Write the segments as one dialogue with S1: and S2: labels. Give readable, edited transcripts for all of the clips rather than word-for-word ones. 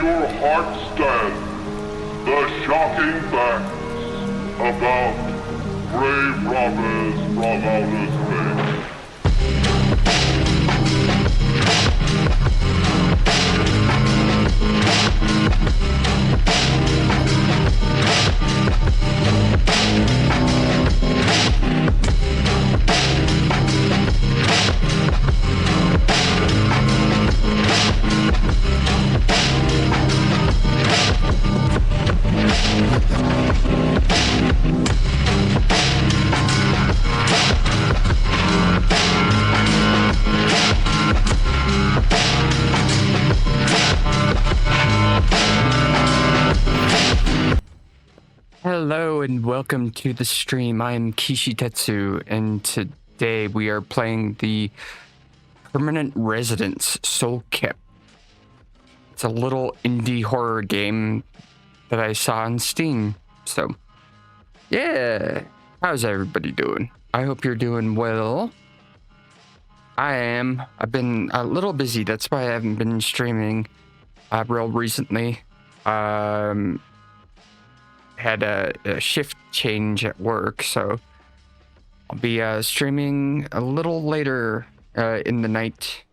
S1: your heart stand the shocking facts about Brave Robbers from Outer Space.
S2: Hello and welcome to the stream. I'm Kishi Tetsu, and today we are playing the Permanent Residence Soul Kept. It's a little indie horror game that I saw on Steam. So, yeah. How's everybody doing? I hope you're doing well. I am. I've been a little busy. That's why I haven't been streaming real recently. Had a shift change at work, so I'll be streaming a little later in the night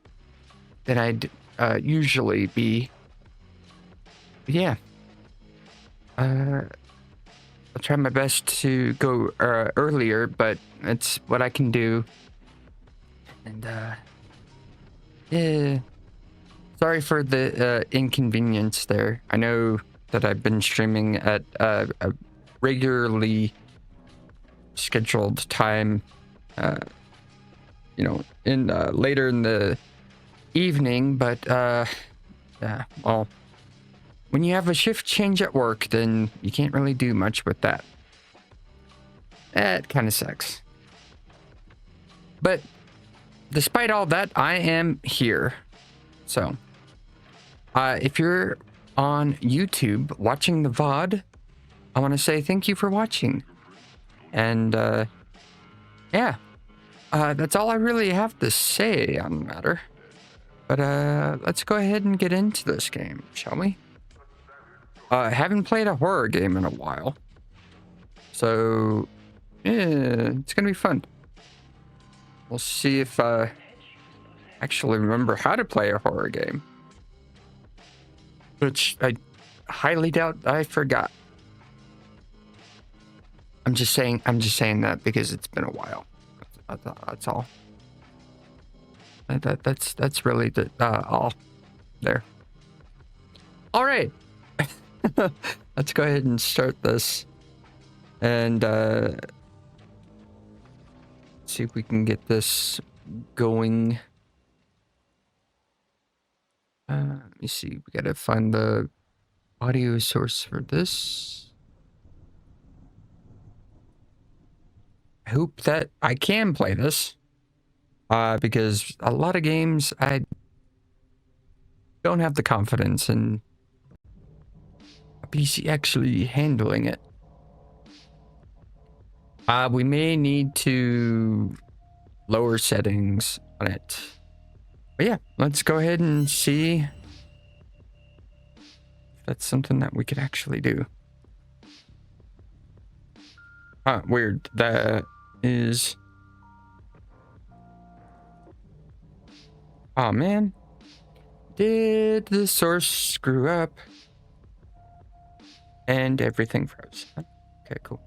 S2: than I'd usually be. But yeah, I'll try my best to go earlier, but it's what I can do. And yeah, sorry for the inconvenience there. I know that I've been streaming at a regularly scheduled time, in later in the evening, but yeah, well, when you have a shift change at work, then you can't really do much with that. It kind of sucks. But despite all that, I am here. So, if you're on YouTube watching the VOD, I want to say thank you for watching. And yeah, that's all I really have to say on the matter. But let's go ahead and get into this game, shall we? I haven't played a horror game in a while, so yeah, it's gonna be fun. We'll see if I actually remember how to play a horror game, which I highly doubt I forgot. I'm just saying that because it's been a while. That's all. That's really the all there. All right. Let's go ahead and start this and see if we can get this going. Let me see. We gotta find the audio source for this. I hope that I can play this. Because a lot of games I don't have the confidence in a PC actually handling it. We may need to lower settings on it. But yeah, let's go ahead and see if that's something that we could actually do. Weird. That is... Oh man. Did the source screw up? And everything froze. Okay, cool.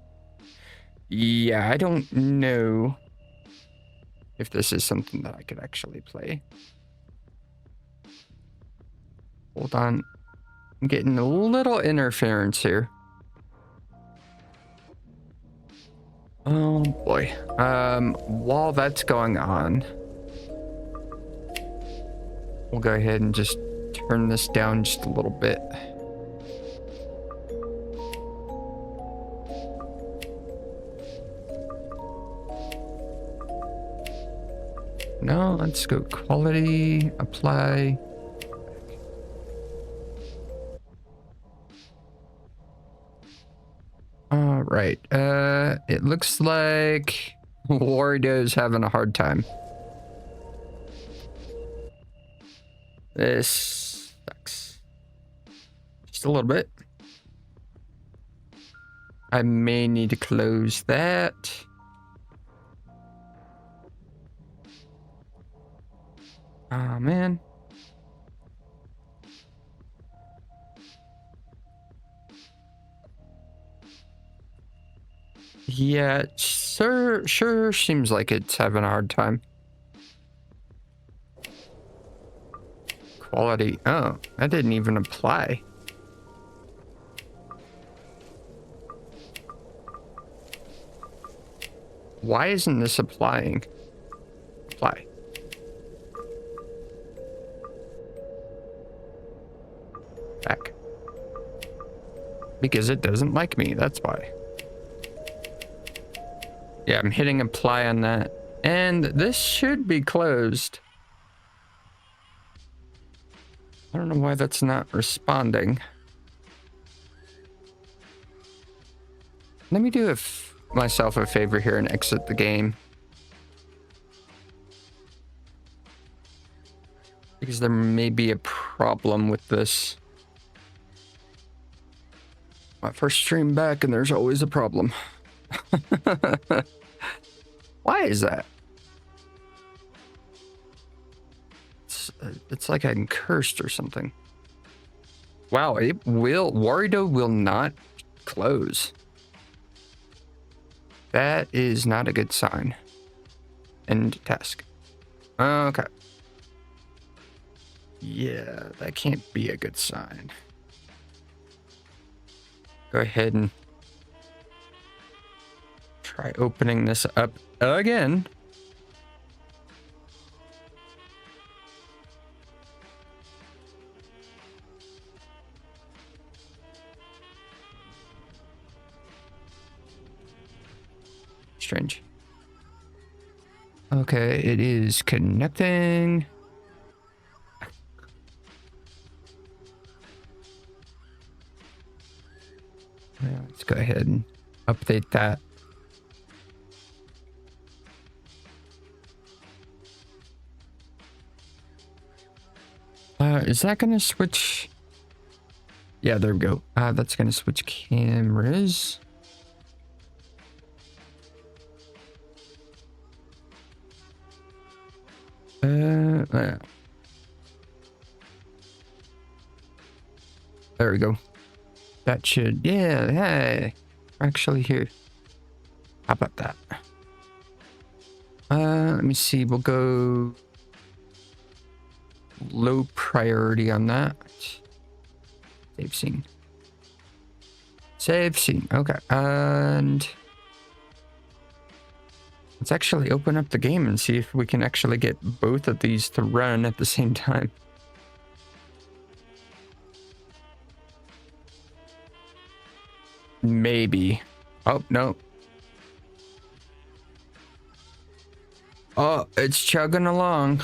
S2: Yeah, I don't know if this is something that I could actually play. Hold on. I'm getting a little interference here. Oh boy. While that's going on, we'll go ahead and just turn this down just a little bit. No, let's go quality, apply. All right. It looks like Wario's having a hard time. This sucks. Just a little bit. I may need to close that. Oh, man. Yeah, sure seems like it's having a hard time. Quality. Oh, that didn't even apply. Why isn't this applying? Apply. Back. Because it doesn't like me, that's why. Yeah, I'm hitting apply on that. And this should be closed. I don't know why that's not responding. Let me do myself a favor here and exit the game. Because there may be a problem with this. My first stream back and there's always a problem. Why is that? It's like I'm cursed or something. Wow, Wario will not close. That is not a good sign. End task. Okay. Yeah, that can't be a good sign. Go ahead and try opening this up again. Strange. Okay, it is connecting. Let's go ahead and update that. Is that gonna switch? Yeah, there we go. That's gonna switch cameras. There we go. That should, yeah, hey, actually here. How about that? Let me see, we'll go low priority on that. Save scene. Save scene, okay, and let's actually open up the game and see if we can actually get both of these to run at the same time. Maybe. Oh, no. Oh, it's chugging along.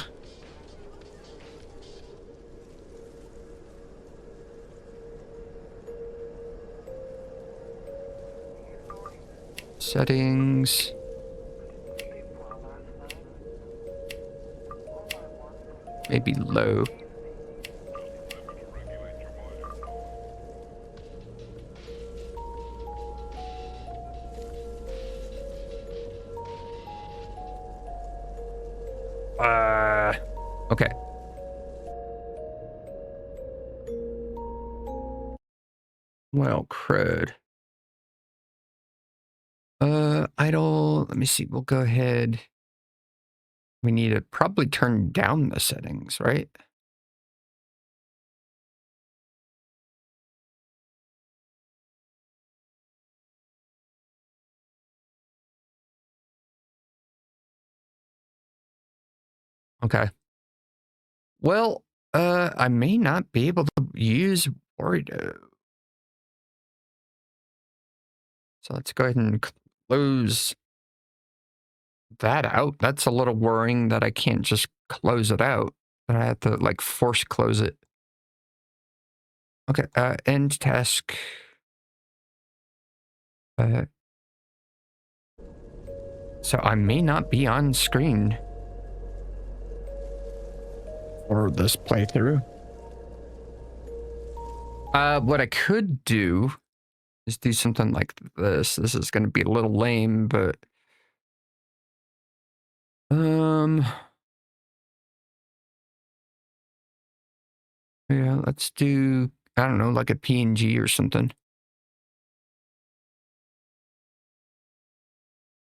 S2: Settings. Maybe low. Okay. Well, crud. Idle. Let me see. We'll go ahead. We need to probably turn down the settings, right? Okay. Well, I may not be able to use Wario. So let's go ahead and close that out. That's a little worrying that I can't just close it out, but I have to like force close it. Okay, end task. So I may not be on screen for this playthrough. What I could do is do something like this. This is going to be a little lame, but yeah, let's do, I don't know, like a PNG or something.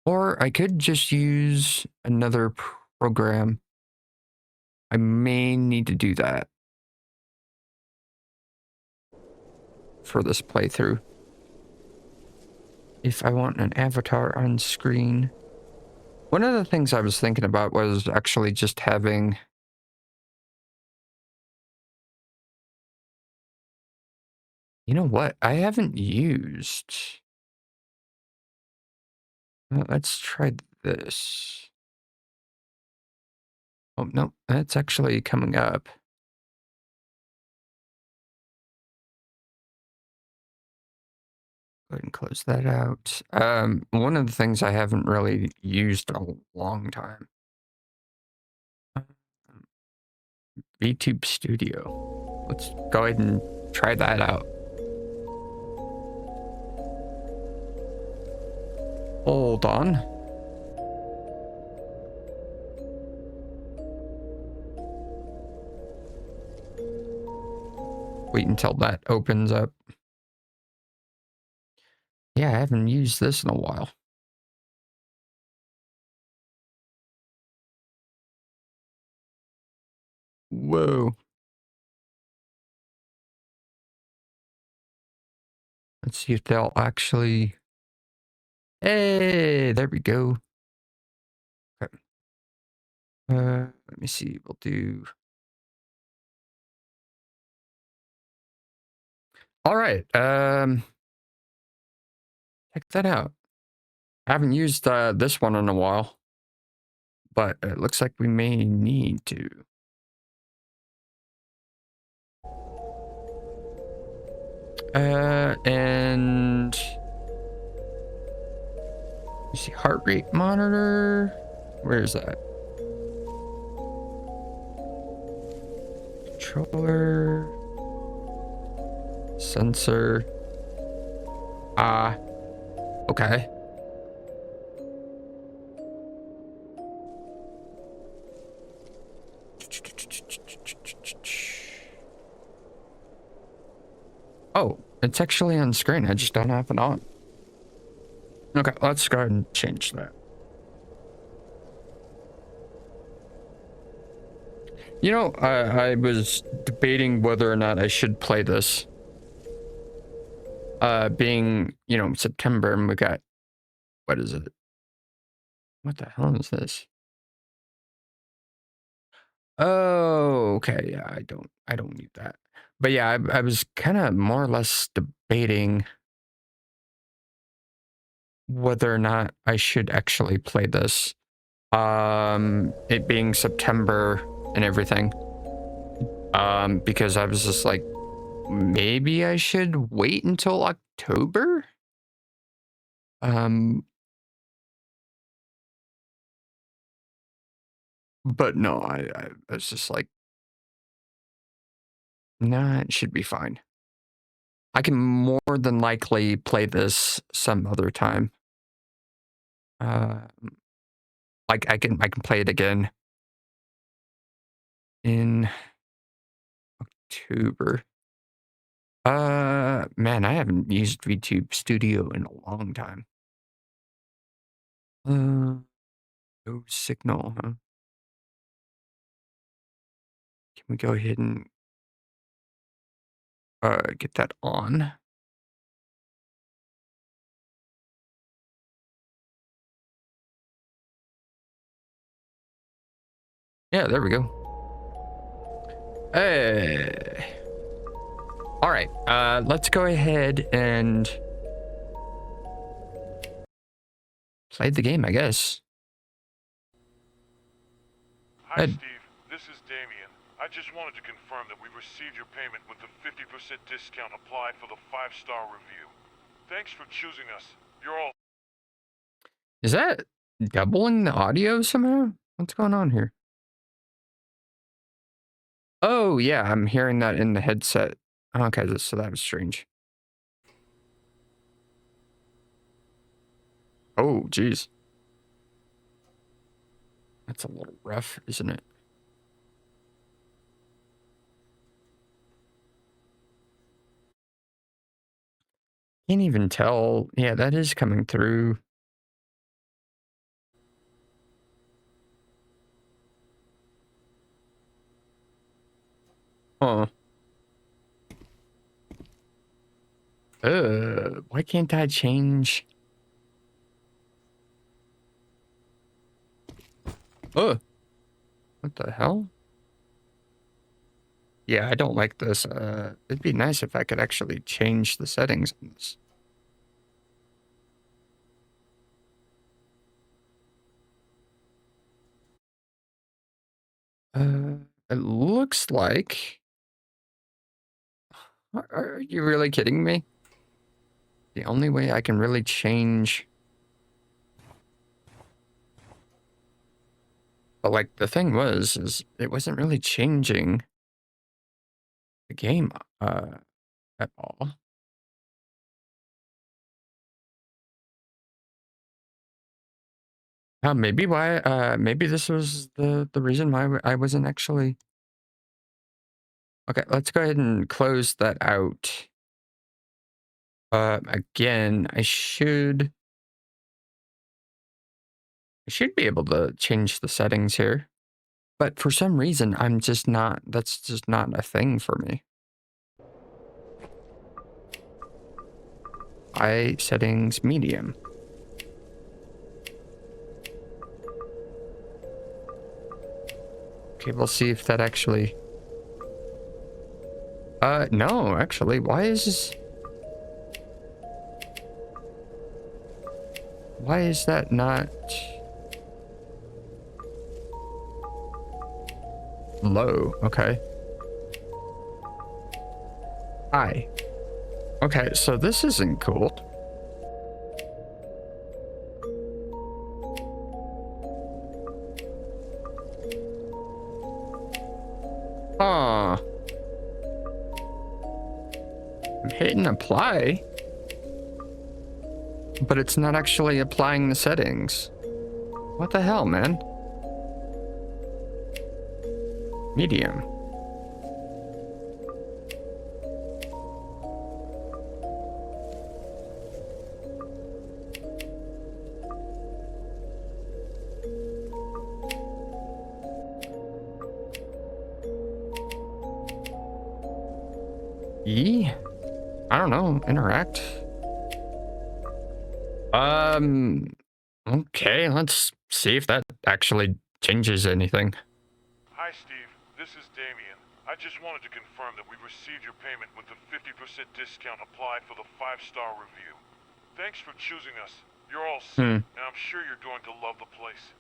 S2: Or I could just use another program. I may need to do that for this playthrough. If I want an avatar on screen. One of the things I was thinking about was actually just having... You know what? I haven't used... let's try this. Oh, no, that's actually coming up. Go ahead and close that out. One of the things I haven't really used in a long time. VTube Studio. Let's go ahead and try that out. Hold on. Wait until that opens up. Yeah, I haven't used this in a while. Whoa. Let's see if they'll actually... Hey, there we go. Okay. Let me see. We'll do... All right. Check that out. I haven't used this one in a while, but it looks like we may need to. And you see heart rate monitor. Where is that? Controller. Sensor. Okay. Oh, it's actually on screen. I just don't have it on. Okay, let's go ahead and change that. You know, I was debating whether or not I should play this. Being, you know, September, and we got, what is it? What the hell is this? Oh, okay. Yeah, I don't need that. But yeah, I was kind of more or less debating whether or not I should actually play this. It being September and everything. Because I was just like, maybe I should wait until October? But no, I was just like, nah, it should be fine. I can more than likely play this some other time. Like I can play it again in October. Man, I haven't used VTube Studio in a long time. No signal, huh? Can we go ahead and get that on? Yeah, there we go. Hey. All right, let's go ahead and play the game, I guess.
S1: Hi, Steve. This is Damien. I just wanted to confirm that we received your payment with the 50% discount applied for the 5-star review. Thanks for choosing us. You're all...
S2: Is that doubling the audio somehow? What's going on here? Oh, yeah, I'm hearing that in the headset. Okay, so that was strange. Oh, geez. That's a little rough, isn't it? Can't even tell. Yeah, that is coming through. Huh. Why can't I change? What the hell? Yeah, I don't like this. It'd be nice if I could actually change the settings in this. It looks like... Are you really kidding me? The only way I can really change... But like, the thing is it wasn't really changing the game, at all. Maybe this was the reason why I wasn't actually... Okay, let's go ahead and close that out. Again, I should be able to change the settings here. But for some reason, that's just not a thing for me. Settings, medium. Okay, we'll see if that actually... no, actually, why is that not low? Okay. High. Okay, so this isn't cool. Huh. I'm hitting apply, but it's not actually applying the settings. What the hell, man? Medium. E? I don't know. Interact. Okay, let's see if that actually changes anything.
S1: Hi, Steve. This is Damien. I just wanted to confirm that we received your payment with the 50% discount applied for the 5-star review. Thanks for choosing us. You're all set, and I'm sure you're going to love the place.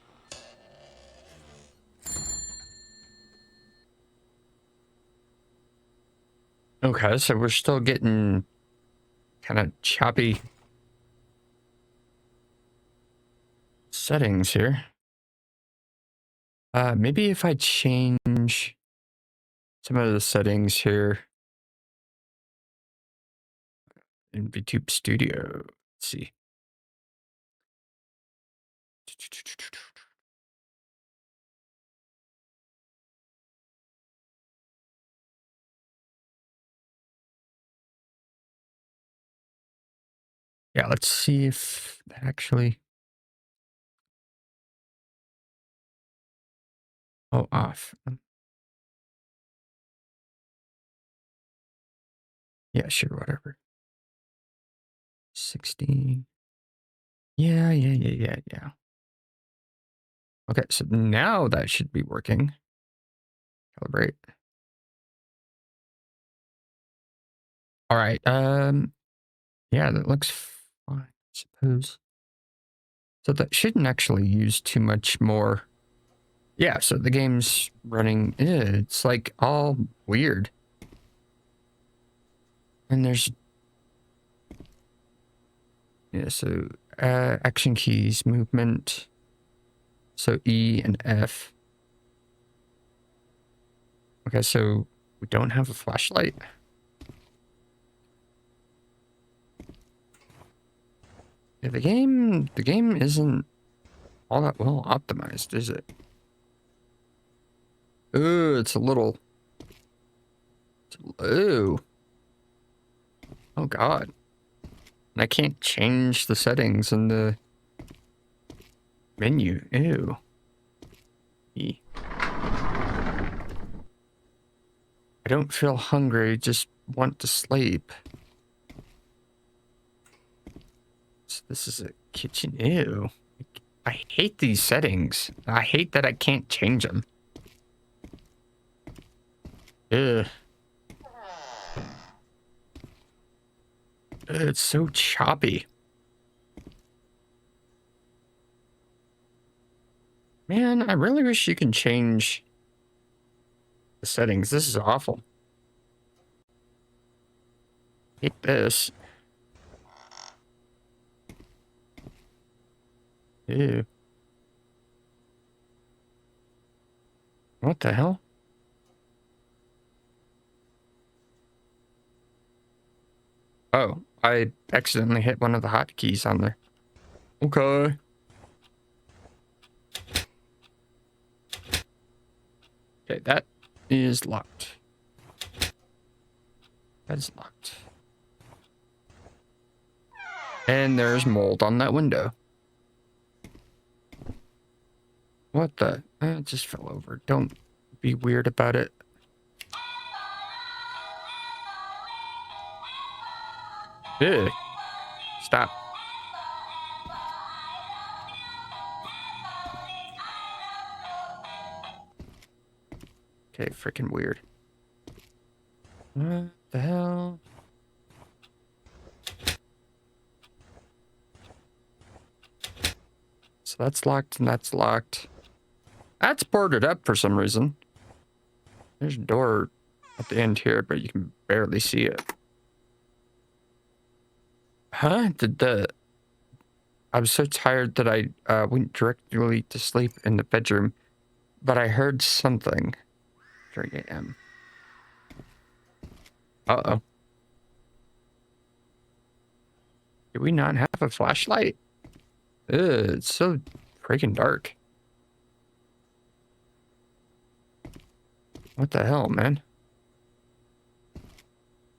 S2: Okay, so we're still getting kind of choppy settings here. Maybe if I change some of the settings here in VTube Studio. Let's see. Yeah, let's see if that actually... Oh, off. Yeah, sure, whatever. 60. Yeah. Okay, so now that should be working. Calibrate. All right. Yeah, that looks fine, I suppose. So that shouldn't actually use too much more. Yeah, so the game's running. It's like all weird. And there's... Yeah, so action keys, movement. So E and F. Okay, so we don't have a flashlight. Yeah, the game isn't all that well optimized, is it? Ooh, it's a little. Ooh. Oh God. And I can't change the settings in the menu. Ew. E. I don't feel hungry, just want to sleep. So this is a kitchen. Ew. I hate these settings. I hate that I can't change them. Ugh. It's so choppy. Man, I really wish you can change the settings. This is awful. Hate this. Ew. What the hell? Oh, I accidentally hit one of the hotkeys on there. Okay. Okay, that is locked. That is locked. And there's mold on that window. What the? It just fell over. Don't be weird about it. Ew. Stop. Okay, freaking weird. What the hell? So that's locked and that's locked. That's boarded up for some reason. There's a door at the end here, but you can barely see it. Huh? I was so tired that I went directly to sleep in the bedroom, but I heard something. 3 a.m. Uh-oh. Do we not have a flashlight? Ugh, it's so freaking dark. What the hell, man?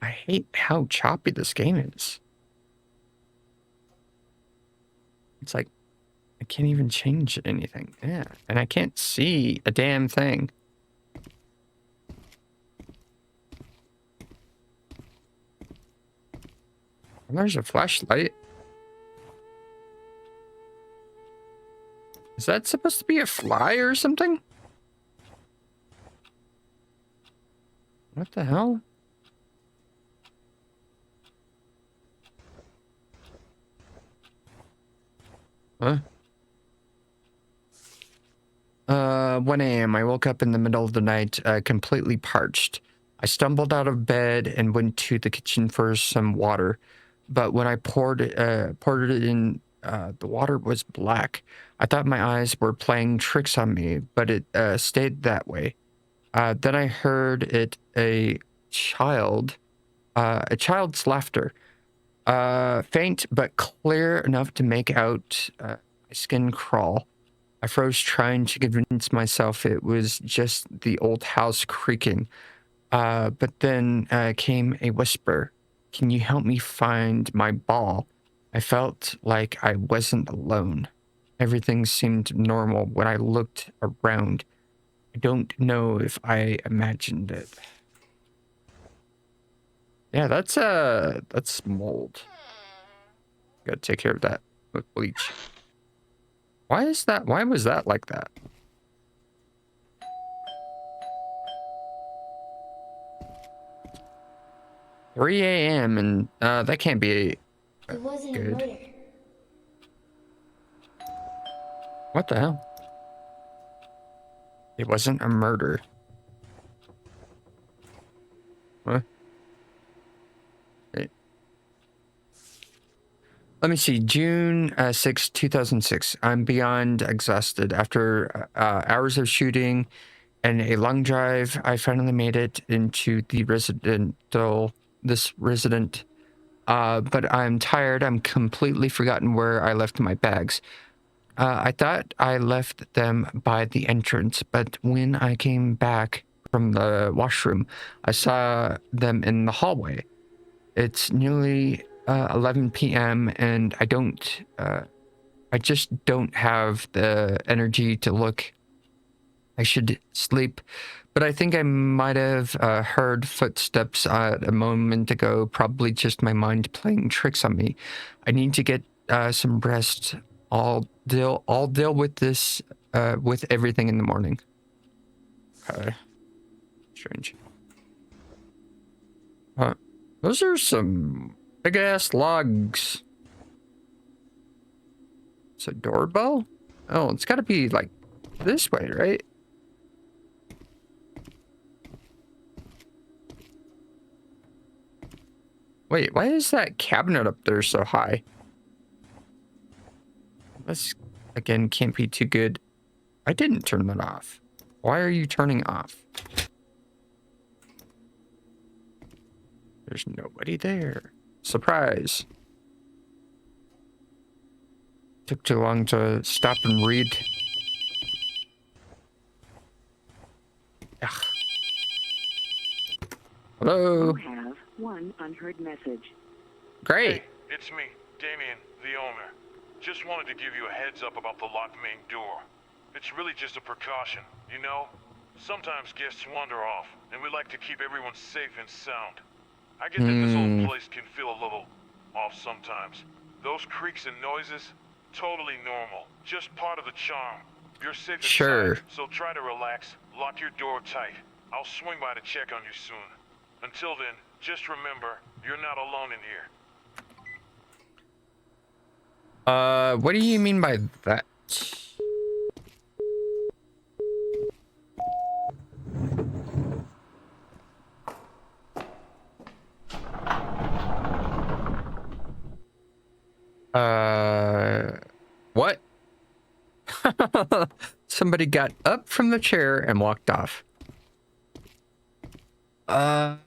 S2: I hate how choppy this game is. It's like, I can't even change anything. Yeah, and I can't see a damn thing. Well, there's a flashlight. Is that supposed to be a fly or something? What the hell? Huh? 1 a.m. I woke up in the middle of the night, completely parched. I stumbled out of bed and went to the kitchen for some water. But when I poured it in, the water was black. I thought my eyes were playing tricks on me, but it stayed that way. Then I heard a child's laughter. Faint but clear enough to make out my skin crawl. I froze trying to convince myself it was just the old house creaking. But then came a whisper. Can you help me find my ball? I felt like I wasn't alone. Everything seemed normal when I looked around. I don't know if I imagined it. Yeah, that's mold. Gotta take care of that with bleach. Why is that? Why was that like that? $3 a.m. and that can't be
S3: It wasn't a
S2: good.
S3: murder.
S2: What the hell? It wasn't a murder. What? Wait. Let me see. June 6, 2006. I'm beyond exhausted. After hours of shooting and a long drive, I finally made it into this resident But I'm tired. I'm completely forgotten where I left my bags. I thought I left them by the entrance, but when I came back from the washroom, I saw them in the hallway. It's nearly 11 p.m. and I just don't have the energy to look. I should sleep, but I think I might have heard footsteps a moment ago, probably just my mind playing tricks on me. I need to get some rest. I'll deal with this with everything in the morning. Strange. Those are some big ass logs. It's a doorbell? Oh, it's gotta be like this way, right? Wait, why is that cabinet up there so high? This, again, can't be too good. I didn't turn that off. Why are you turning off? There's nobody there. Surprise. Took too long to stop and read. Ugh. Hello?
S3: You have one unheard message.
S2: Great.
S1: Hey, it's me, Damien, the owner. Just wanted to give you a heads up about the locked main door. It's really just a precaution, you know? Sometimes guests wander off, and we like to keep everyone safe and sound. I get that this old place can feel a little off sometimes. Those creaks and noises, totally normal. Just part of the charm. You're safe inside,
S2: Sure.
S1: so try to relax. Lock your door tight. I'll swing by to check on you soon. Until then, just remember, you're not alone in here.
S2: What do you mean by that? What? Somebody got up from the chair and walked off. We're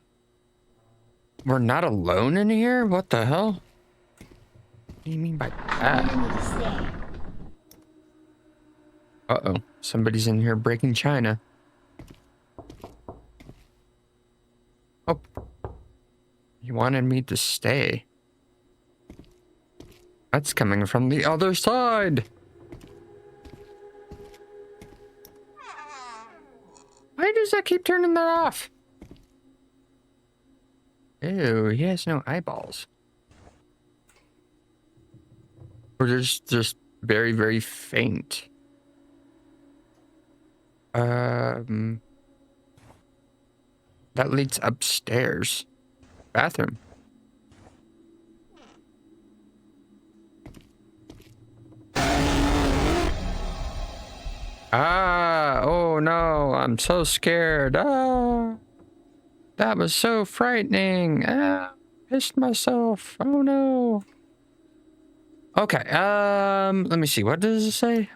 S2: not alone in here? What the hell? What do you mean by that? Uh-oh. Somebody's in here breaking china. Oh. You wanted me to stay. That's coming from the other side. Why does that keep turning that off? Ew, he has no eyeballs. Or just very, very faint. That leads upstairs. Bathroom. Oh no, I'm so scared. That was so frightening. Pissed myself. Oh no. Okay, let me see. What does it say?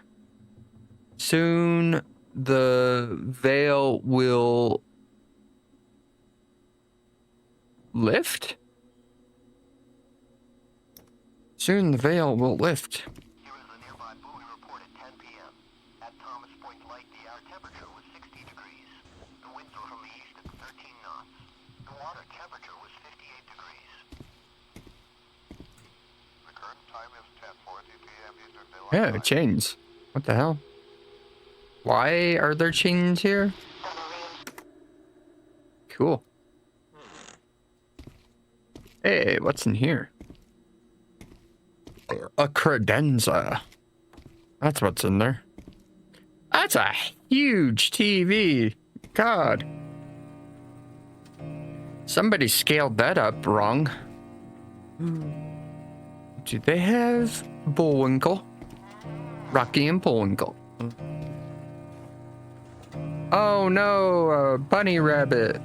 S2: Soon the veil will lift? Soon the veil will lift.
S4: Here is the nearby buoy report at 10 p.m. At Thomas Point Light, the air temperature was 60 degrees. The winds were from the east at 13 knots. The water temperature was 58 degrees. The current time is 10:40 p.m. Eastern Daylight
S2: Yeah,
S4: Time.
S2: chains. What the hell? Why are there chains here? Cool. Hey, what's in here? A credenza. That's what's in there. That's a huge TV. God. Somebody scaled that up wrong. Do they have Bullwinkle? Rocky and Bullwinkle. Oh no, a bunny rabbit.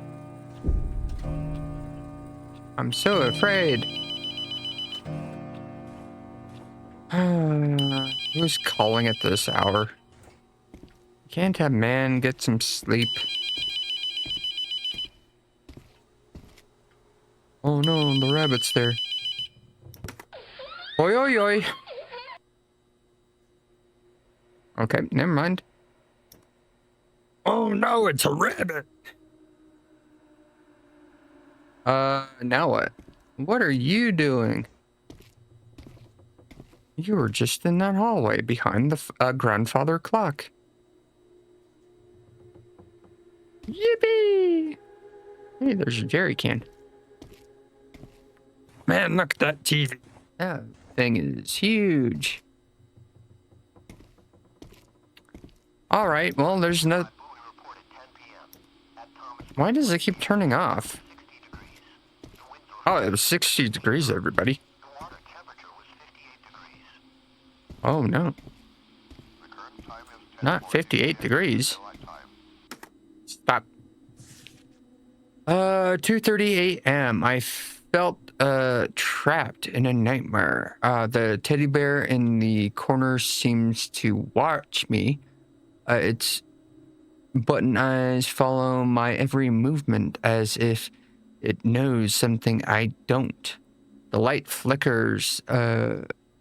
S2: I'm so afraid. Who's calling at this hour? Can't have man get some sleep. Oh no, the rabbit's there. Oi, oi, oi. Okay, never mind. Oh no, it's a rabbit. Now what? What are you doing? You were just in that hallway behind the grandfather clock. Yippee! Hey, there's a jerry can. Man, look at that TV. That thing is huge. All right, well, there's no...
S4: Bowie reported 10 p.m. At Thomas
S2: Why does it keep turning off?
S4: 60 degrees. The winds were
S2: Oh, it was 60 degrees, everybody.
S4: The water temperature was 58 degrees.
S2: Oh, no.
S4: The current time is
S2: Not 58 degrees.
S4: time.
S2: Stop. 2:30 a.m. I felt trapped in a nightmare. The teddy bear in the corner seems to watch me. Its button eyes follow my every movement as if it knows something I don't. The light flickers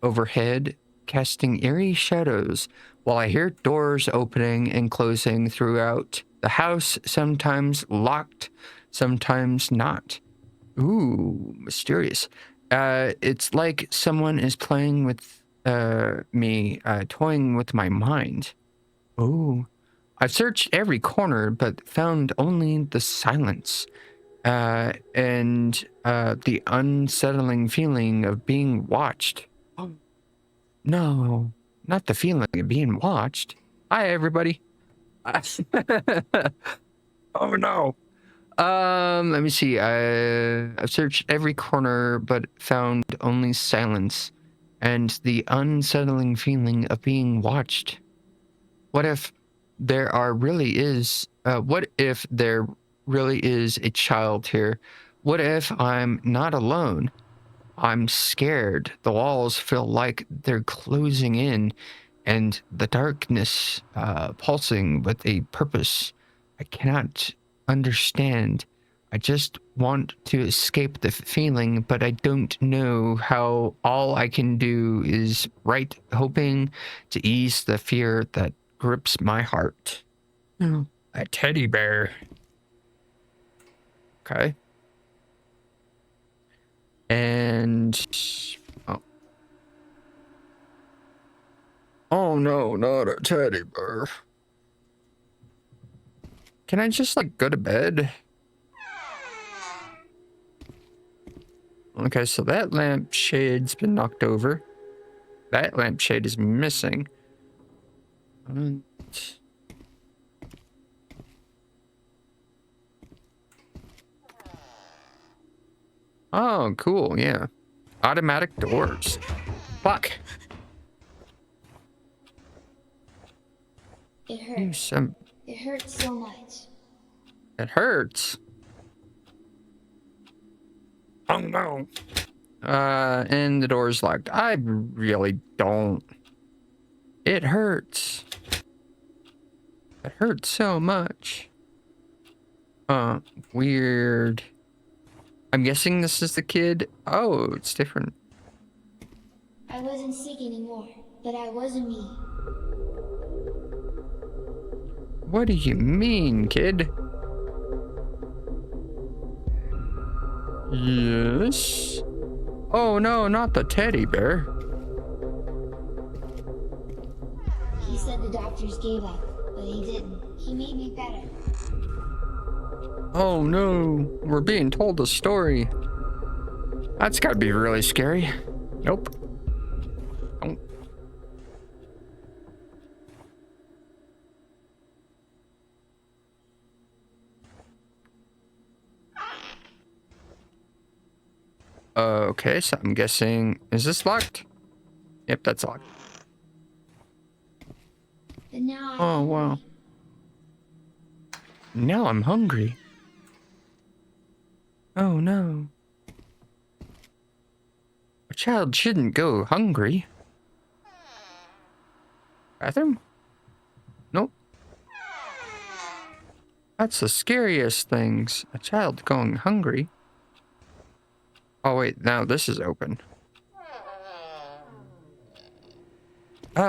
S2: overhead, casting eerie shadows, while I hear doors opening and closing throughout the house, sometimes locked, sometimes not. Ooh, mysterious. It's like someone is playing with me, toying with my mind. Ooh. I've searched every corner, but found only the silence and the unsettling feeling of being watched. No, not the feeling of being watched. Hi, everybody. Oh no. Let me see. I've searched every corner, but found only silence and the unsettling feeling of being watched. What if there really is a child here? What if I'm not alone? I'm scared. The walls feel like they're closing in, and the darkness pulsing with a purpose I cannot understand. I just want to escape the feeling, but I don't know how. All I can do is write, hoping to ease the fear that grips my heart. Oh, a teddy bear. Okay. And oh. Oh no, not a teddy bear. Can I just like go to bed? Okay, so that lampshade's been knocked over. That lampshade is missing. And oh, cool, yeah. Automatic doors. Fuck.
S5: It
S2: You
S5: hurts.
S2: some
S5: It hurts so much.
S2: it hurts. Oh no. And the door's locked. I really don't. It hurts. It hurts so much. Weird. I'm guessing this is the kid. Oh, it's different.
S5: I wasn't sick anymore, but I wasn't me.
S2: What do you mean, kid? Yes. Oh no, not the teddy bear.
S5: He said the doctors gave up, but he didn't. He made me better.
S2: Oh no, we're being told a story. That's gotta be really scary. Nope. Don't. Okay, so I'm guessing, is this locked? Yep, that's locked.
S5: But now
S2: Oh, wow. Now I'm hungry. Oh no. A child shouldn't go hungry. Bathroom? Nope. That's the scariest things. A child going hungry. Oh wait, now this is open.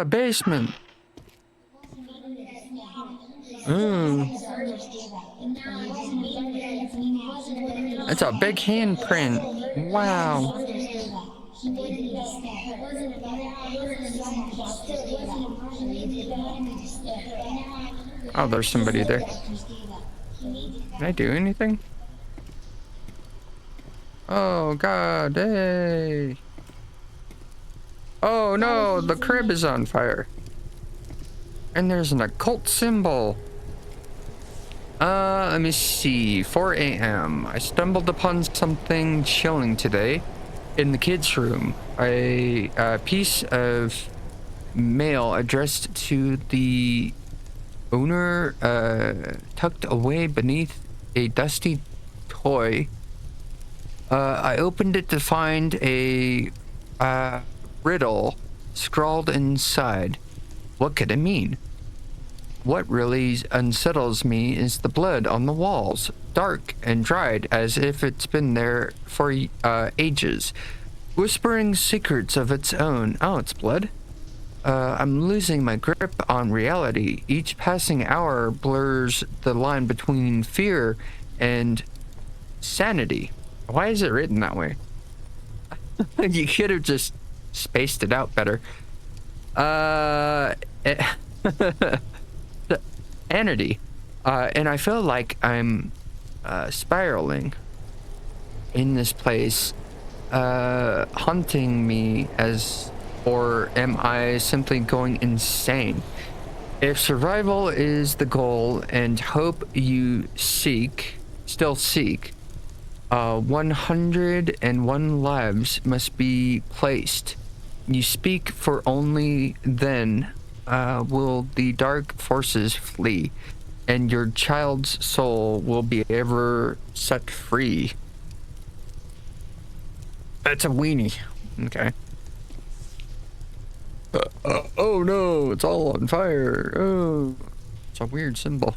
S2: Basement. It's a big handprint. Wow. Oh, there's somebody there. Can I do anything? Oh god, hey. Oh no, the crib is on fire. And there's an occult symbol. Let me see. 4 a.m. I stumbled upon something chilling today in the kids' room. A piece of mail addressed to the owner, tucked away beneath a dusty toy. I opened it to find a riddle scrawled inside. What could it mean? What really unsettles me is the blood on the walls, dark and dried as if it's been there for ages, whispering secrets of its own. Oh, it's blood? I'm losing my grip on reality. Each passing hour blurs the line between fear and sanity. Why is it written that way? You could have just spaced it out better. Sanity. And I feel like I'm spiraling in this place, haunting me or am I simply going insane? If survival is the goal and hope you still seek, 101 lives must be placed. You speak, for only then will the dark forces flee, and your child's soul will be ever set free. That's a weenie. Okay. Oh no, it's all on fire. Oh, it's a weird symbol.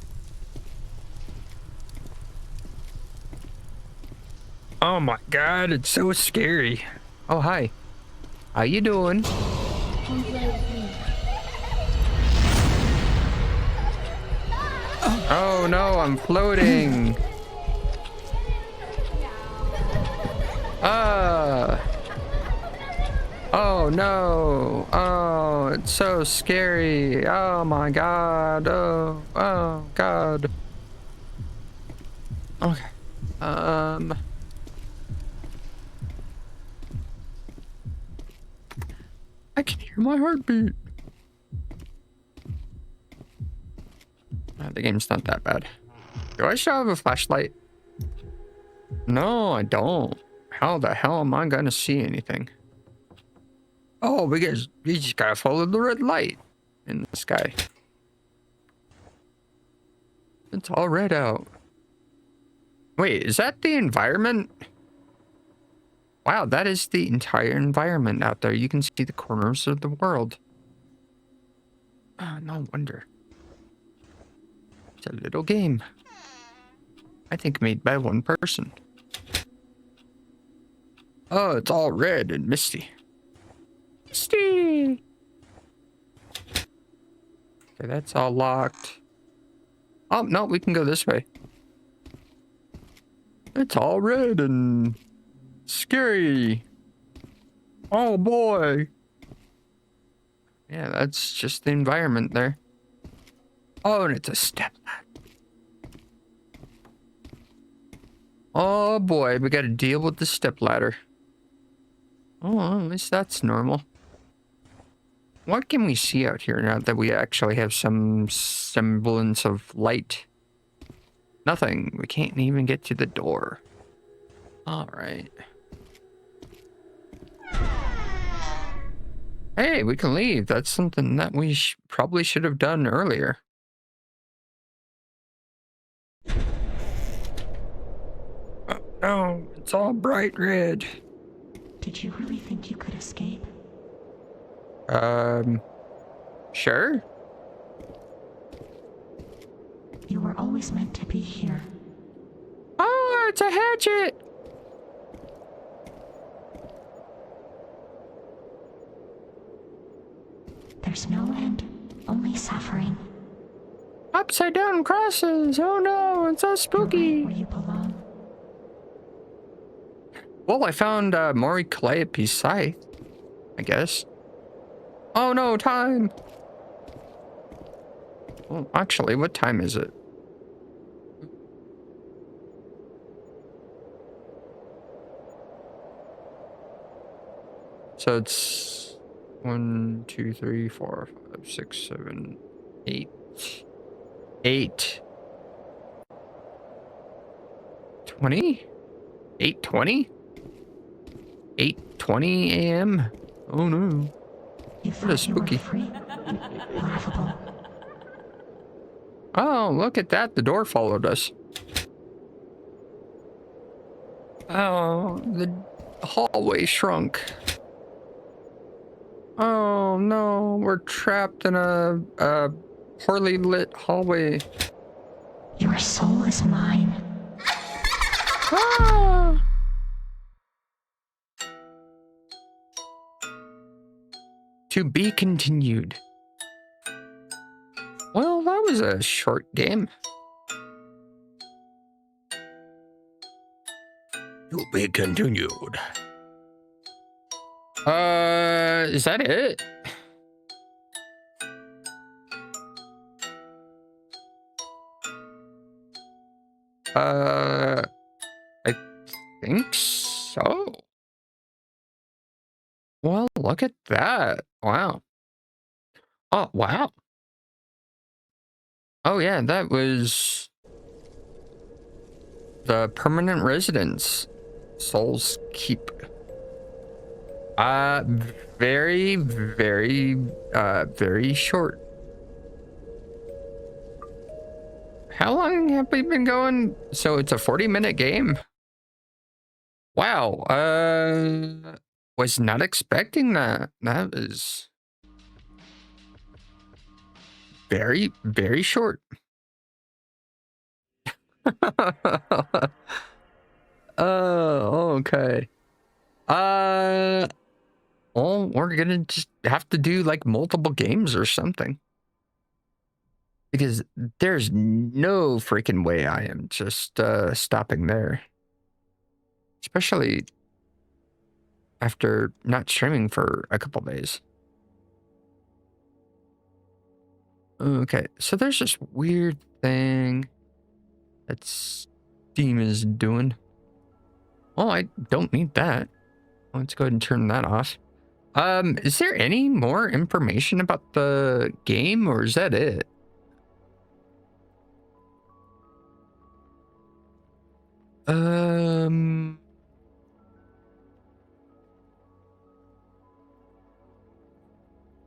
S2: Oh my god, it's so scary. Oh, hi. How you doing? Oh no, I'm floating. Oh no. Oh, it's so scary. Oh my god. Oh god. Okay. I can hear my heartbeat. The game's not that bad. Do I still have a flashlight? No, I don't. How the hell am I gonna see anything? Oh, because you just gotta follow the red light in the sky. It's all red out. Wait, is that the environment? Wow, that is the entire environment out there. You can see the corners of the world. Oh, no wonder. It's a little game. I think made by one person. Oh, it's all red and misty. Misty! Okay, that's all locked. Oh, no, we can go this way. It's all red and scary. Oh boy. Yeah, that's just the environment there. Oh, and it's a step ladder. Oh boy, we gotta deal with the step ladder. Oh, at least that's normal. What can we see out here now that we actually have some semblance of light? Nothing. We can't even get to the door. All right. Hey, we can leave. That's something that we probably should have done earlier. Oh, no, it's all bright red.
S6: Did you really think you could escape?
S2: Sure.
S6: You were always meant to be here.
S2: Oh, it's a hatchet.
S6: There's suffering.
S2: Upside down crosses. Oh no, it's so
S6: You're
S2: spooky.
S6: right where you belong.
S2: Well, I found Mori Calliope's scythe, I guess. Oh no, time! Well, actually, what time is it? So it's 1, 2, 3, 4, 5, 6, 7, 8. 8. 20? 8:20? 8:20 a.m.? Oh no.
S6: You
S2: What
S6: thought
S2: is
S6: you were
S2: spooky?
S6: free? Laughable.
S2: Oh, look at that. The door followed us. Oh, the hallway shrunk. Oh no, we're trapped in a poorly lit hallway.
S6: Your soul is mine.
S2: Ah! To be continued. Well, that was a short game. To be continued. Is that it? I think so. Well, look at that. Wow. Oh, wow. Oh, yeah, that was the permanent residence. Soul's Keep. Very, very, very short. How long have we been going? So it's a 40-minute game? Wow, was not expecting that. That was very, very short. Oh, okay. Well, we're gonna just have to do like multiple games or something. Because there's no freaking way I am just stopping there. Especially after not streaming for a couple days. Okay, so there's this weird thing that Steam is doing. Oh, I don't need that. Let's go ahead and turn that off. Is there any more information about the game, or is that it?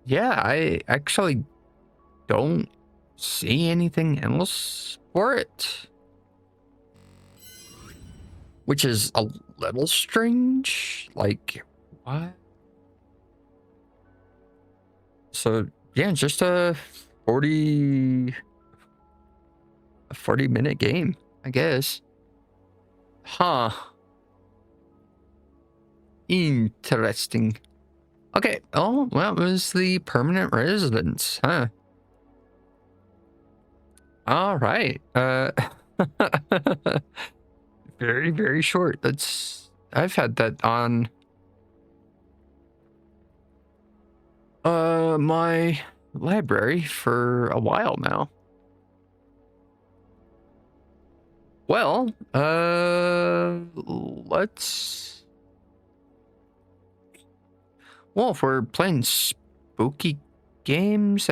S2: Yeah, I actually don't see anything else for it. Which is a little strange. Like, what? So, yeah, just a 40-minute game, I guess. Huh. Interesting. Okay. Oh, well, it was the permanent residence, huh? All right. Very, very short. I've had that on my library for a while now. Well, well, if we're playing spooky games,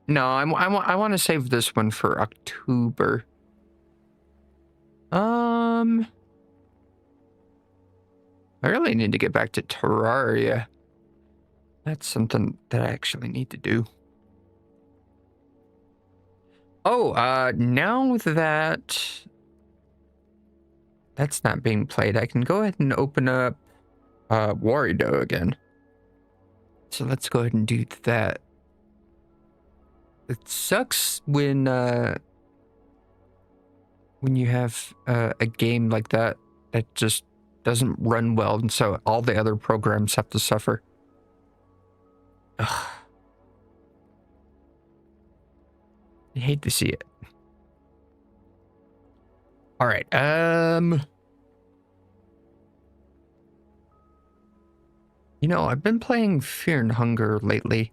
S2: no, I want to save this one for October. I really need to get back to Terraria. That's something that I actually need to do. Oh, now that that's not being played, I can go ahead and open up Warido again. So let's go ahead and do that. It sucks when you have a game like that that just doesn't run well, and so all the other programs have to suffer. Ugh. I hate to see it. All right. You know, I've been playing Fear and Hunger lately.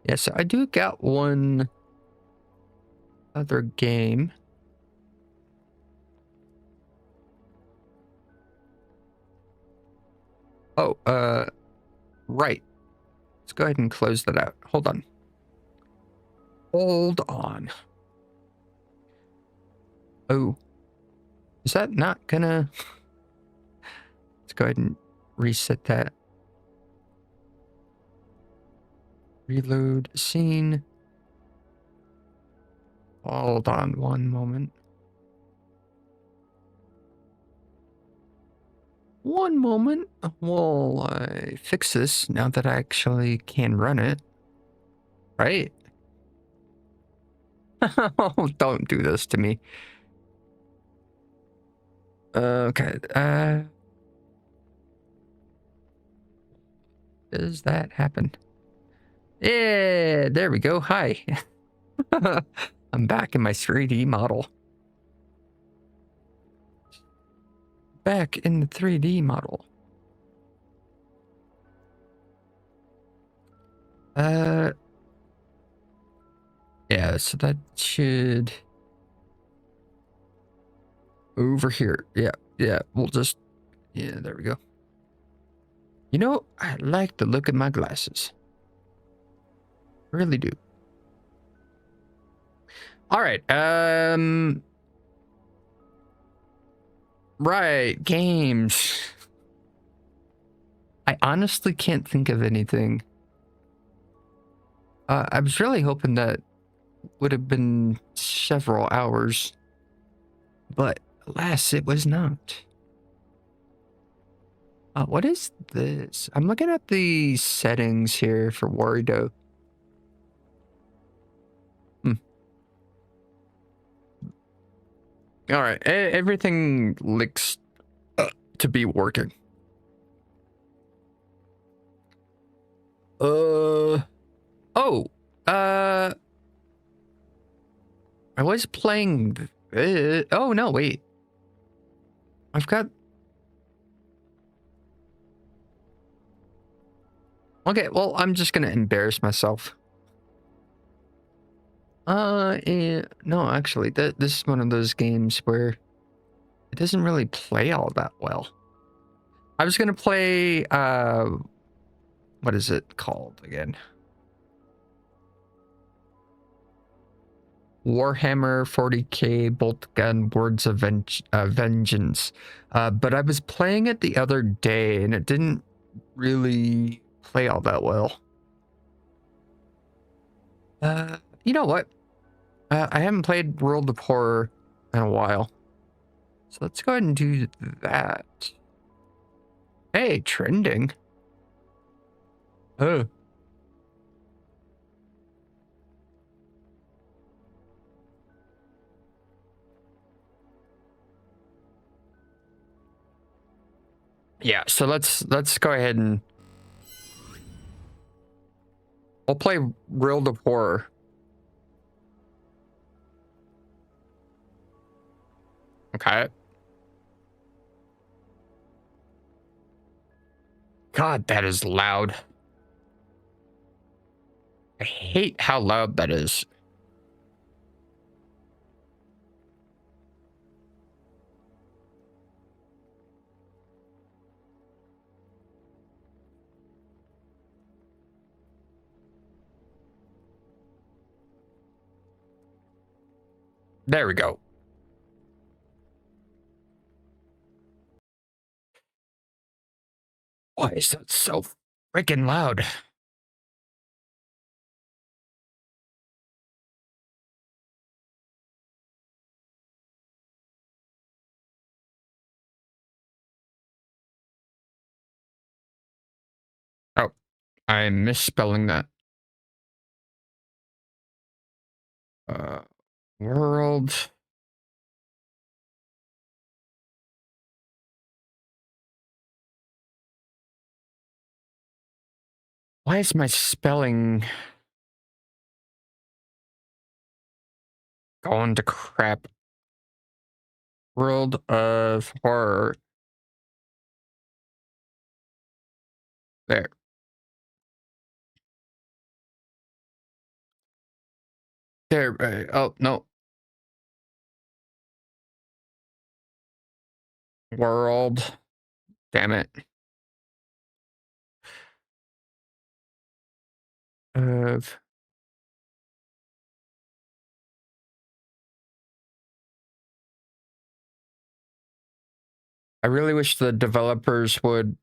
S2: Yeah, so I do got one other game. Oh, right. Let's go ahead and close that out. Hold on. Hold on. Oh, is that not gonna... Let's go ahead and reset that. Reload scene. Hold on one moment. One moment while I fix this now that I actually can run it. Right? Oh, don't do this to me. Okay. Does that happen? Yeah, there we go. Hi. I'm back in my 3D model. Back in the 3D model. Yeah, so that should... Over here. Yeah, we'll just... Yeah, there we go. You know, I like the look of my glasses. Really do. All right, right, games. I honestly can't think of anything. I was really hoping that would have been several hours, but alas, it was not. What is this? I'm looking at the settings here for Warido. All right, everything looks to be working. Oh, I was playing. Oh no, wait. I've got. Okay, well, I'm just gonna embarrass myself. No, actually, this is one of those games where it doesn't really play all that well. I was gonna play, what is it called again? Warhammer 40k Bolt Gun Words of Vengeance. But I was playing it the other day and it didn't really play all that well. You know what? I haven't played World of Horror in a while. So let's go ahead and do that. Hey, trending. Oh. Yeah, so let's go ahead and I'll play World of Horror. Okay. God, that is loud. I hate how loud that is. There we go. Why is that so freaking loud? Oh, I'm misspelling that. World Why is my spelling going to crap? World of Horror. There. There. Oh, no. World. Damn it. Of. I really wish the developers would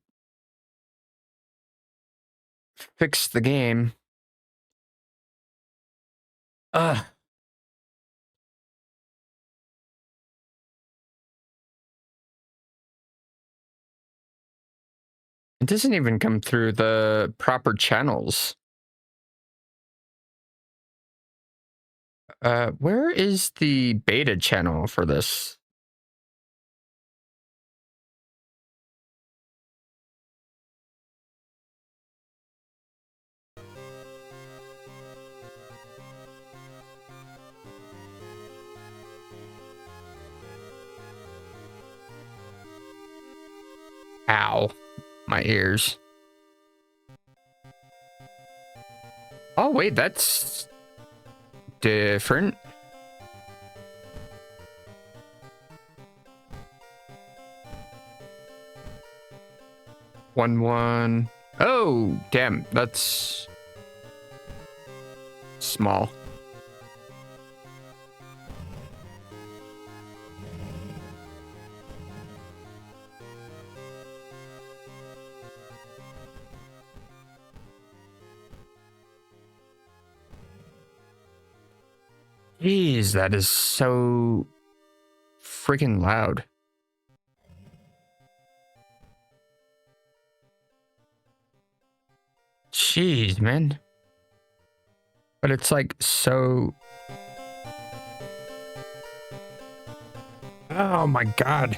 S2: fix the game. Ugh. It doesn't even come through the proper channels. Where is the beta channel for this? Ow. My ears. Oh, wait, that's different. One. Oh, damn, that's small. Jeez, that is so freaking loud. Jeez, man. But it's like so... Oh my god.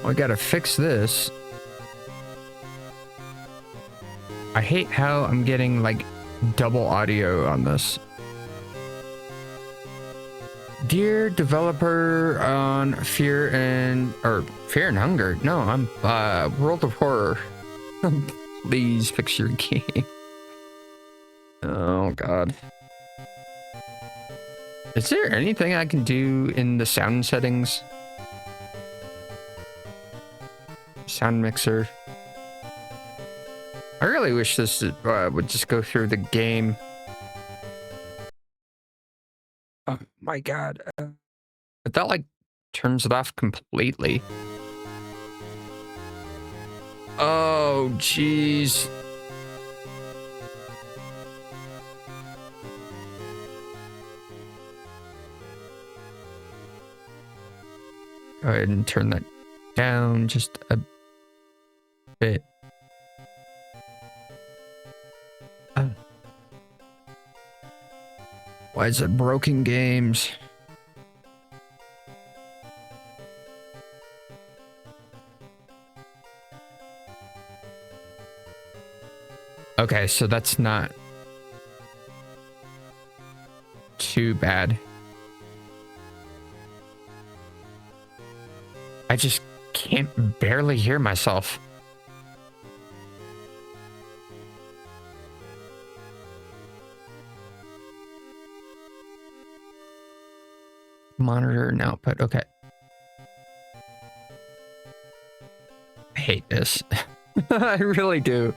S2: I gotta fix this. I hate how I'm getting like double audio on this. Dear developer on Fear and Hunger. No, I'm World of Horror. Please fix your game. Oh god. Is there anything I can do in the sound settings? Sound mixer. I really wish this would just go through the game. Oh my god. But that like turns it off completely. Oh jeez. Go ahead and turn that down just a bit. Why is it broken games? Okay, so that's not too bad. I just can't barely hear myself. Monitor and output. Okay. I hate this. I really do.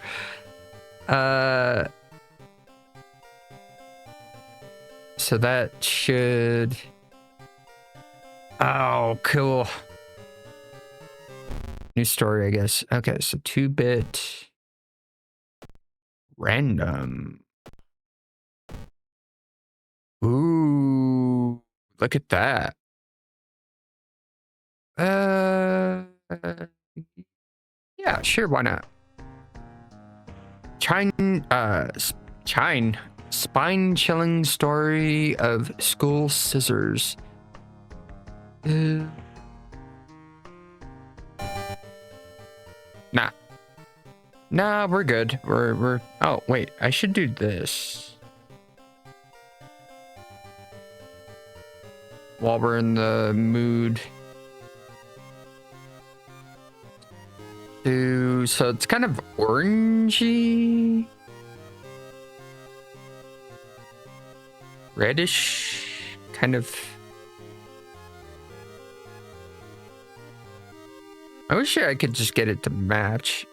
S2: So that should... Oh, cool. New story, I guess. Okay, so 2-bit random. Ooh, look at that. Yeah, sure, why not? Spine-chilling story of school scissors. Nah. Nah, we're good. We're. Oh wait, I should do this while we're in the mood. So it's kind of orangey, reddish, kind of. I wish I could just get it to match.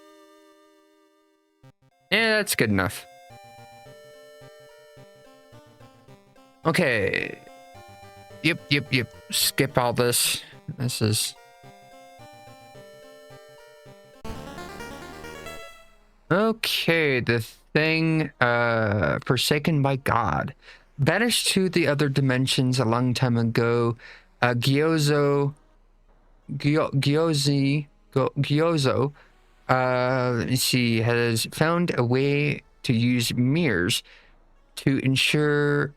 S2: Yeah, that's good enough. Okay. Yep. Skip all this. This is... Okay, the thing, forsaken by God. Banished to the other dimensions a long time ago, Gyozo, let me see, has found a way to use mirrors to ensure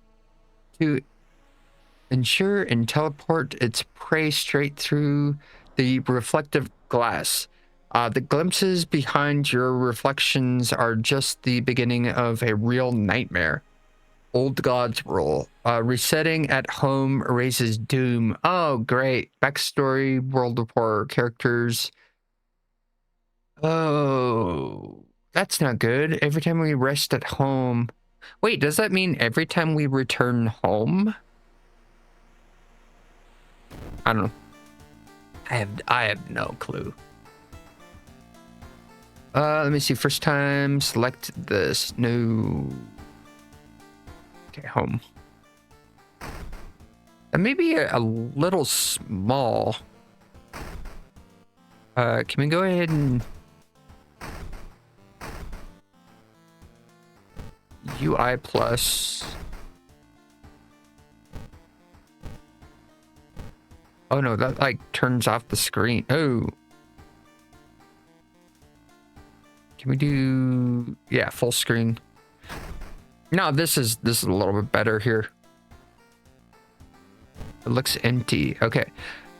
S2: and teleport its prey straight through the reflective glass. The glimpses behind your reflections are just the beginning of a real nightmare. Old God's rule. Resetting at home erases doom. Oh, great. Backstory, World of Horror characters. Oh, that's not good. Every time we rest at home. Wait, does that mean every time we return home? I don't know. I have no clue. Let me see. First time, select this. No. Okay, home. That may be a little small. Can we go ahead and... UI plus... Oh no, that like turns off the screen. Oh. Can we do, yeah, full screen? No, this is a little bit better here. It looks empty. Okay.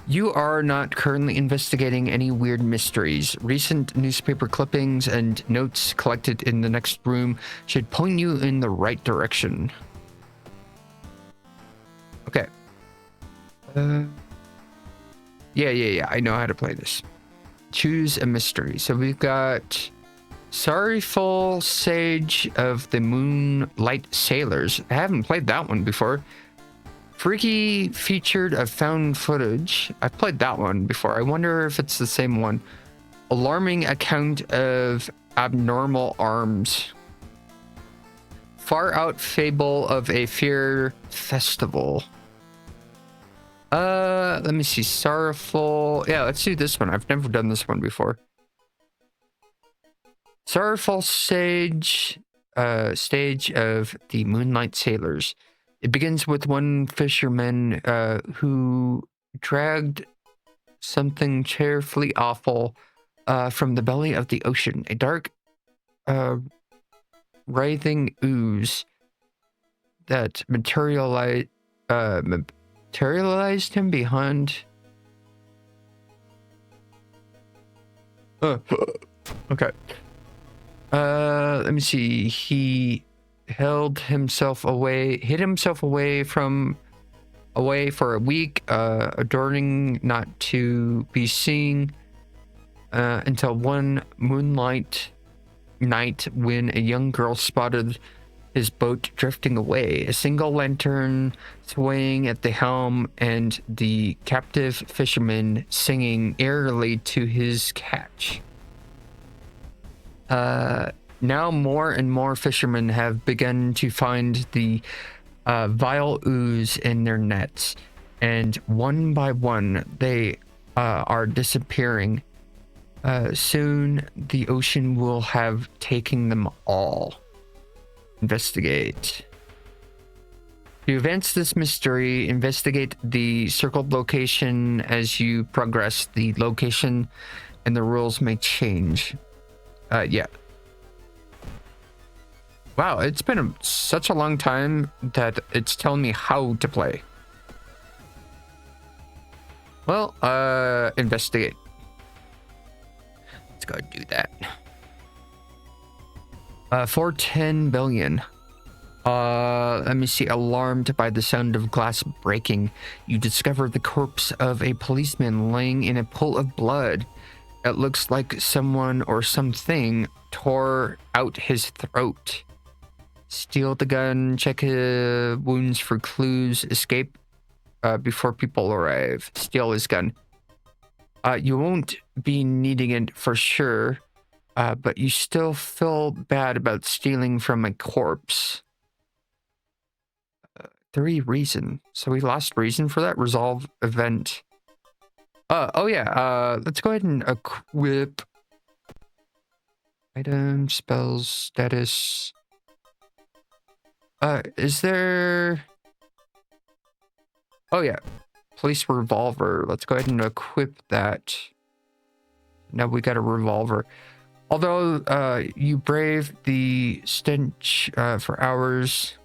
S2: You are not currently investigating any weird mysteries. Recent newspaper clippings and notes collected in the next room should point you in the right direction. Okay. Yeah. I know how to play this. Choose a mystery. So we've got Sorrowful Sage of the Moonlight Sailors. I haven't played that one before. Freaky featured of found footage. I played that one before. I wonder if it's the same one. Alarming account of abnormal arms. Far out fable of a fear festival. Let me see. Sorrowful. Yeah, let's do this one. I've never done this one before. Sorrowful Sage, stage of the Moonlight Sailors. It begins with one fisherman who dragged something cheerfully awful from the belly of the ocean. A dark, writhing ooze that materialized him behind. Okay. Let me see. He hid himself away for a week, adorning not to be seen, until one moonlight night when a young girl spotted his boat drifting away, a single lantern swaying at the helm, and the captive fisherman singing eerily to his catch. Now more and more fishermen have begun to find the vile ooze in their nets, and one by one they are disappearing. Soon the ocean will have taken them all. Investigate. To advance this mystery, investigate the circled location as you progress. The location and the rules may change. Yeah. Wow, it's been such a long time that it's telling me how to play. Well, investigate. Let's go do that. For 10 billion. Let me see. Alarmed by the sound of glass breaking, you discover the corpse of a policeman laying in a pool of blood. It looks like someone or something tore out his throat. Steal the gun, check wounds for clues, escape before people arrive. Steal his gun. You won't be needing it for sure, but you still feel bad about stealing from a corpse. 3 reason. So we lost reason for that. Resolve event. Oh yeah. Let's go ahead and equip item, spells, status. Is there? Oh yeah, police revolver. Let's go ahead and equip that. Now we got a revolver. Although you braved the stench for hours,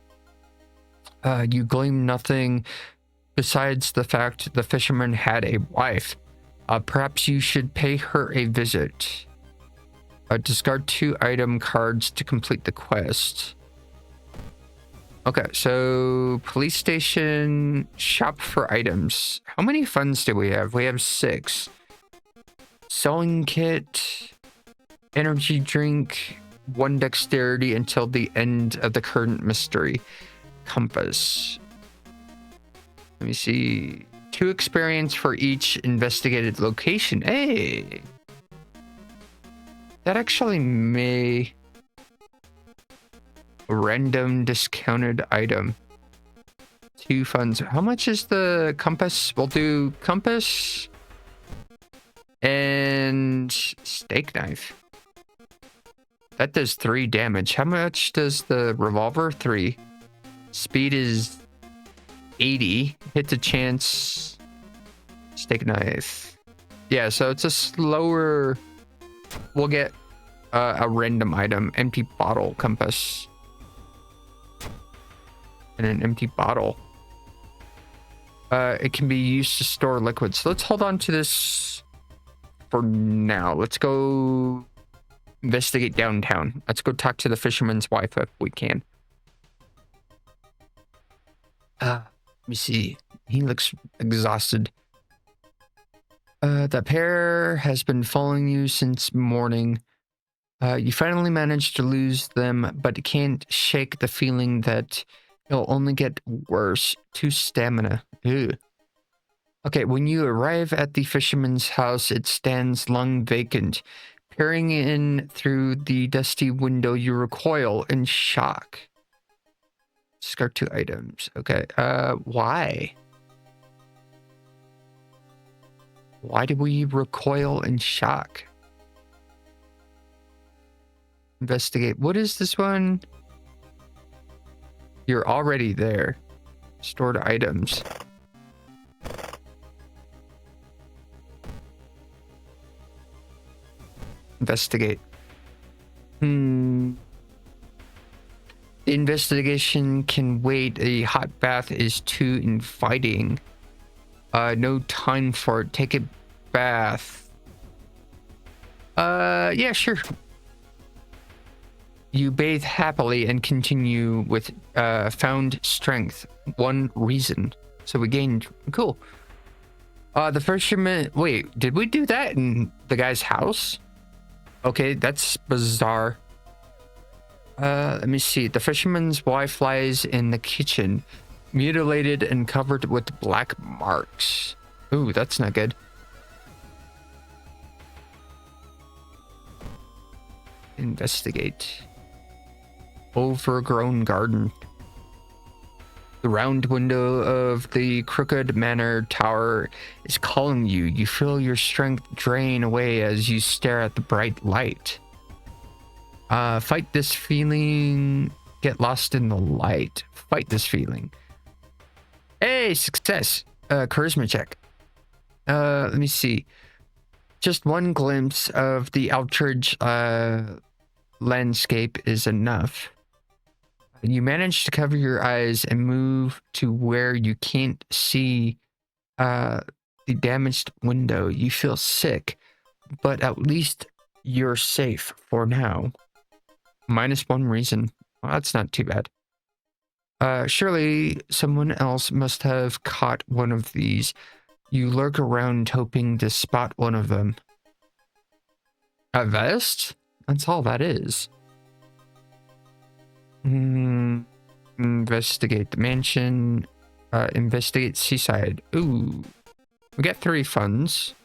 S2: you gleaned nothing besides the fact the fisherman had a wife. Perhaps you should pay her a visit. Discard 2 item cards to complete the quest. Okay, so police station, shop for items. How many funds do we have? We have 6. Sewing kit, energy drink, 1 dexterity until the end of the current mystery. Compass. Let me see. 2 experience for each investigated location. Hey! That actually may... Random discounted item. 2 funds. How much is the compass? We'll do compass and steak knife. That does 3 damage. How much does the revolver? 3. Speed is 80. Hits a chance. Steak knife. Yeah, so it's a slower... We'll get a random item. Empty bottle compass. And an empty bottle. It can be used to store liquids. So let's hold on to this for now. Let's go investigate downtown. Let's go talk to the fisherman's wife if we can. Let me see. He looks exhausted. That pair has been following you since morning. You finally managed to lose them, but can't shake the feeling that it'll only get worse. 2 stamina. Ew. Okay, when you arrive at the fisherman's house, it stands long vacant. Peering in through the dusty window, you recoil in shock. Discard 2 items. Okay, why? Why do we recoil in shock? Investigate. What is this one? You're already there. Stored items. Investigate. The investigation can wait. A hot bath is too inviting. No time for it. Take a bath. Yeah, sure. You bathe happily and continue with found strength. 1 reason. So we gained. Cool. The fisherman. Wait, did we do that in the guy's house? Okay, that's bizarre. Let me see. The fisherman's wife lies in the kitchen, mutilated and covered with black marks. Ooh, that's not good. Investigate. Overgrown garden. The round window of the crooked manor tower is calling you. You feel your strength drain away as you stare at the bright light. Fight this feeling. Get lost in the light. Fight this feeling. Hey, success. Charisma check. Let me see. Just 1 glimpse of the Altridge landscape is enough. You manage to cover your eyes and move to where you can't see the damaged window. You feel sick, but at least you're safe for now. -1 reason. Well, that's not too bad. Surely someone else must have caught one of these. You lurk around hoping to spot one of them. A vest? That's all that is. Investigate the mansion. Investigate seaside. Ooh. We got 3 funds.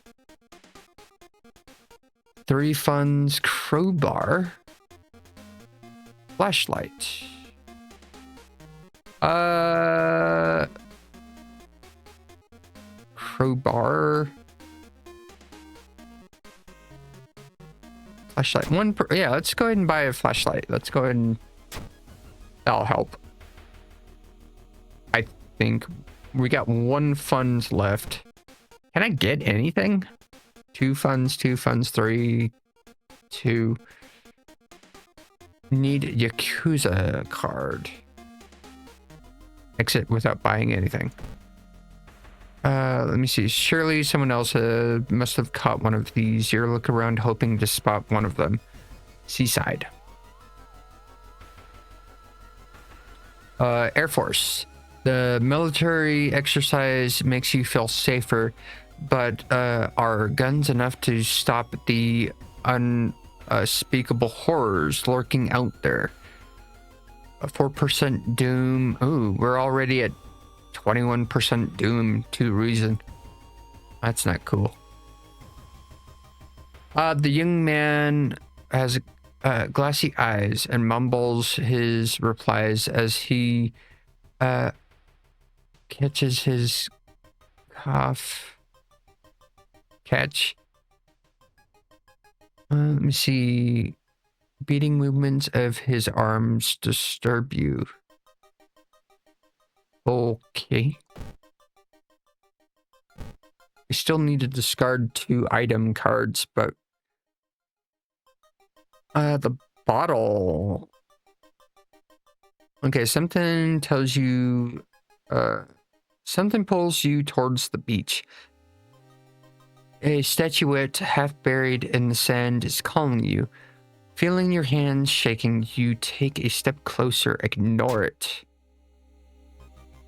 S2: 3 funds. Crowbar. Flashlight. Crowbar. Flashlight. Yeah, let's go ahead and buy a flashlight. Let's go ahead and... That'll help. I think we got 1 fund left. Can I get anything? 2 funds, 3, 2. Need Yakuza card. Exit without buying anything. Let me see. Surely someone else must have caught one of these. You look around hoping to spot one of them. Seaside. Air Force. The military exercise makes you feel safer, but are guns enough to stop the unspeakable horrors lurking out there? A 4% doom. Ooh, we're already at 21% doom to reason. That's not cool. The young man has glassy eyes and mumbles his replies as he catches his cough. Let me see. Beating movements of his arms disturb you. Okay. We still need to discard 2 item cards, but the bottle. Okay, something tells you something pulls you towards the beach. A statuette half buried in the sand is calling you. Feeling your hands shaking, you take a step closer. Ignore it.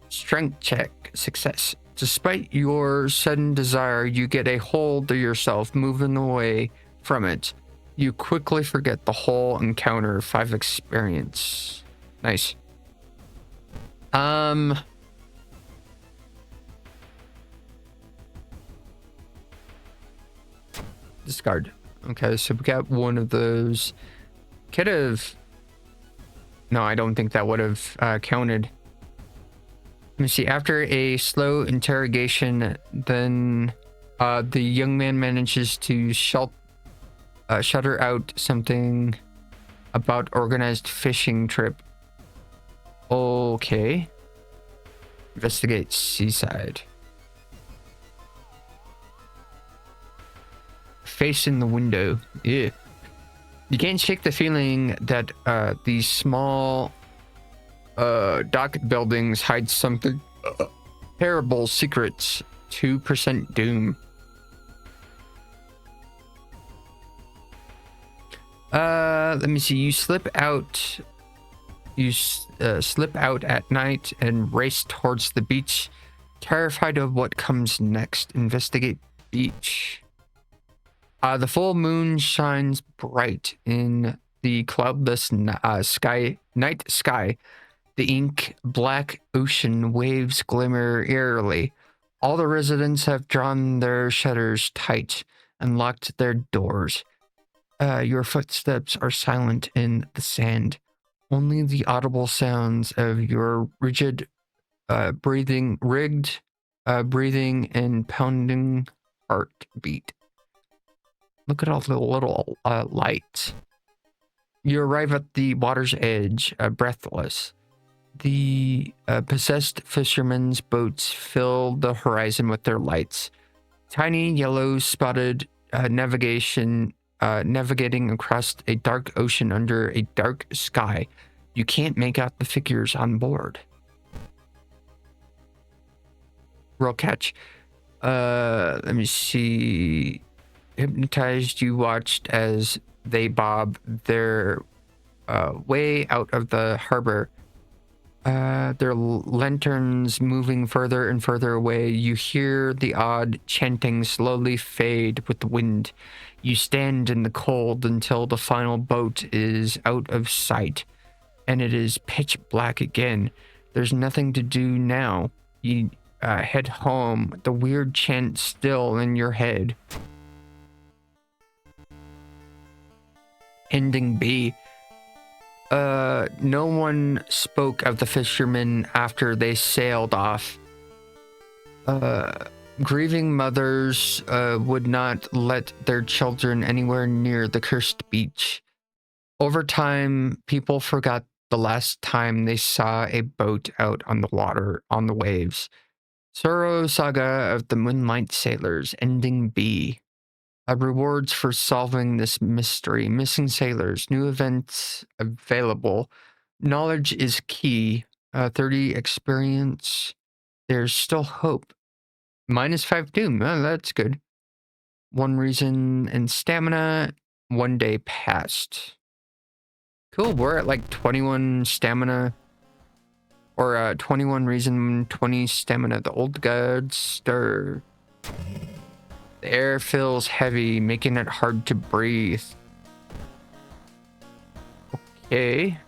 S2: Strength check. Success. Despite your sudden desire, you get a hold of yourself, moving away from it. You quickly forget the whole encounter. 5 experience. Nice. Discard. Okay, so we got 1 of those. Could have... No, I don't think that would have counted. Let me see. After a slow interrogation, then the young man manages to shutter out something about organized fishing trip. Okay. Investigate seaside. Face in the window. Yeah. You can't shake the feeling that these small dock buildings hide something terrible secrets. 2% doom. Let me see. You slip out. You slip out at night and race towards the beach, terrified of what comes next. Investigate beach. The full moon shines bright in the cloudless night sky. The ink black ocean waves glimmer eerily. All the residents have drawn their shutters tight and locked their doors. Your footsteps are silent in the sand. Only the audible sounds of your rigid breathing and pounding heartbeat. Look at all the little lights. You arrive at the water's edge, breathless. The possessed fishermen's boats fill the horizon with their lights. Tiny yellow spotted navigating across a dark ocean under a dark sky. You can't make out the figures on board. Roll catch. Let me see. Hypnotized, you watched as they bob their way out of the harbor. Their lanterns moving further and further away. You hear the odd chanting slowly fade with the wind. You stand in the cold until the final boat is out of sight, and it is pitch black again. There's nothing to do now. You head home, the weird chant still in your head. Ending B. No one spoke of the fishermen after they sailed off. Grieving mothers would not let their children anywhere near the cursed beach. Over time, people forgot the last time they saw a boat out on the water, on the waves. Sorrow Saga of the Moonlight Sailors, Ending B. Rewards for solving this mystery. Missing sailors. New events available. Knowledge is key. 30 experience. There's still hope. -5 doom. Oh, that's good. 1 reason and stamina. 1 day passed. Cool. We're at like 21 stamina. Or 21 reason, 20 stamina. The old gods stir. The air feels heavy, making it hard to breathe. Okay.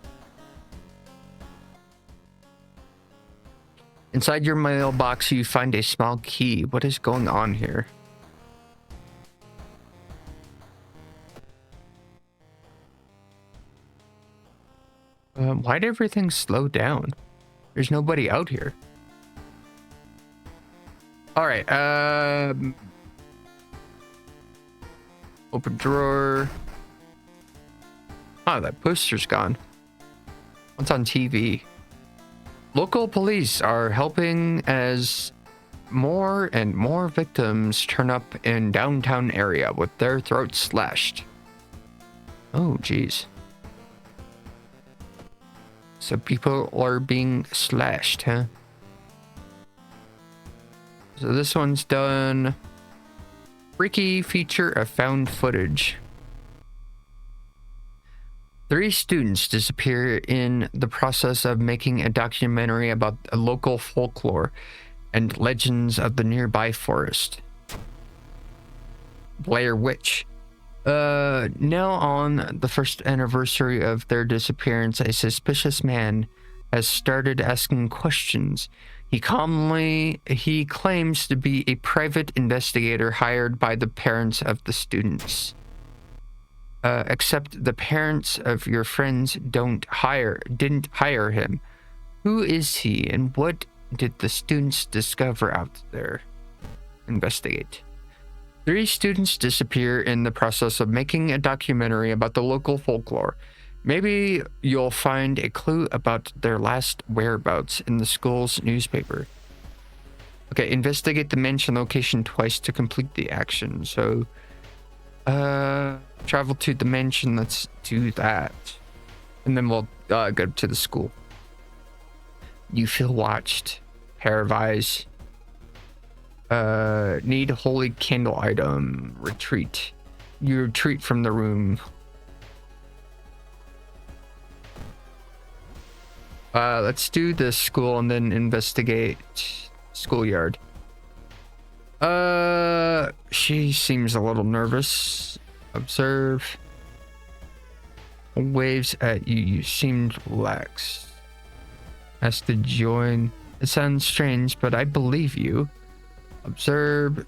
S2: Inside your mailbox, you find a small key. What is going on here? Why'd everything slow down? There's nobody out here. All right. Open drawer. Oh, that poster's gone. What's on TV? Local police are helping as more and more victims turn up in downtown area with their throats slashed. Oh, geez. So people are being slashed, huh? So this one's done. Freaky feature of found footage. 3 students disappear in the process of making a documentary about a local folklore and legends of the nearby forest. Blair Witch. Now on the first anniversary of their disappearance, a suspicious man has started asking questions. He claims to be a private investigator hired by the parents of the students. Except the parents of your friends didn't hire him. Who is he, and what did the students discover out there? Investigate. 3 students disappear in the process of making a documentary about the local folklore. Maybe you'll find a clue about their last whereabouts in the school's newspaper. Okay, investigate the mansion location twice to complete the action. So, travel to the mansion. Let's do that. And then we'll go to the school. You feel watched. Pair of eyes. Need holy candle item. Retreat. You retreat from the room. Let's do the school and then investigate schoolyard. She seems a little nervous. Observe. Waves at you. You seemed relaxed. Ask to join. It sounds strange, but I believe you. Observe.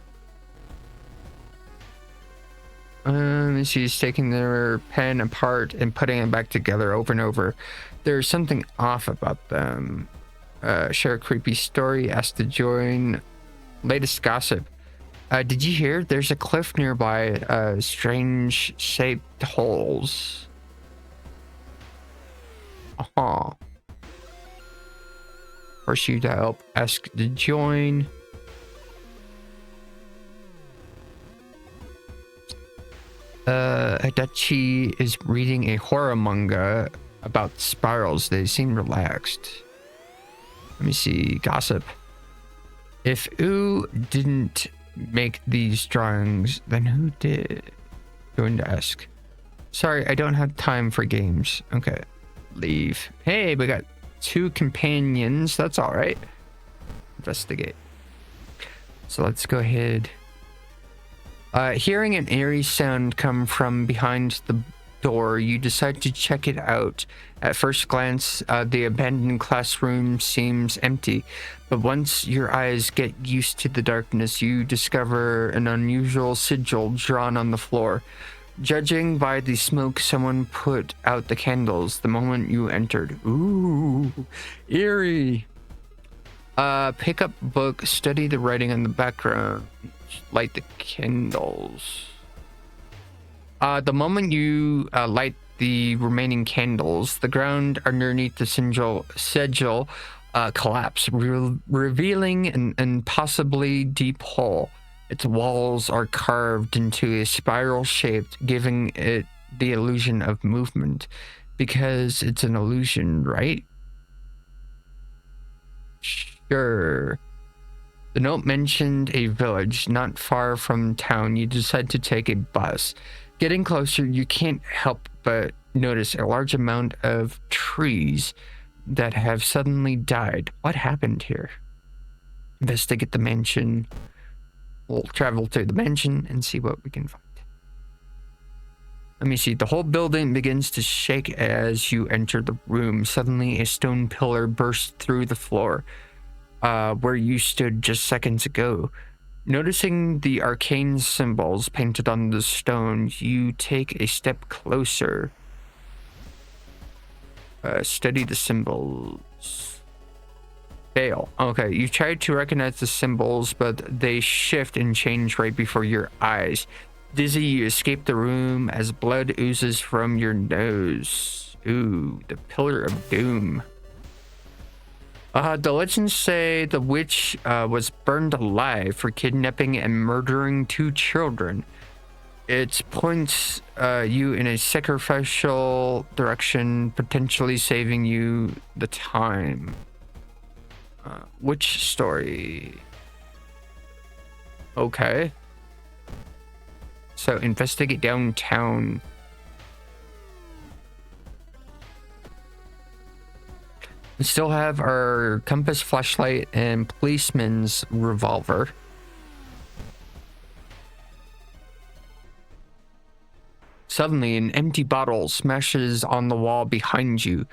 S2: She's taking their pen apart and putting it back together over and over. There's something off about them. Share a creepy story. Ask to join. Latest gossip. Did you hear? There's a cliff nearby. Strange shaped holes. Force you to help. Ask to join. Adachi is reading a horror manga about spirals. They seem relaxed. Let me see. Gossip. If U didn't make these drawings, then who did? Going to ask. Sorry, I don't have time for games. Okay. Leave. Hey, we got 2 companions. That's all right. Investigate. So let's go ahead. Hearing an eerie sound come from behind the door, you decide to check it out. At first glance, the abandoned classroom seems empty, but once your eyes get used to the darkness, you discover an unusual sigil drawn on the floor. Judging by the smoke, someone put out the candles the moment you entered. Ooh, eerie. Pick up book, study the writing on the background, light the candles. The moment you light the remaining candles, the ground underneath the sigil collapse, revealing an impossibly deep hole. Its walls are carved into a spiral shape, giving it the illusion of movement. Because it's an illusion, right? Sure. The note mentioned a village not far from town. You decide to take a bus. Getting closer, you can't help but notice a large amount of trees that have suddenly died. What happened here? Investigate the mansion. We'll travel to the mansion and see what we can find. Let me see. The whole building begins to shake as you enter the room. Suddenly, a stone pillar bursts through the floor, where you stood just seconds ago. Noticing the arcane symbols painted on the stone, you take a step closer. Study the symbols. Fail. Okay, you try to recognize the symbols, but they shift and change right before your eyes. Dizzy, you escape the room as blood oozes from your nose. Ooh, the Pillar of Doom. The legends say the witch was burned alive for kidnapping and murdering 2 children. It points you in a sacrificial direction, potentially saving you the time. Witch story. Okay. So investigate downtown. We still have our compass, flashlight, and policeman's revolver. Suddenly, an empty bottle smashes on the wall behind you.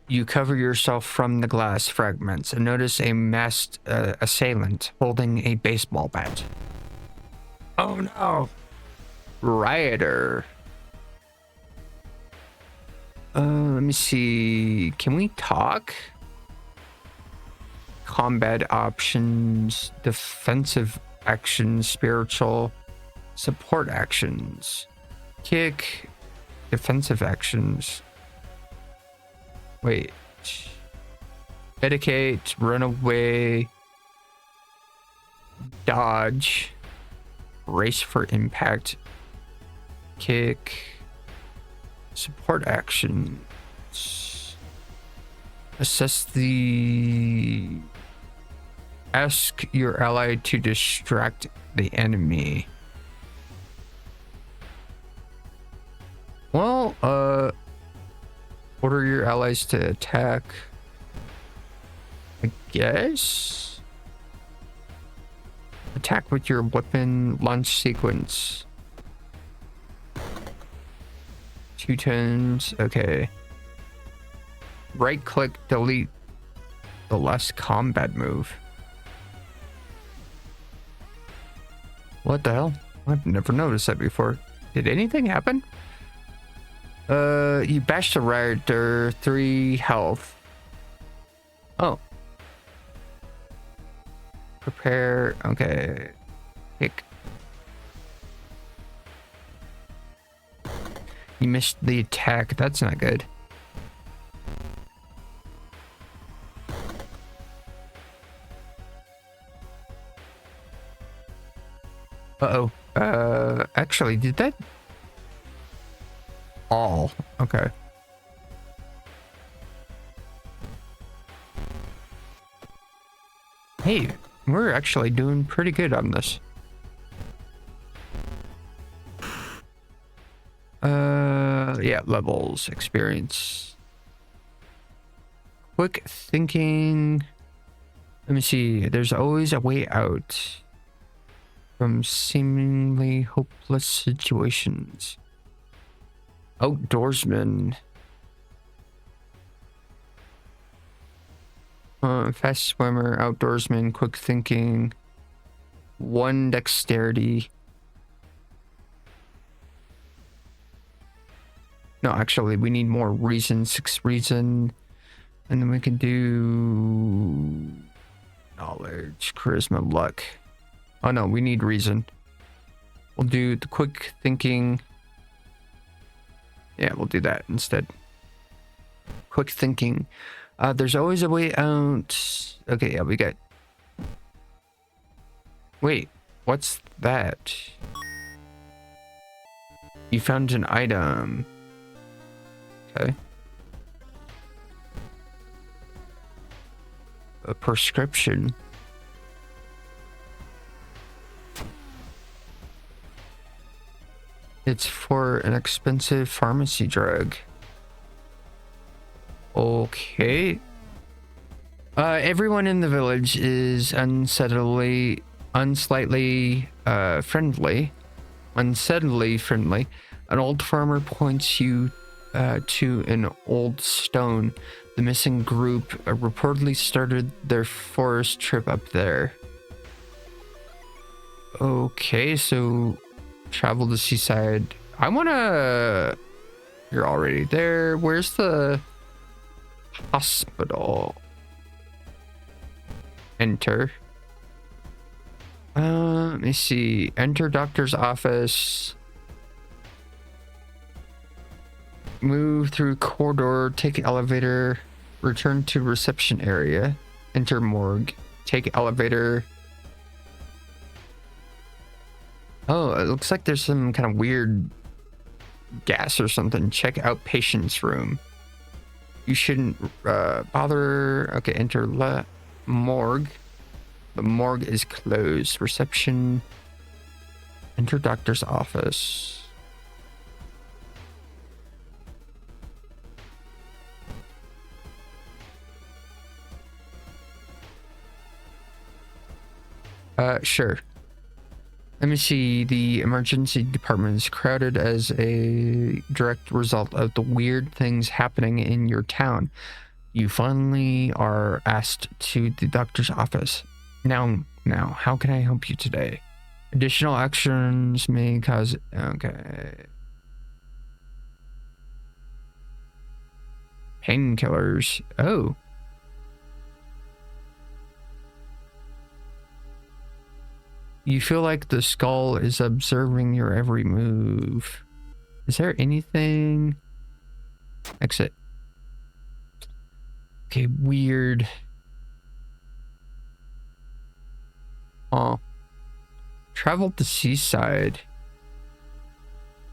S2: You cover yourself from the glass fragments and notice a masked assailant holding a baseball bat. Oh no! Rioter. Let me see. Can we talk? Combat options, defensive actions, spiritual, support actions, kick, defensive actions. Wait. Medicate, run away, dodge, race for impact, kick, support actions. Assess the... Ask your ally to distract the enemy. Well, order your allies to attack. I guess? Attack with your weapon launch sequence. 2 turns. Okay. Right click, delete the last combat move. What the hell? I've never noticed that before. Did anything happen? You bashed a rioter, 3 health. Oh. Prepare. Okay. Kick. You missed the attack. That's not good. Uh-oh. Actually, did that... All. Okay. Hey, we're actually doing pretty good on this. Yeah, levels, experience. Quick thinking. Let me see. There's always a way out from seemingly hopeless situations. Outdoorsman. Fast swimmer, outdoorsman, quick thinking. 1 dexterity. No, actually, we need more reason. 6 reason. And then we can do knowledge, charisma, luck. Oh no, we need reason. We'll do the quick thinking. Yeah, we'll do that instead. Quick thinking. There's always a way out. Okay, yeah, we got. Wait, what's that? You found an item. Okay. A prescription. It's for an expensive pharmacy drug. Okay. Everyone in the village is unsettledly friendly. An old farmer points you to an old stone. The missing group reportedly started their forest trip up there. Okay, so travel to seaside. I wanna... You're already there. Where's the hospital? Enter. Let me see. Enter doctor's office. Move through corridor. Take elevator. Return to reception area. Enter morgue. Take elevator. Oh, it looks like there's some kind of weird gas or something. Check out patient's room. You shouldn't bother. Okay, enter morgue. The morgue is closed. Reception. Enter doctor's office. Sure. Let me see. The emergency department is crowded as a direct result of the weird things happening in your town. You finally are asked to the doctor's office. Now, how can I help you today? Additional actions may cause... Okay. Painkillers. Oh. You feel like the skull is observing your every move. Is there anything? Exit. Okay, weird. Oh. Travel to seaside.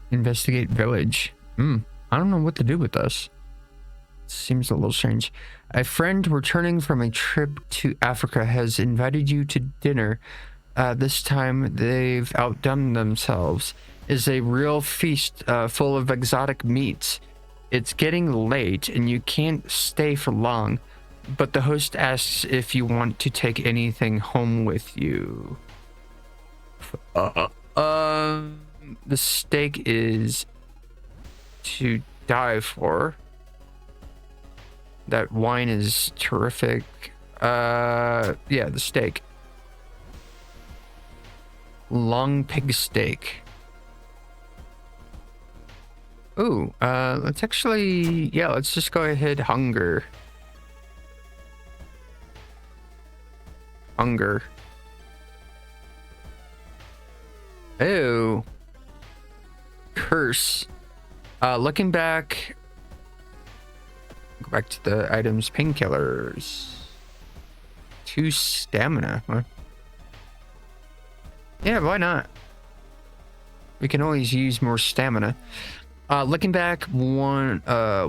S2: Investigate village. I don't know what to do with this. Seems a little strange. A friend returning from a trip to Africa has invited you to dinner. This time they've outdone themselves. It's a real feast full of exotic meats. It's getting late and you can't stay for long, but the host asks if you want to take anything home with you. The steak is to die for. That wine is terrific. Yeah, the steak. Long pig steak. Ooh, let's actually, yeah, let's just go ahead. Hunger. Ew. Curse. Looking back. Go back to the items. Painkillers. 2 stamina. Huh? Yeah, why not? We can always use more stamina. Looking back, one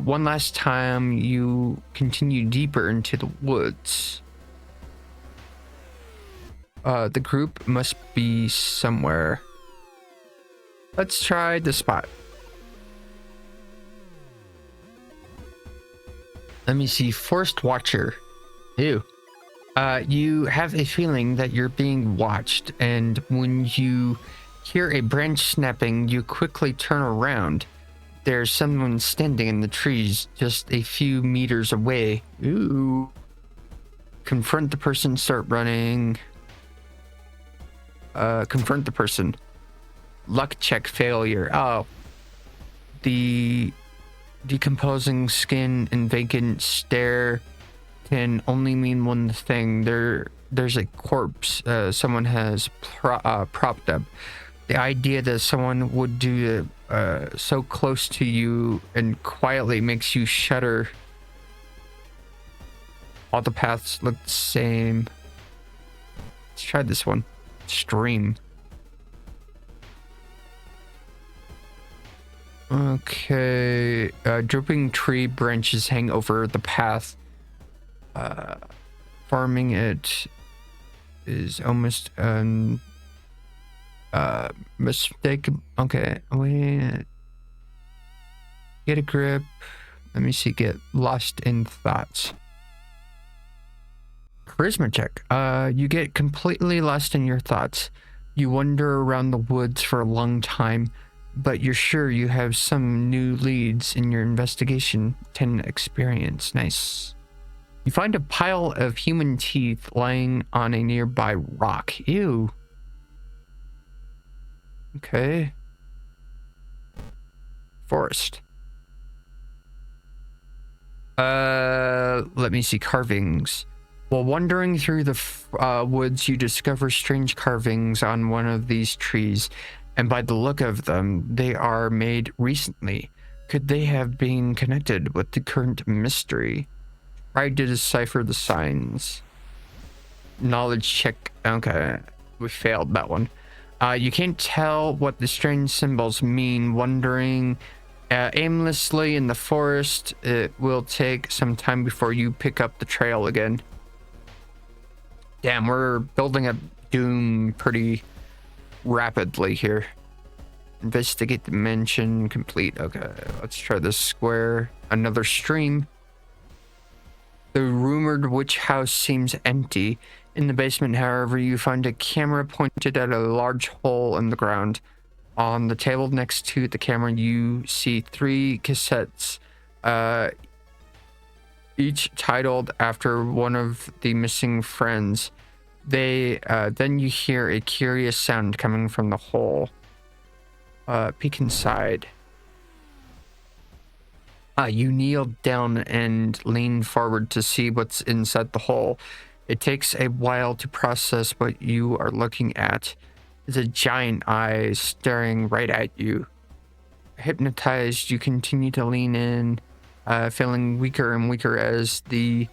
S2: last time, you continue deeper into the woods. The group must be somewhere. Let's try the spot. Let me see. Forest Watcher. Ew. You have a feeling that you're being watched, and when you hear a branch snapping, you quickly turn around. There's someone standing in the trees just a few meters away. Ooh. Confront the person, start running. Confront the person. Luck check failure. Oh. The decomposing skin and vacant stare can only mean one thing. There's a corpse someone has propped up. The idea that someone would do so close to you and quietly makes you shudder. All the paths look the same. Let's try this one. Stream. Okay. Drooping tree branches hang over the path. Farming it is almost mistake. Okay, wait. Get a grip. Let me see. Get lost in thoughts. Charisma check. You get completely lost in your thoughts. You wander around the woods for a long time, but you're sure you have some new leads in your investigation. 10 experience. Nice. You find a pile of human teeth lying on a nearby rock. Ew. Okay. Forest. Let me see. Carvings. While wandering through the woods, you discover strange carvings on one of these trees, and by the look of them, they are made recently. Could they have been connected with the current mystery? Try to decipher the signs. Knowledge check. Okay, we failed that one. You can't tell what the strange symbols mean. Wandering aimlessly in the forest, it will take some time before you pick up the trail again. Damn, we're building up Doom pretty rapidly here. Investigate dimension complete. Okay, let's try this square. Another stream. The rumored witch house seems empty. In the basement, however, you find a camera pointed at a large hole in the ground. On the table next to the camera, you see 3 cassettes, each titled after one of the missing friends. Then you hear a curious sound coming from the hole. Peek inside. You kneel down and lean forward to see what's inside the hole. It takes a while to process what you are looking at. It's a giant eye staring right at you. Hypnotized, you continue to lean in, feeling weaker and weaker as the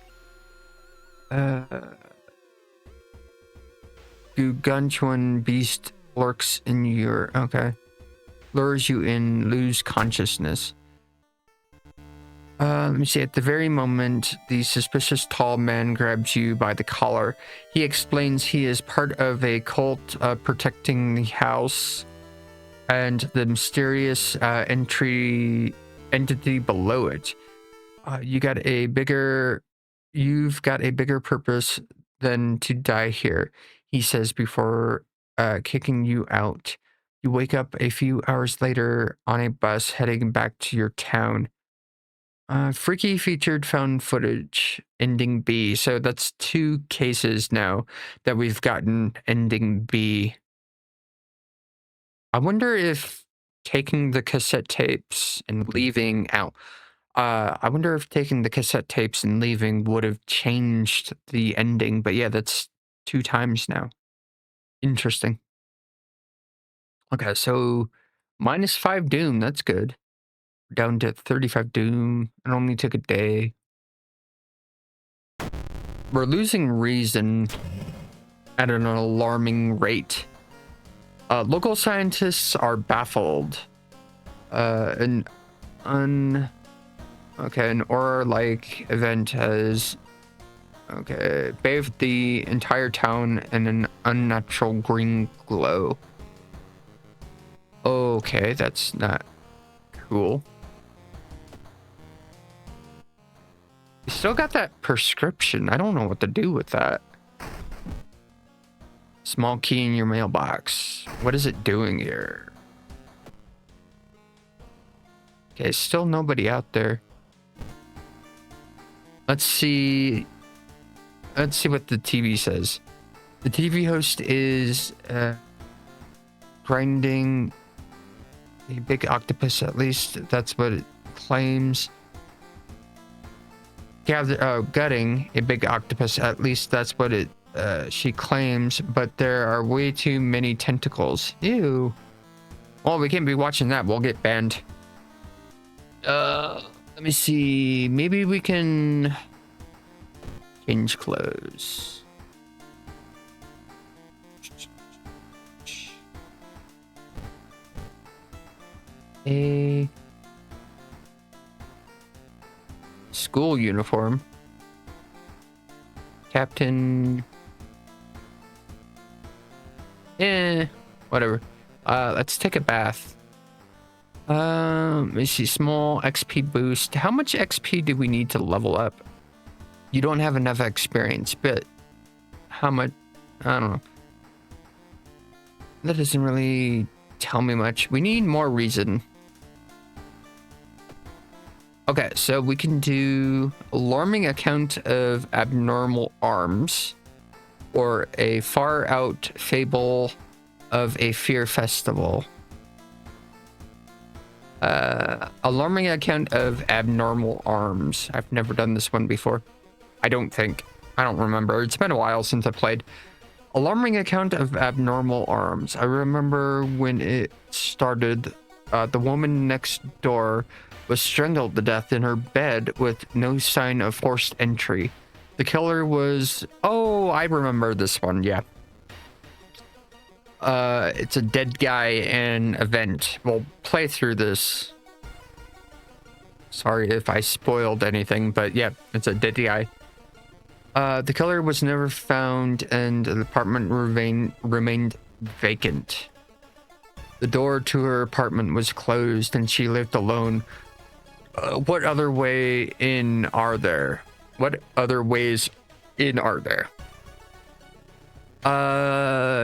S2: gargantuan beast lurks in your... Okay. Lures you in, lose consciousness. Let me see. At the very moment, the suspicious tall man grabs you by the collar. He explains he is part of a cult protecting the house and the mysterious entity below it. You've got a bigger purpose than to die here, he says before kicking you out. You wake up a few hours later on a bus heading back to your town. Freaky featured found footage, ending B. So that's 2 cases now that we've gotten ending B. I wonder if taking the cassette tapes and leaving out. I wonder if taking the cassette tapes and leaving would have changed the ending. But yeah, that's 2 times now. Interesting. Okay, so -5 Doom. That's good. Down to 35 Doom. It only took a day. We're losing reason at an alarming rate. Local scientists are baffled. An aura-like event has bathed the entire town in an unnatural green glow. Okay, that's not cool. Still got that prescription. I don't know what to do with that. Small key in your mailbox. What is it doing here? Okay, still nobody out there. Let's see. Let's see what the TV says. The TV host is grinding a big octopus, at least that's what it claims. Gutting a big octopus, at least that's what it she claims, but there are way too many tentacles. Ew. Well, we can't be watching that. We'll get banned. Let me see. Maybe we can change clothes. A school uniform. Captain. Whatever. Let's take a bath. Let me see. Small XP boost. How much XP do we need to level up? You don't have enough experience, but how much? I don't know. That doesn't really tell me much. We need more reason. Okay, so we can do alarming account of abnormal arms, or a far out fable of a fear festival. Alarming account of abnormal arms. I've never done this one before. I don't think. I don't remember. It's been a while since I played. Alarming account of abnormal arms. I remember when it started, the woman next door was strangled to death in her bed with no sign of forced entry. The killer was... Oh, I remember this one, yeah. It's a dead guy and event. We'll play through this. Sorry if I spoiled anything, but yeah, it's a dead guy. The killer was never found and the apartment remained vacant. The door to her apartment was closed and she lived alone. What other way in are there? What other ways in are there?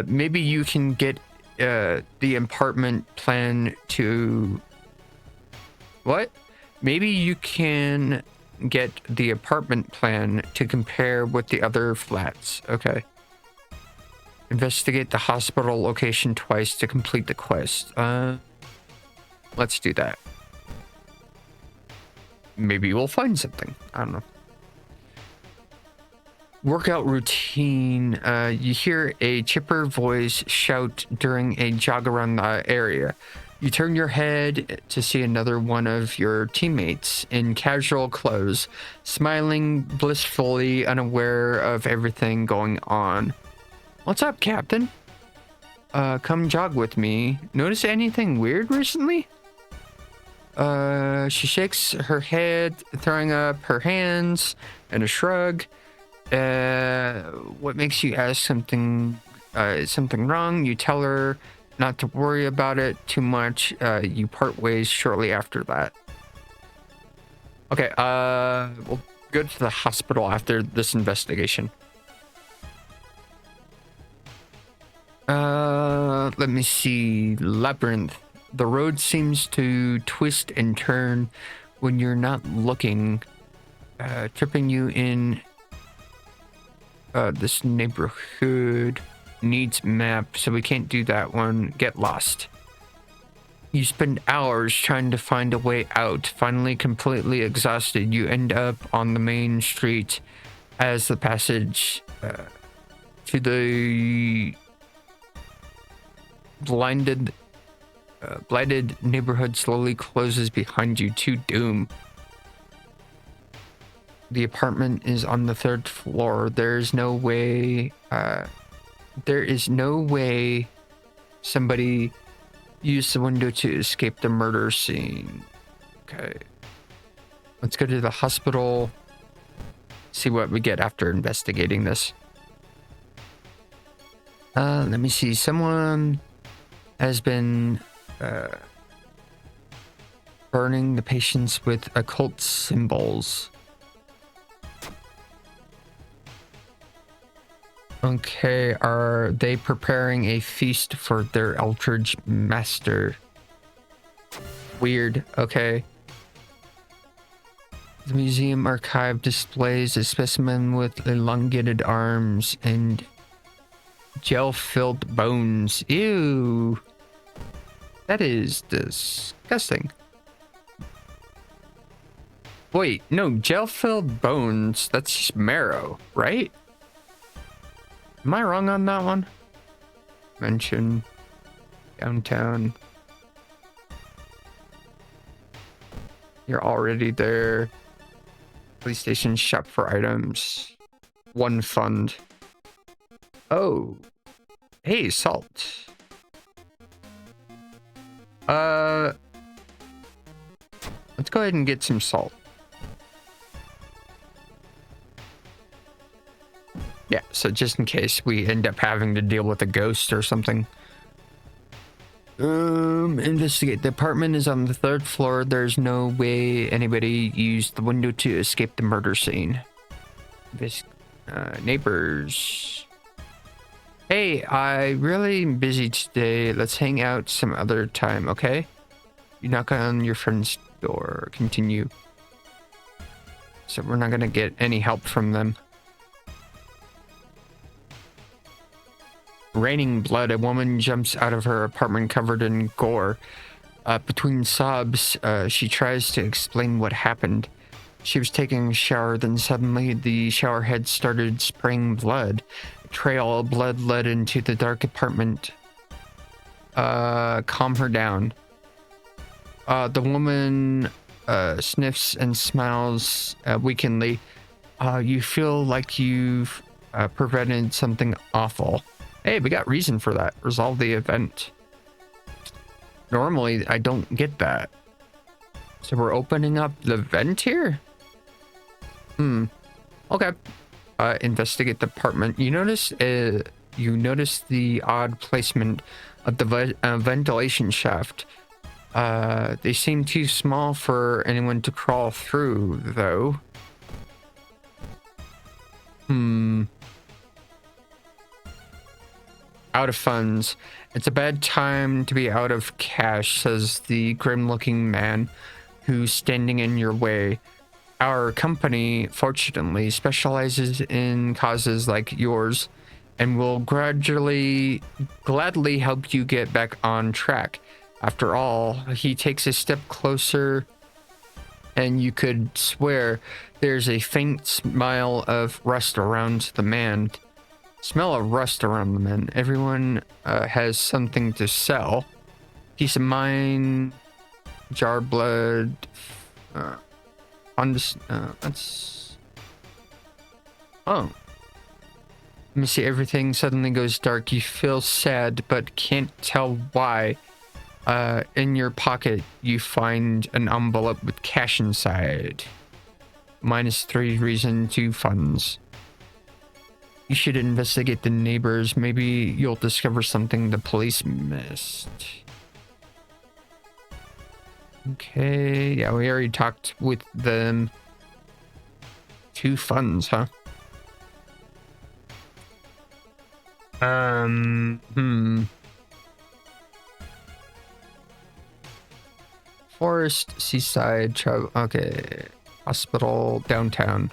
S2: Maybe you can get the apartment plan to... What? Maybe you can get the apartment plan to compare with the other flats. Okay. Investigate the hospital location twice to complete the quest. Let's do that. Maybe we'll find something. I don't know. Workout routine. You hear a chipper voice shout during a jog around the area. You turn your head to see another one of your teammates in casual clothes, smiling blissfully, unaware of everything going on. What's up, Captain? Come jog with me. Notice anything weird recently? She shakes her head, throwing up her hands and a shrug. What makes you ask something? Is something wrong? You tell her not to worry about it too much. You part ways shortly after that. Okay, we'll go to the hospital after this investigation. Let me see. Labyrinth. The road seems to twist and turn when you're not looking, tripping you in this neighborhood. Needs map, so we can't do that one. Get lost. You spend hours trying to find a way out. Finally, completely exhausted, you end up on the main street as the passage to the blighted neighborhood slowly closes behind you to doom. The apartment is on the 3rd floor. There is no way somebody used the window to escape the murder scene. Okay. Let's go to the hospital. See what we get after investigating this. Let me see. Someone has been burning the patients with occult symbols. Okay, are they preparing a feast for their Eldritch master? Weird, okay. The museum archive displays a specimen with elongated arms and gel-filled bones. Ew. That is disgusting. Wait, no, gel-filled bones, that's just marrow, right? Am I wrong on that one? Mention downtown. You're already there. Police station, shop for items. One fund. Oh. Hey, salt. Let's go ahead and get some salt. Yeah, so just in case we end up having to deal with a ghost or something. Investigate. The apartment is on the 3rd floor. There's no way anybody used the window to escape the murder scene. This, neighbors. Hey, I really am busy today. Let's hang out some other time, okay? You knock on your friend's door. Continue. So we're not gonna get any help from them. Raining blood, a woman jumps out of her apartment covered in gore. Between sobs, she tries to explain what happened. She was taking a shower, then suddenly the shower head started spraying blood. A trail of blood led into the dark apartment. Calm her down. The woman sniffs and smiles weakenedly. You feel like you've prevented something awful. Hey, we got reason for that. Resolve the event. Normally, I don't get that. So we're opening up the vent here? Okay. Investigate the apartment. You notice the odd placement of the ventilation shaft. They seem too small for anyone to crawl through, though. Out of funds. It's a bad time to be out of cash, says the grim-looking man who's standing in your way. Our company, fortunately, specializes in causes like yours and will gladly help you get back on track. After all, he takes a step closer and you could swear there's a faint smell of rust around the man. Smell of rust around the man. Everyone has something to sell. Piece of mine, jar blood. Let's. Oh. Let me see. Everything suddenly goes dark. You feel sad, but can't tell why. In your pocket, you find an envelope with cash inside. -3 reason, 2 funds. You should investigate the neighbors. Maybe you'll discover something the police missed. Okay, yeah, we already talked with them. 2 funds, huh? Forest, seaside, travel. Okay, hospital, downtown.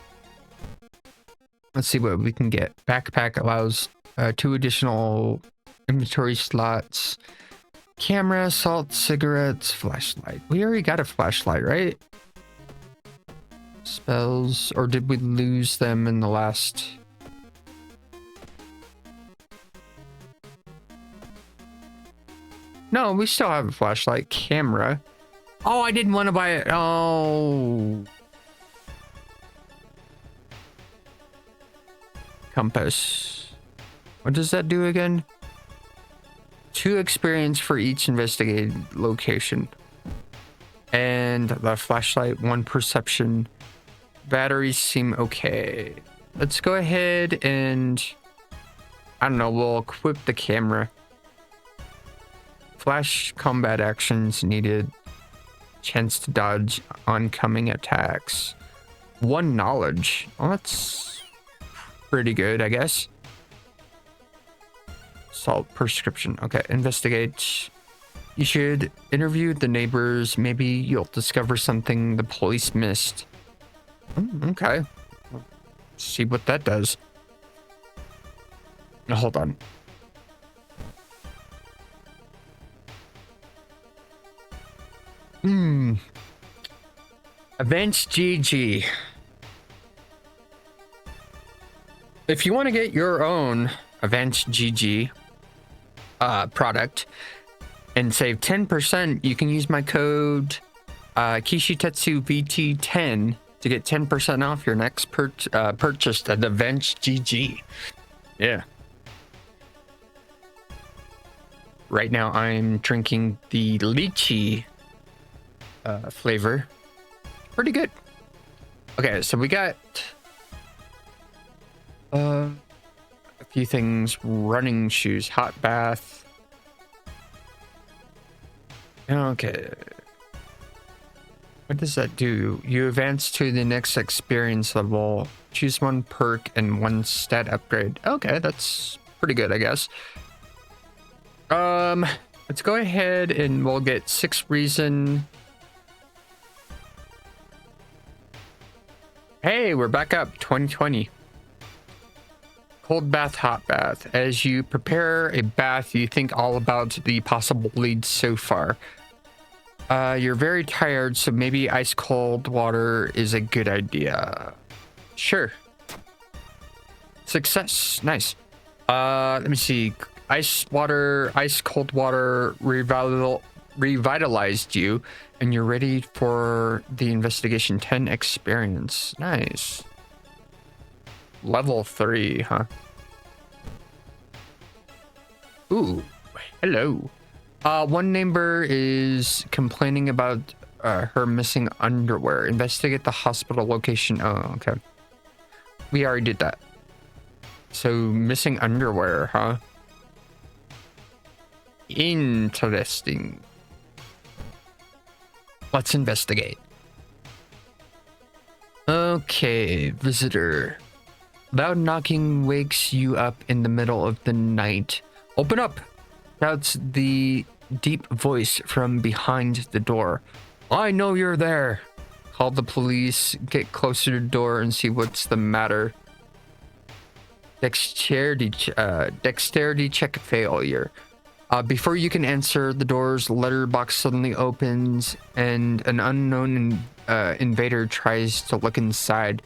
S2: Let's see what we can get. Backpack allows 2 additional inventory slots. Camera, salt, cigarettes, flashlight. We already got a flashlight, right? Spells, or did we lose them in the last? No, we still have a flashlight. Camera. Oh, I didn't want to buy it. Oh. Compass. What does that do again? 2 experience for each investigated location. And the flashlight, 1 perception. Batteries seem okay. Let's go ahead and, I don't know, we'll equip the camera. Flash combat actions needed. Chance to dodge oncoming attacks. 1 knowledge. Well, that's pretty good, I guess. Salt prescription. Okay, investigate. You should interview the neighbors. Maybe you'll discover something the police missed. Okay. See what that does. Now, hold on. Events GG. If you want to get your own Events GG product and save 10%, you can use my code Kishitetsu VT10 to get 10% off your next purchase at Events GG. Yeah. Right now I'm drinking the lychee flavor. Pretty good. Okay, so we got a few things. Running shoes, hot bath. Okay. What does that do? You advance to the next experience level. Choose one perk and one stat upgrade. Okay, that's pretty good, I guess. Let's go ahead and we'll get 6 reason. Hey, we're back up. 2020. Cold bath, hot bath. As you prepare a bath, you think all about the possible leads so far. You're very tired, so maybe ice cold water is a good idea. Sure. Success. Nice. Let me see. Ice cold water revitalized you, and you're ready for the investigation 10 experience. Nice. Level 3, huh? Ooh, hello. One neighbor is complaining about her missing underwear. Investigate the hospital location. Oh, okay. We already did that. So, missing underwear, huh? Interesting. Let's investigate. Okay, visitor. Loud knocking wakes you up in the middle of the night. Open up! Shouts the deep voice from behind the door. I know you're there. Call the police, get closer to the door and see what's the matter. Dexterity check failure. Before you can answer, the door's letterbox suddenly opens and an unknown invader tries to look inside.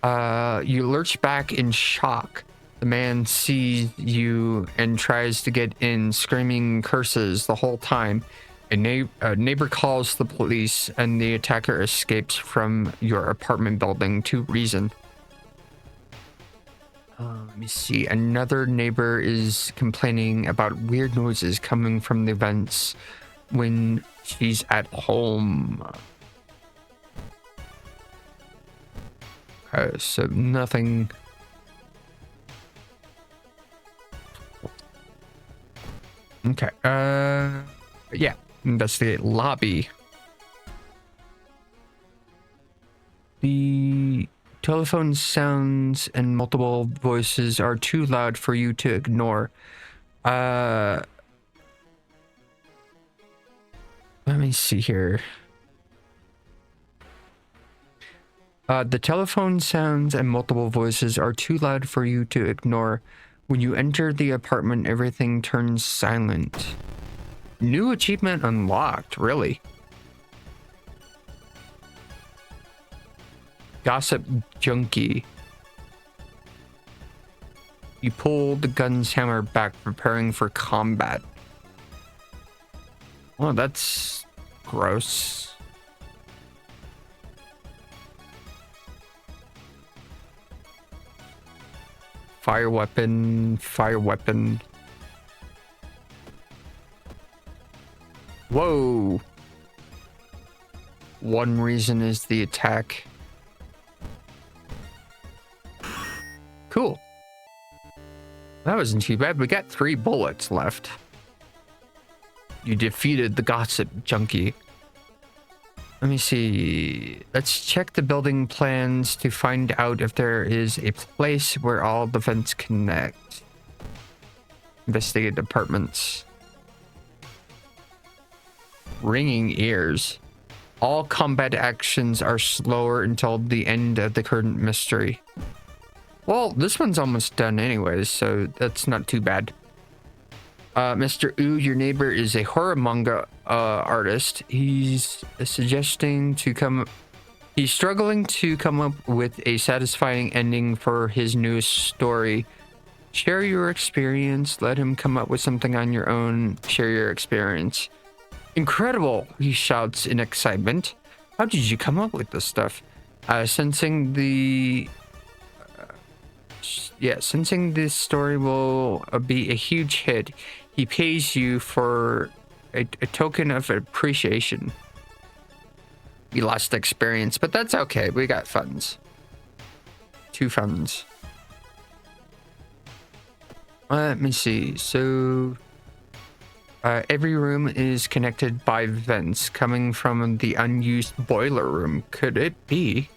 S2: You lurch back in shock. The man sees you and tries to get in, screaming curses the whole time. A neighbor calls the police and the attacker escapes from your apartment building to reason. Let me see. Another neighbor is complaining about weird noises coming from the vents when she's at home. Okay, so nothing. Okay, yeah, investigate lobby. The telephone sounds and multiple voices are too loud for you to ignore. Let me see here. The telephone sounds and multiple voices are too loud for you to ignore. When you enter the apartment, everything turns silent. New achievement unlocked, really? Gossip junkie. You pull the gun's hammer back, preparing for combat. Oh, that's gross. Fire weapon, fire weapon. Whoa. One reason is the attack. Cool. That wasn't too bad. We got 3 bullets left. You defeated the gossip junkie. Let me see. Let's check the building plans to find out if there is a place where all the vents connect. Investigate departments. Ringing ears. All combat actions are slower until the end of the current mystery. Well, this one's almost done anyways, so that's not too bad. Mr. Wu, your neighbor, is a horror manga artist. He's struggling to come up with a satisfying ending for his newest story. Share your experience. Let him come up with something on your own. Share your experience. Incredible, he shouts in excitement. How did you come up with this stuff? Sensing this story will be a huge hit, he pays you for a token of appreciation. We lost experience, but that's okay. We got funds. 2 funds. Let me see. So, every room is connected by vents coming from the unused boiler room. Could it be?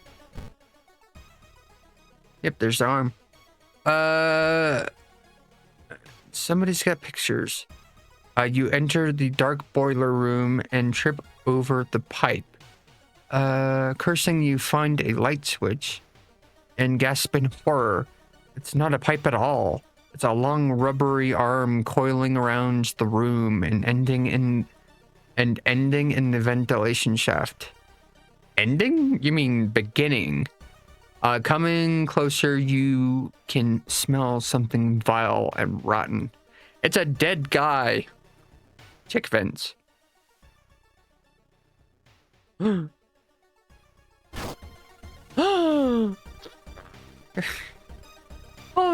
S2: Yep, there's the arm. Somebody's got pictures. You enter the dark boiler room and trip over the pipe. Cursing, you find a light switch and gasp in horror. It's not a pipe at all. It's a long rubbery arm coiling around the room and ending in the ventilation shaft. Ending? You mean beginning? Coming closer, you can smell something vile and rotten. It's a dead guy. Check vents. Oh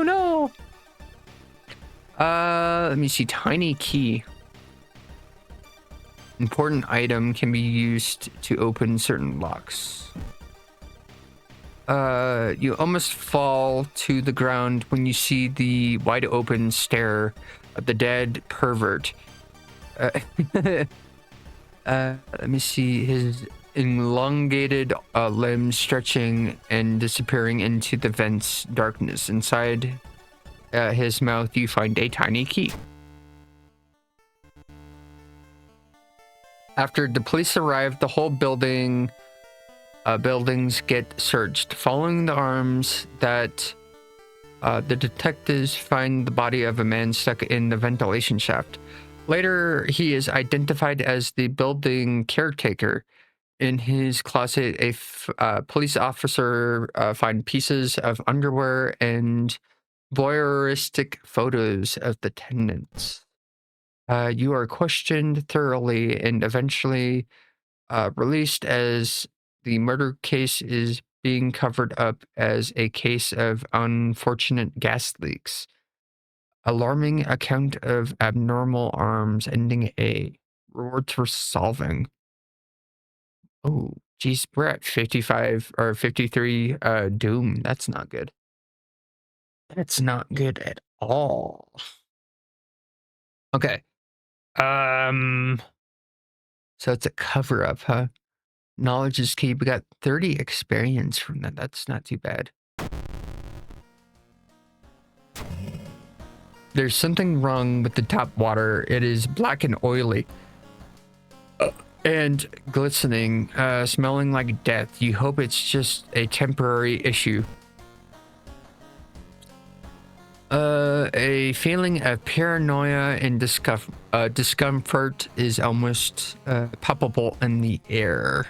S2: no! Let me see. Tiny key. Important item can be used to open certain locks. You almost fall to the ground when you see the wide open stare of the dead pervert. Let me see. His elongated limbs stretching and disappearing into the vent's darkness. Inside his mouth, you find a tiny key. After the police arrive, the whole buildings get searched. Following the arms that the detectives find the body of a man stuck in the ventilation shaft. Later, he is identified as the building caretaker. In his closet, a police officer find pieces of underwear and voyeuristic photos of the tenants. You are questioned thoroughly and eventually released as the murder case is being covered up as a case of unfortunate gas leaks. Alarming account of abnormal arms ending A. Rewards for solving. Oh, geez, we're at 55 or 53 doom. That's not good. That's not good at all. Okay. So it's a cover up, huh? Knowledge is key. We got 30 experience from that. That's not too bad. There's something wrong with the tap water. It is black and oily. And glistening, smelling like death. You hope it's just a temporary issue. A feeling of paranoia and discomfort is almost palpable in the air.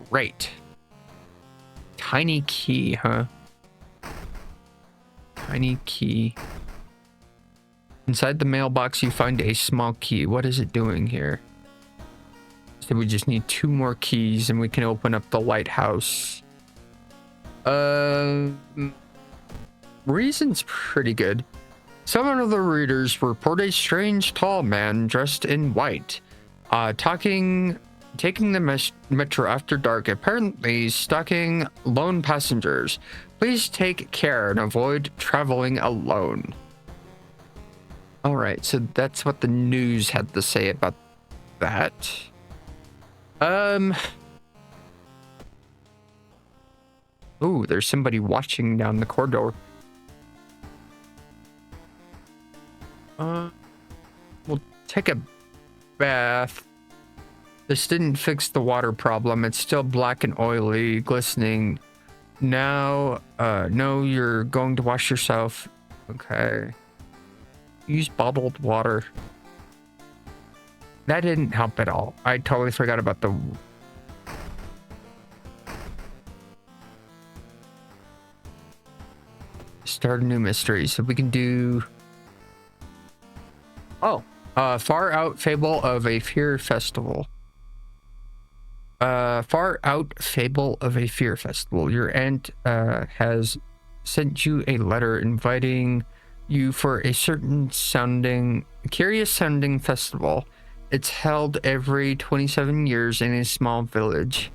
S2: Great. Tiny key, huh? Tiny key. Inside the mailbox, you find a small key. What is it doing here? So we just need 2 more keys and we can open up the lighthouse. Reason's pretty good. Some of the readers report a strange tall man dressed in white, taking the metro after dark, apparently stalking lone passengers. Please take care and avoid traveling alone. All right, so that's what the news had to say about that. Ooh, there's somebody watching down the corridor. We'll take a bath. This didn't fix the water problem. It's still black and oily, glistening. Now, no, you're going to wash yourself. Okay. Use bottled water. That didn't help at all. I totally forgot about the... Start a new mystery. So we can do... Oh. Far Out Fable of a Fear Festival. Far Out Fable of a Fear Festival. Your aunt has sent you a letter inviting you for a curious sounding festival. It's held every 27 years in a small village.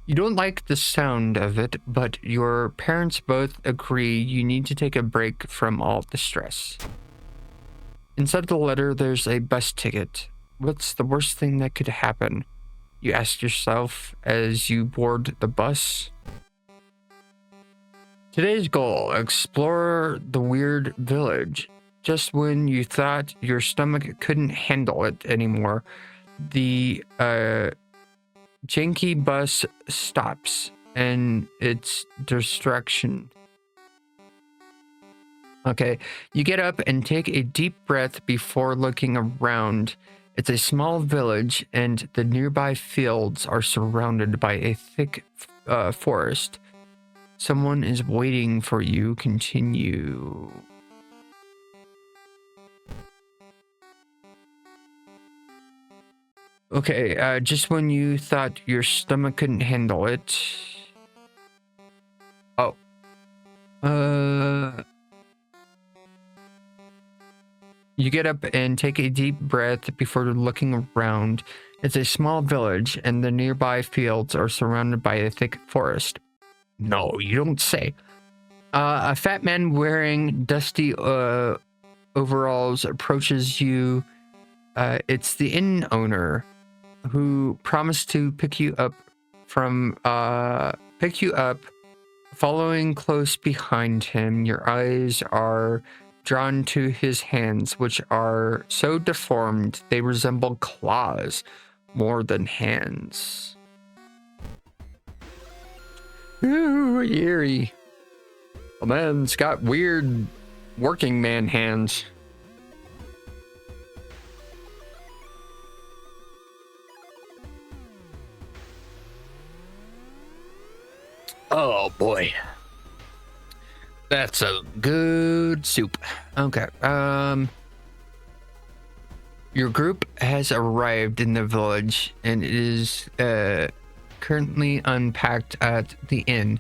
S2: You don't like the sound of it, but your parents both agree you need to take a break from all the stress. Inside the letter, there's a bus ticket. What's the worst thing that could happen? You ask yourself as you board the bus. Today's goal, explore the weird village. Just when you thought your stomach couldn't handle it anymore, the janky bus stops and it's distraction. Okay, you get up and take a deep breath before looking around. It's a small village and the nearby fields are surrounded by a thick forest. Someone is waiting for you. Continue. Okay, just when you thought your stomach couldn't handle it. Oh. You get up and take a deep breath before looking around. It's a small village, and the nearby fields are surrounded by a thick forest. No, you don't say. A fat man wearing dusty overalls approaches you. It's the inn owner who promised to pick you up. Following close behind him, your eyes are drawn to his hands, which are so deformed they resemble claws more than hands. Ooh, eerie. A man's got weird working man hands. Oh boy. That's a good soup. Okay. Your group has arrived in the village and is currently unpacked at the inn.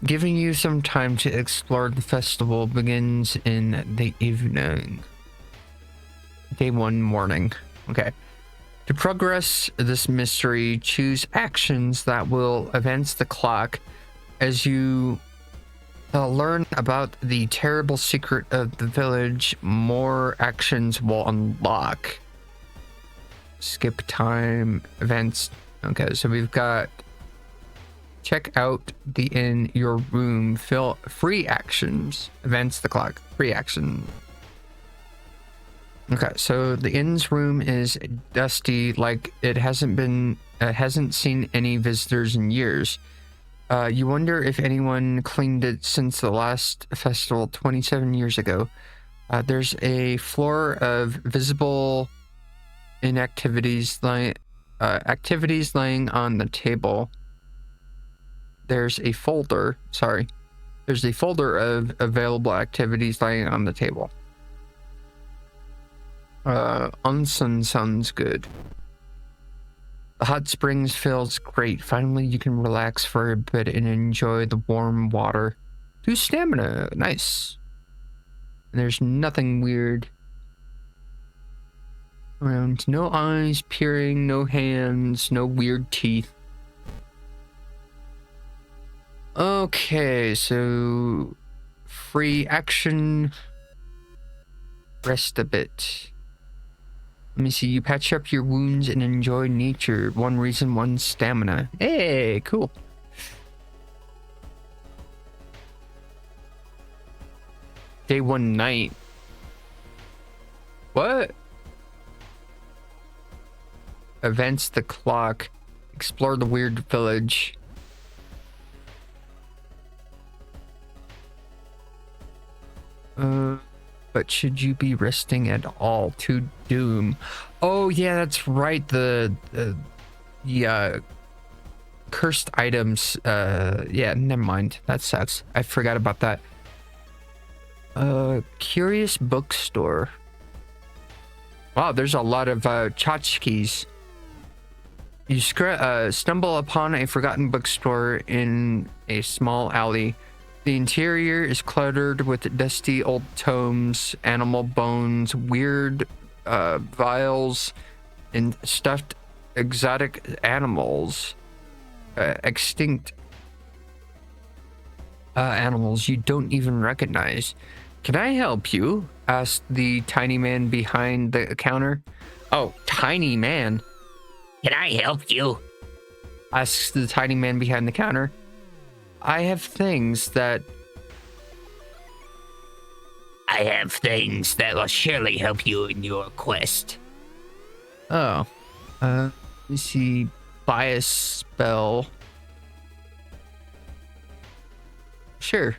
S2: Giving you some time to explore, the festival begins in the evening. Day 1 morning. Okay. To progress this mystery, choose actions that will advance the clock as you learn about the terrible secret of the village. More actions will unlock. Skip time, events. Okay, so we've got check out the inn, your room, fill free actions, advance the clock, free action. Okay, so the inn's room is dusty, like it hasn't seen any visitors in years. You wonder if anyone cleaned it since the last festival 27 years ago. There's a floor of visible inactivities activities laying on the table. There's a folder of available activities laying on the table. Onsen sounds good. The hot springs feels great. Finally, you can relax for a bit and enjoy the warm water. 2 stamina, nice. And there's nothing weird around. No eyes peering, no hands, no weird teeth. Okay, so free action. Rest a bit. Let me see. You patch up your wounds and enjoy nature. 1 reason, 1 stamina. Hey, cool. Day 1 night. What? Events the clock. Explore the weird village. But should you be resting at all to doom? Oh yeah, that's right. The cursed items. Yeah, never mind. That sucks. I forgot about that. Curious bookstore. Wow, there's a lot of tchotchkes. You stumble upon a forgotten bookstore in a small alley. The interior is cluttered with dusty old tomes, animal bones, weird vials, and stuffed exotic animals. Extinct animals you don't even recognize. Can I help you? Asked the tiny man behind the counter. Oh, tiny man.
S7: Can I help you?
S2: Asks the tiny man behind the counter. I have things that
S7: will surely help you in your quest.
S2: Oh. Let me see. Buy a spell. Sure.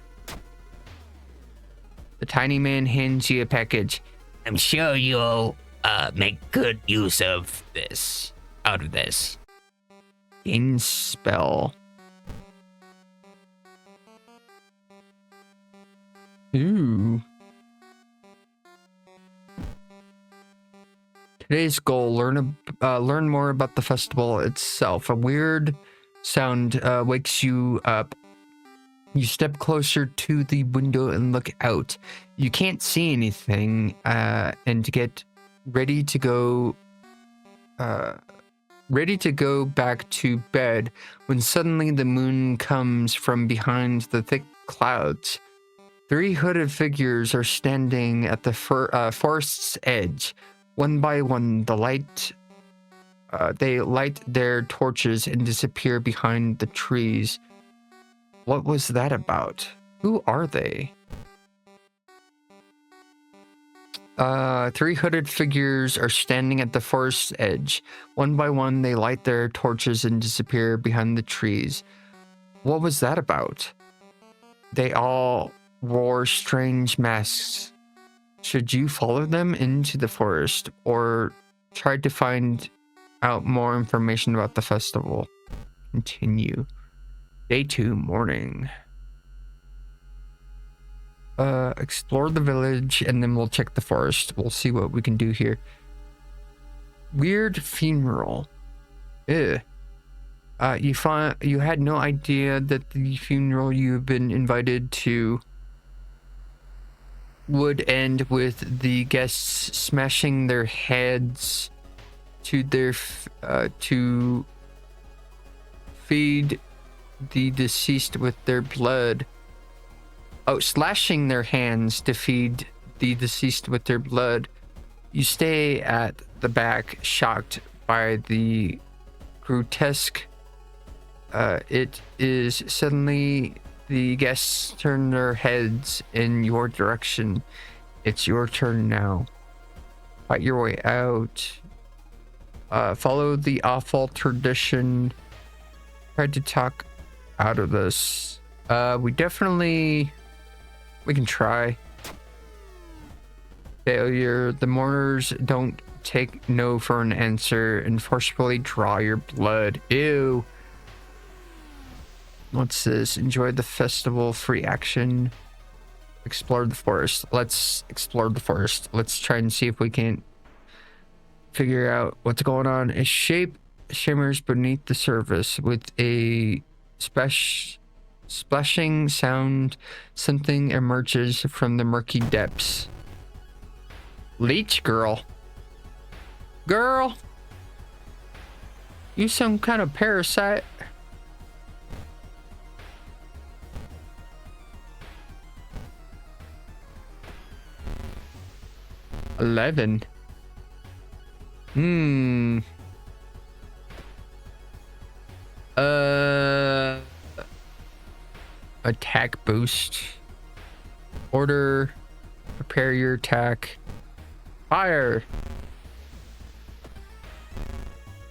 S2: The tiny man hands you a package.
S7: I'm sure you'll make good use of this. Out of this.
S2: Gain spell. Ooh. Today's goal: learn more about the festival itself. A weird sound wakes you up. You step closer to the window and look out. You can't see anything, and to get ready to go back to bed when suddenly the moon comes from behind the thick clouds. 3 hooded figures are standing at the forest's edge. One by one, they light their torches and disappear behind the trees. What was that about? Who are they? 3 hooded figures are standing at the forest's edge. One by one, they light their torches and disappear behind the trees. What was that about? They all wore strange masks. Should you follow them into the forest or try to find out more information about the festival? Continue. Day 2, morning. Explore the village and then we'll check the forest. We'll see what we can do here. Weird funeral. Ew. You had no idea that the funeral you've been invited to would end with the guests smashing their heads to to feed the deceased with their blood. Oh, slashing their hands to feed the deceased with their blood. You stay at the back, shocked by the grotesque. It is suddenly the guests turn their heads in your direction. It's your turn now. Fight your way out. Follow the awful tradition. Try to talk out of this. We can try. Failure. The mourners don't take no for an answer and forcefully draw your blood. Ew. What's this? Enjoy the festival. Free action. Explore the forest. Let's explore the forest. Let's try and see if we can figure out what's going on. A shape shimmers beneath the surface with a splashing sound. Something emerges from the murky depths. Leech girl. Girl. You some kind of parasite. $11. Attack boost. Order. Prepare your attack. Fire.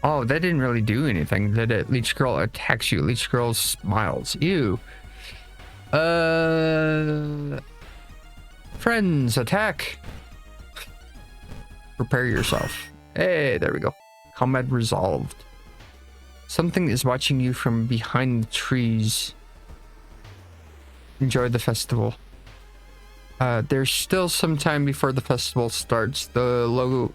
S2: Oh, that didn't really do anything, did it? Leech Girl attacks you. Leech Girl smiles. Ew. Friends, attack. Prepare yourself. Hey, there we go. Combat resolved. Something is watching you from behind the trees. Enjoy the festival. There's still some time before the festival starts. The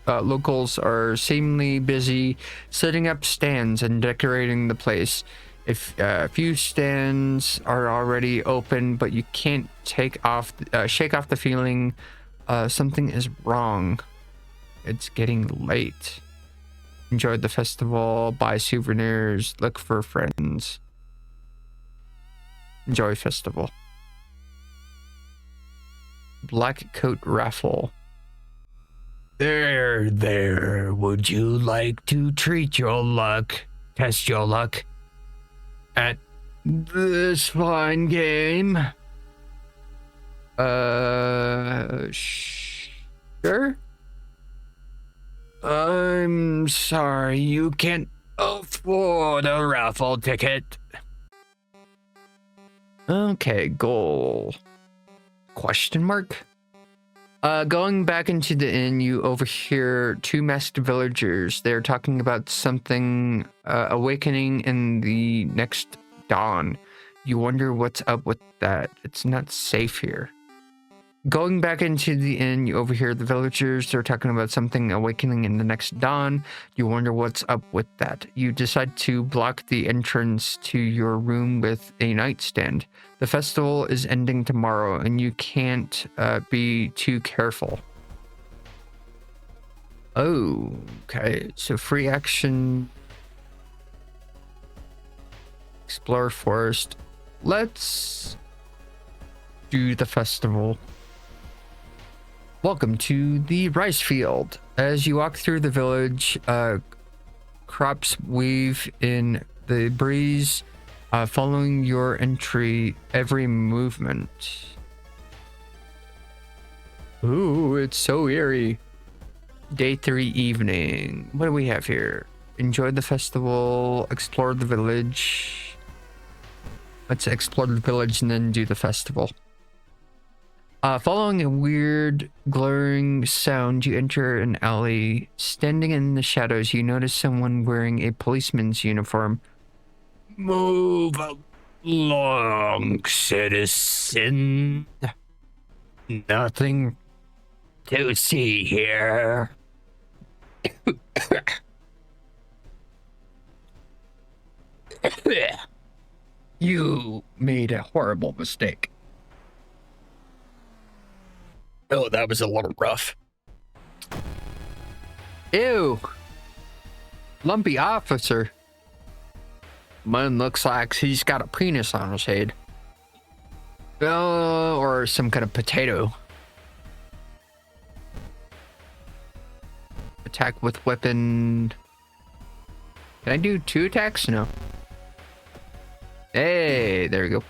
S2: locals are seemingly busy setting up stands and decorating the place. If a few stands are already open, but you can't shake off the feeling something is wrong. It's getting late. Enjoy the festival, buy souvenirs, look for friends. Enjoy festival. Black coat raffle.
S7: There. Would you like to test your luck at
S2: This fine game. Sure. I'm sorry, you can't afford a raffle ticket. Okay, goal. Question mark? Going back into the inn, you overhear two masked villagers. They're talking about something awakening in the next dawn. You wonder what's up with that. It's not safe here. Going back into the inn, you overhear the villagers. They're talking about something awakening in the next dawn. You wonder what's up with that. You decide to block the entrance to your room with a nightstand. The festival is ending tomorrow, and you can't be too careful. Oh, okay. So free action. Explore forest. Let's do the festival. Welcome to the rice field. As you walk through the village, crops weave in the breeze, following your entry, every movement. Ooh, it's so eerie. Day 3 evening. What do we have here? Enjoy the festival, explore the village. Let's explore the village and then do the festival. Following a weird, glaring sound, you enter an alley. Standing in the shadows, you notice someone wearing a policeman's uniform.
S7: move along, citizen? Nothing to see here.
S2: You made a horrible mistake.
S7: Oh, that was a little rough.
S2: Ew. Lumpy officer. Man looks like he's got a penis on his head. Or some kind of potato. Attack with weapon. Can I do 2 attacks? No. Hey, there we go.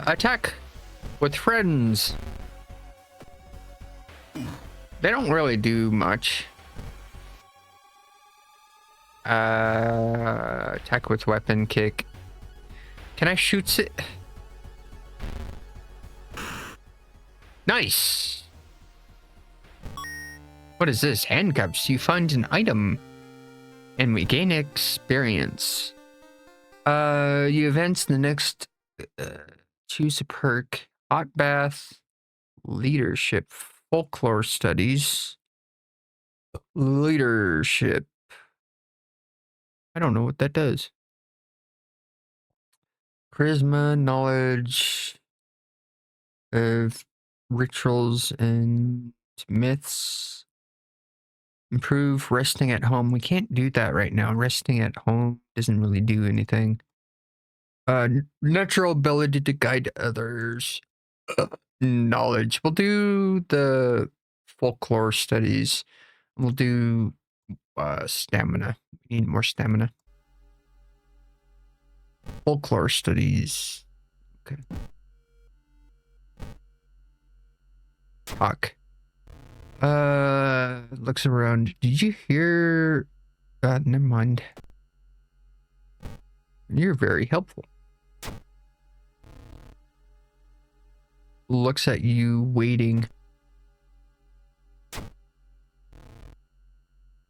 S2: Attack with friends. They don't really do much. Attack with weapon, kick. Can I shoot it? Nice. What is this? Handcuffs. You find an item and we gain experience. You advance the next. Choose a perk. Hot bath. Leadership. Folklore studies. Leadership. I don't know what that does. Charisma, knowledge of rituals and myths. Improve resting at home. We can't do that right now. Resting at home doesn't really do anything. Natural ability to guide others. Knowledge. We'll do the folklore studies. We'll do stamina. We need more stamina. Folklore studies. Okay. talk. Looks around. Did you hear? Never mind. You're very helpful. Looks at you waiting.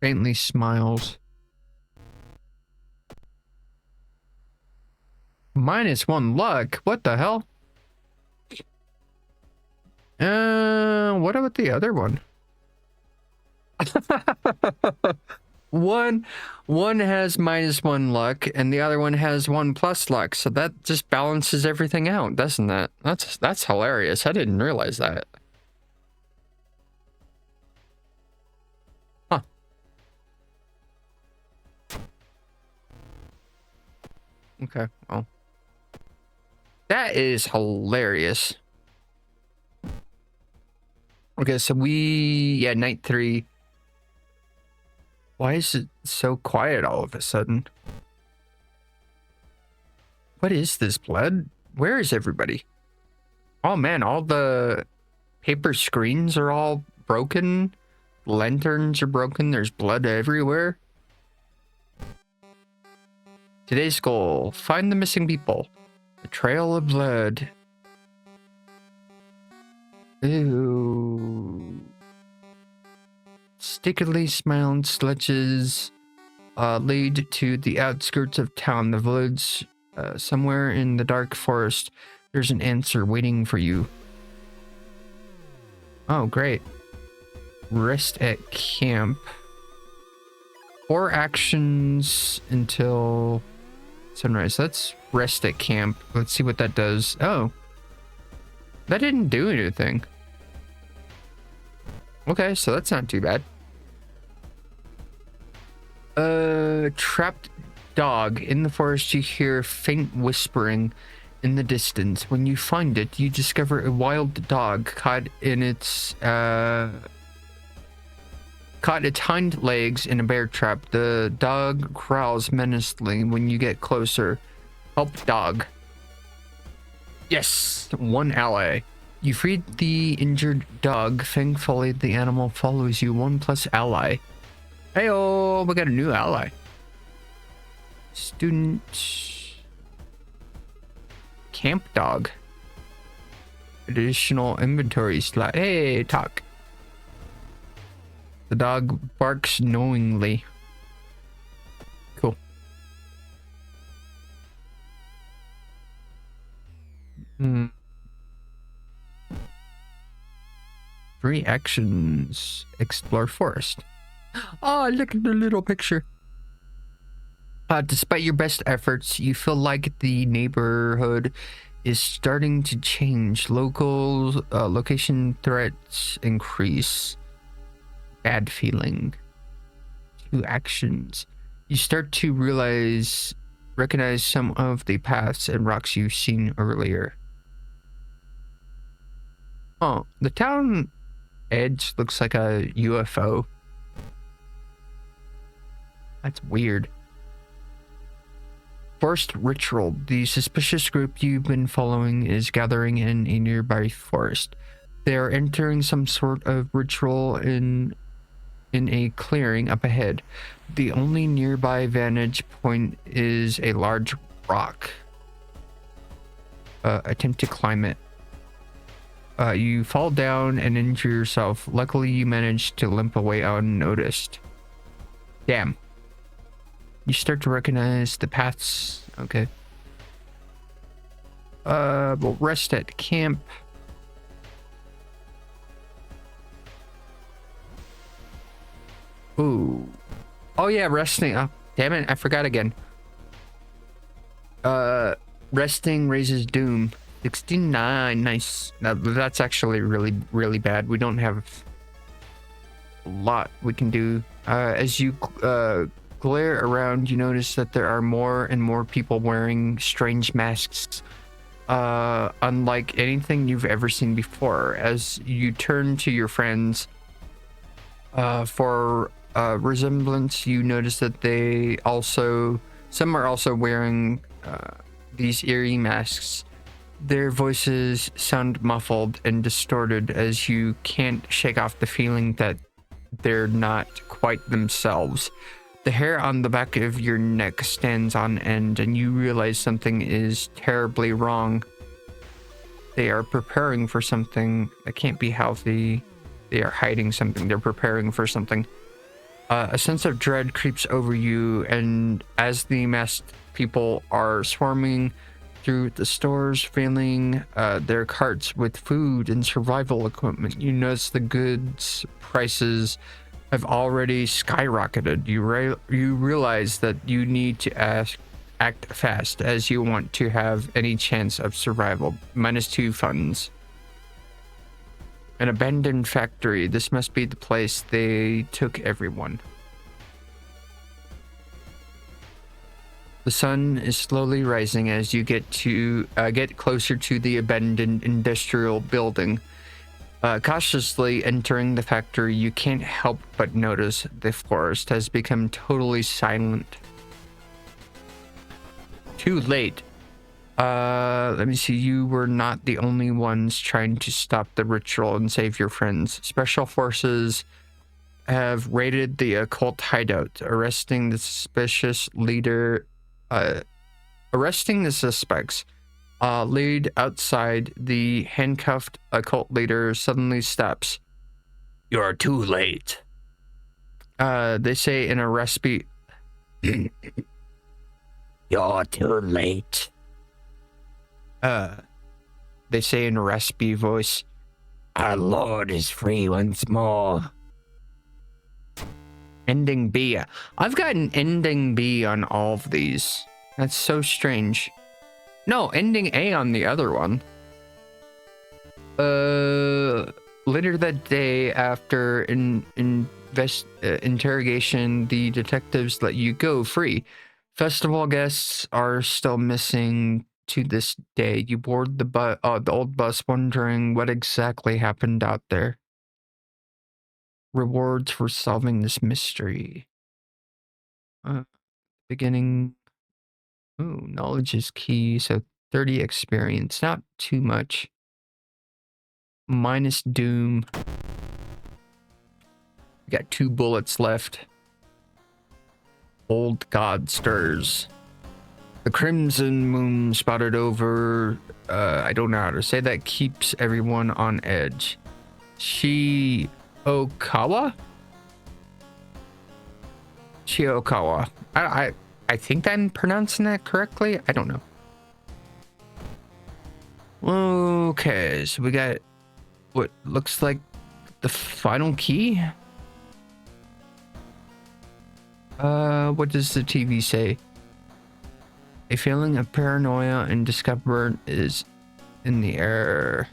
S2: Faintly smiles. -1 luck? What the hell? What about the other one? One has -1 luck and the other one has 1+ luck, so that just balances everything out, doesn't it? That's hilarious. I didn't realize that. Huh. Okay, well. That is hilarious. Okay, so night 3. Why is it so quiet all of a sudden? What is this, blood? Where is everybody? Oh man, all the paper screens are all broken. Lanterns are broken. There's blood everywhere. Today's goal, find the missing people. A trail of blood. Ew. Stickily smiling sledges lead to the outskirts of town. The village, somewhere in the dark forest, there's an answer waiting for you. Oh, great. Rest at camp. 4 actions until sunrise. Let's rest at camp. Let's see what that does. Oh. That didn't do anything. Okay, so that's not too bad. Trapped dog. In the forest, you hear faint whispering in the distance. When you find it, you discover a wild dog caught its hind legs in a bear trap. The dog growls menacingly when you get closer. Help dog. Yes, 1 ally. You freed the injured dog. Thankfully, the animal follows you. 1+ ally. Hey-oh, we got a new ally. Student. Camp dog. Additional inventory slot. Hey, talk. The dog barks knowingly. Cool. Hmm. 3 actions. Explore forest. Oh, look at the little picture. Despite your best efforts, you feel like the neighborhood is starting to change. Local location threats increase. Bad feeling. 2 actions. You start to recognize some of the paths and rocks you've seen earlier. Oh, the town edge looks like a UFO. That's weird. Forest ritual. The suspicious group you've been following is gathering in a nearby forest. They are entering some sort of ritual in a clearing up ahead. The only nearby vantage point is a large rock. Attempt to climb it. You fall down and injure yourself. Luckily, you manage to limp away unnoticed. Damn. You start to recognize the paths. Okay. We'll rest at camp. Ooh. Oh yeah, resting. Oh, damn it, I forgot again. Resting raises doom. 69, nice. That's actually really bad. We don't have a lot we can do. As you glare around, you notice that there are more and more people wearing strange masks, unlike anything you've ever seen before. As you turn to your friends for resemblance, you notice that some are also wearing these eerie masks. their voices sound muffled and distorted as you can't shake off the feeling that they're not quite themselves. The hair on the back of your neck stands on end, and you realize something is terribly wrong. They are preparing for something that can't be healthy. They are hiding something. They're preparing for something. A sense of dread creeps over you, and as the masked people are swarming through the stores, filling their carts with food and survival equipment, you notice the goods prices have already skyrocketed. You realize that you need to act fast as you want to have any chance of survival. -2 funds. An abandoned factory. This must be the place they took everyone. The sun is slowly rising as you get closer to the abandoned industrial building. Cautiously entering the factory, you can't help but notice the forest has become totally silent. Too late. Let me see. You were not the only ones trying to stop the ritual and save your friends. Special forces have raided the occult hideout, arresting the suspects. Lead outside, the handcuffed occult leader suddenly steps.
S7: You're too late.
S2: They say in a raspy...
S7: You're too late.
S2: They say in a raspy voice.
S7: Our Lord is free once more.
S2: Ending B. I've got an ending B on all of these. That's so strange. No, ending A on the other one. Later that day, after interrogation, the detectives let you go free. Festival guests are still missing to this day. You board the old bus, wondering what exactly happened out there. Rewards for solving this mystery. Beginning. Ooh, knowledge is key. So 30 experience, not too much. Minus doom. We got 2 bullets left. Old God stirs. The crimson moon spotted over, I don't know how to say that, keeps everyone on edge. Shiokawa? Shiokawa. I think I'm pronouncing that correctly. I don't know. Okay, so we got what looks like the final key. What does the TV say? A feeling of paranoia and discomfort is in the air.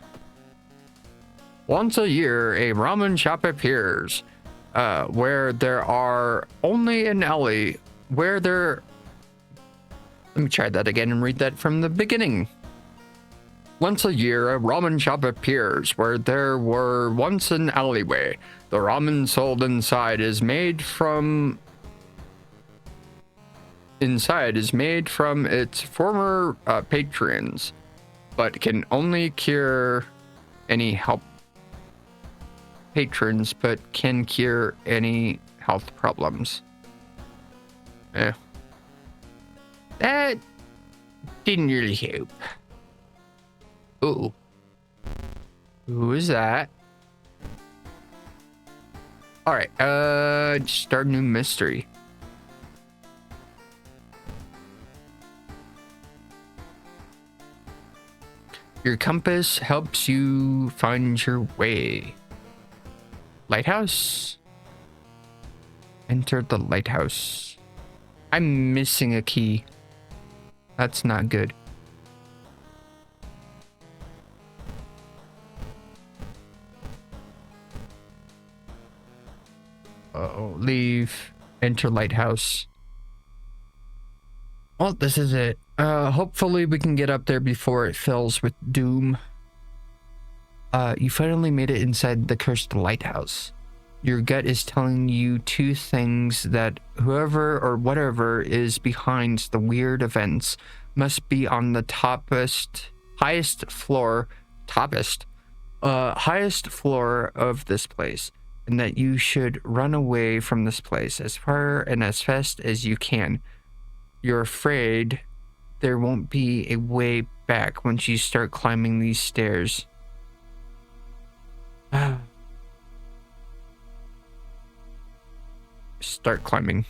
S2: Once a year, a ramen shop appears, where there are only an alley where there... Let me try that again and read that from the beginning. Once a year, a ramen shop appears where there were once an alleyway. The ramen sold inside is made from its former patrons, but can only cure any health problems. That didn't really help. Ooh. Who is that? Alright, start a new mystery. Your compass helps you find your way. Lighthouse? Enter the lighthouse. I'm missing a key. That's not good. Leave. Enter lighthouse. Well, this is it. Hopefully we can get up there before it fills with doom. You finally made it inside the cursed lighthouse. Your gut is telling you 2 things: that whoever or whatever is behind the weird events must be on the topmost highest floor of this place, and that you should run away from this place as far and as fast as you can. You're afraid there won't be a way back once you start climbing these stairs. Start climbing.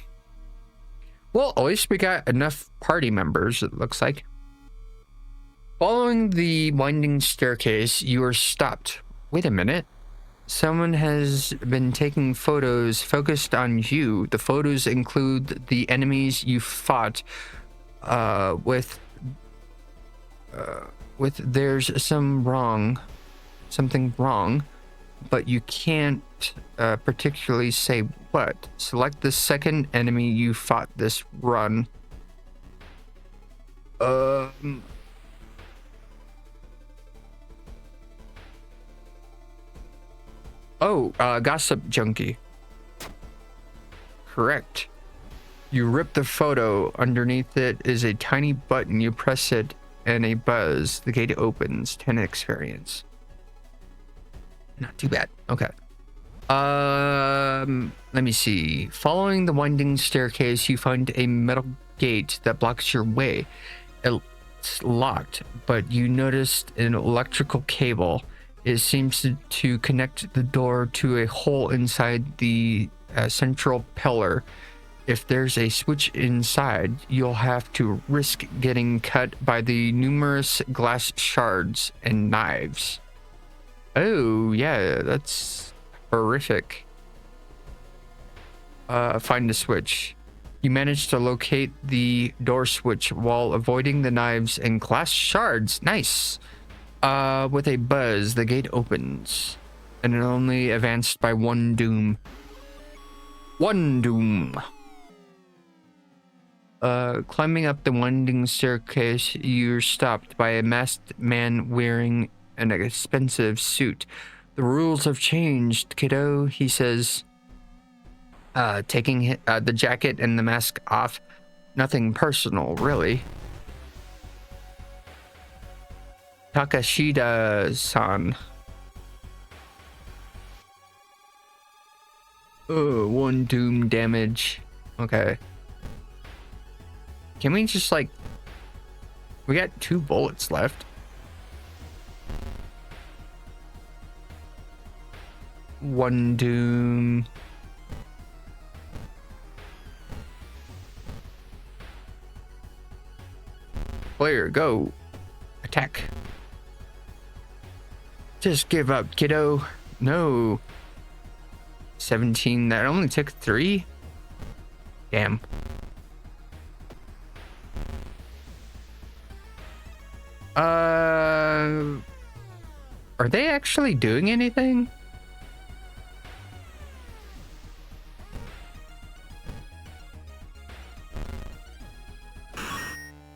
S2: Well, at least we got enough party members, it looks like. Following the winding staircase, you are stopped. Wait a minute. Someone has been taking photos focused on you. The photos include the enemies you fought with there's something wrong, but you can't particularly say what. Select the second enemy you fought this run. Gossip junkie. Correct. You rip the photo. Underneath it is a tiny button. You press it and a buzz. The gate opens. 10 experience. Not too bad. Okay. Let me see. Following the winding staircase, you find a metal gate that blocks your way. It's locked, but you noticed an electrical cable. It seems to connect the door to a hole inside the central pillar. If there's a switch inside, you'll have to risk getting cut by the numerous glass shards and knives. Oh, yeah, that's horrific. Find the switch. You manage to locate the door switch while avoiding the knives and glass shards. Nice. With a buzz, the gate opens, and it only advanced by one doom. One doom. Climbing up the winding staircase, you're stopped by a masked man wearing an expensive suit. The rules have changed, kiddo, he says, taking the jacket and the mask off. Nothing personal, really. Takashida-san. Oh, one doom damage. Okay. Can we just, like... We got 2 bullets left. One doom. Player, go. Attack. Just give up, kiddo. No. 17. That only took 3? Damn. Are they actually doing anything?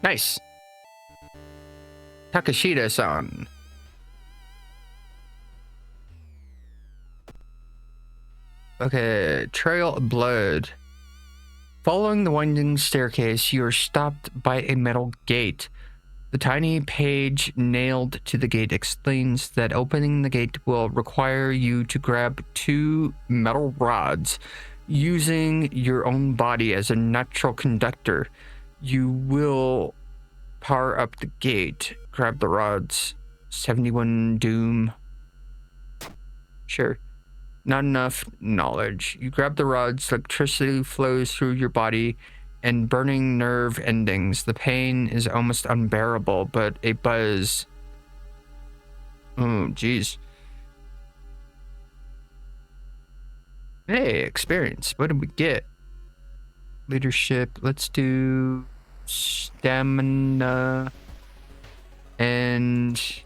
S2: Nice. Takashida-san. Okay, trail of blood. Following the winding staircase, you are stopped by a metal gate. The tiny page nailed to the gate explains that opening the gate will require you to grab 2 metal rods. Using your own body as a natural conductor, you will power up the gate. Grab the rods. 71 doom. Sure. Not enough knowledge. You grab the rods, electricity flows through your body and burning nerve endings. The pain is almost unbearable, but a buzz. Oh, jeez. Hey, experience. What did we get? Leadership. Let's do stamina and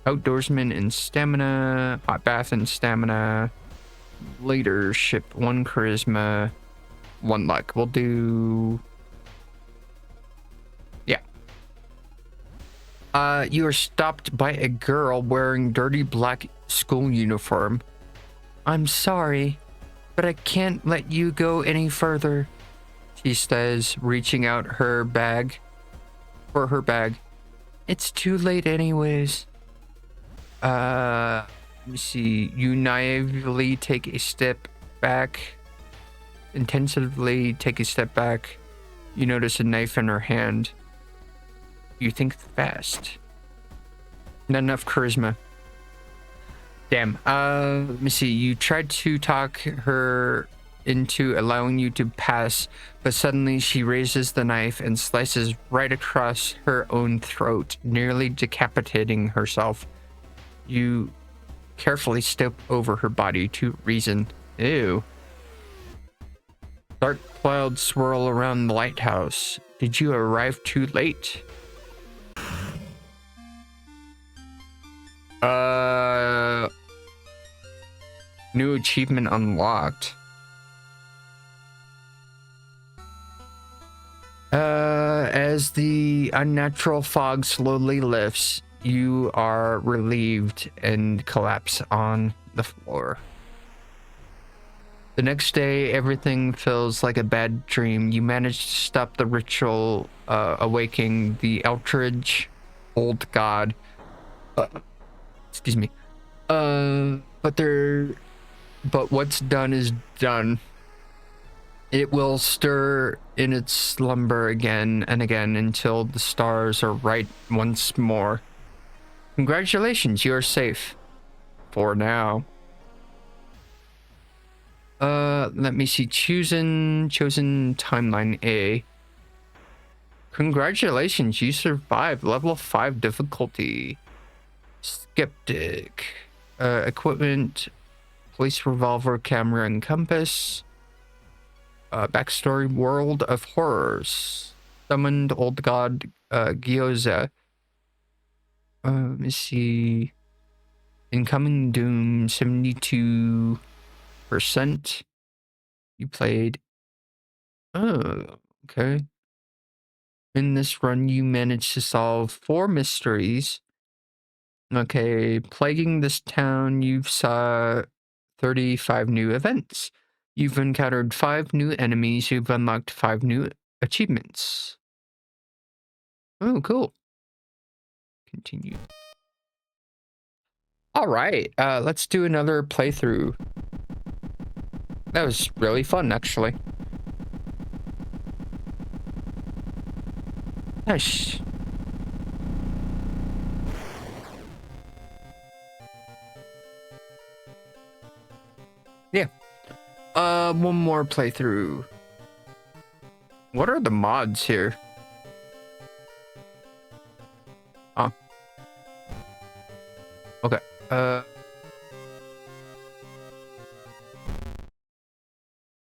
S2: outdoorsman and stamina, hot bath and stamina, leadership, 1 charisma, 1 luck. We'll do... Yeah. You are stopped by a girl wearing dirty black school uniform. I'm sorry, but I can't let you go any further, she says, reaching out her bag. for her bag. It's too late anyways. Let me see. You naively take a step back. Intensively take a step back. You notice a knife in her hand. You think fast. Not enough charisma. Damn. Let me see. You tried to talk her into allowing you to pass, but suddenly she raises the knife and slices right across her own throat, nearly decapitating herself. You carefully step over her body to reason. Ew. Dark clouds swirl around the lighthouse. Did you arrive too late? New achievement unlocked. As the unnatural fog slowly lifts, you are relieved and collapse on the floor. The next day, everything feels like a bad dream. You manage to stop the ritual, awaking the Eldritch old god. Excuse me. But what's done is done. It will stir in its slumber again and again until the stars are right once more. Congratulations, you are safe. For now. Let me see. Chosen timeline A. Congratulations, you survived. Level 5 difficulty. Skeptic. Equipment. Police revolver, camera, and compass. Backstory: World of Horrors. Summoned old god Gyoza. Let me see. Incoming doom 72%. You played. Oh, okay. In this run, you managed to solve 4 mysteries. Okay, plaguing this town, you've saw 35 new events. You've encountered 5 new enemies. You've unlocked 5 new achievements. Oh, cool. Continue. All right, let's do another playthrough. That was really fun, actually. Nice. Yeah. One more playthrough. What are the mods here? Oh. Okay.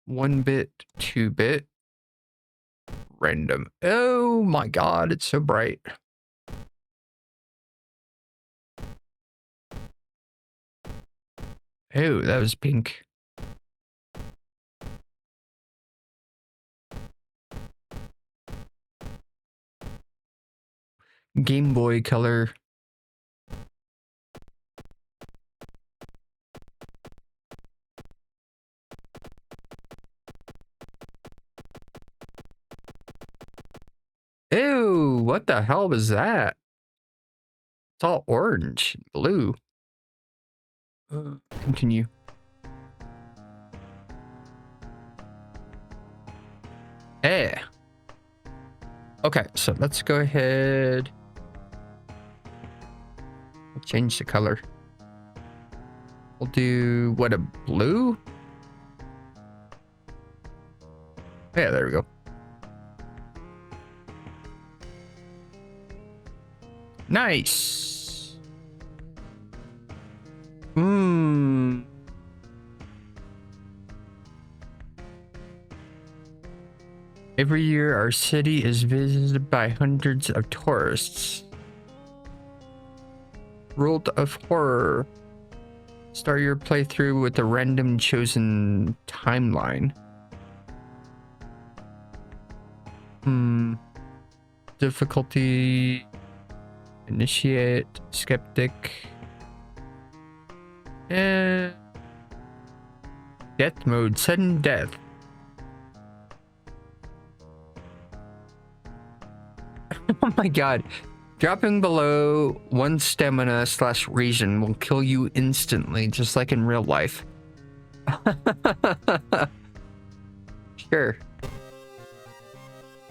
S2: 1-bit, 2-bit, random. Oh my god, it's so bright. Oh, that was pink. Game Boy Color. Ew, what the hell was that? It's all orange, blue. Continue. Eh. Okay, so let's go ahead. We'll change the color. We'll do, what, a blue? Yeah, there we go. Nice. Every year, our city is visited by hundreds of tourists. World of Horror. Start your playthrough with a random chosen timeline. Difficulty. Initiate. Skeptic. Death mode. Sudden death. Oh my god. Dropping below 1 stamina / reason will kill you instantly, just like in real life. Sure.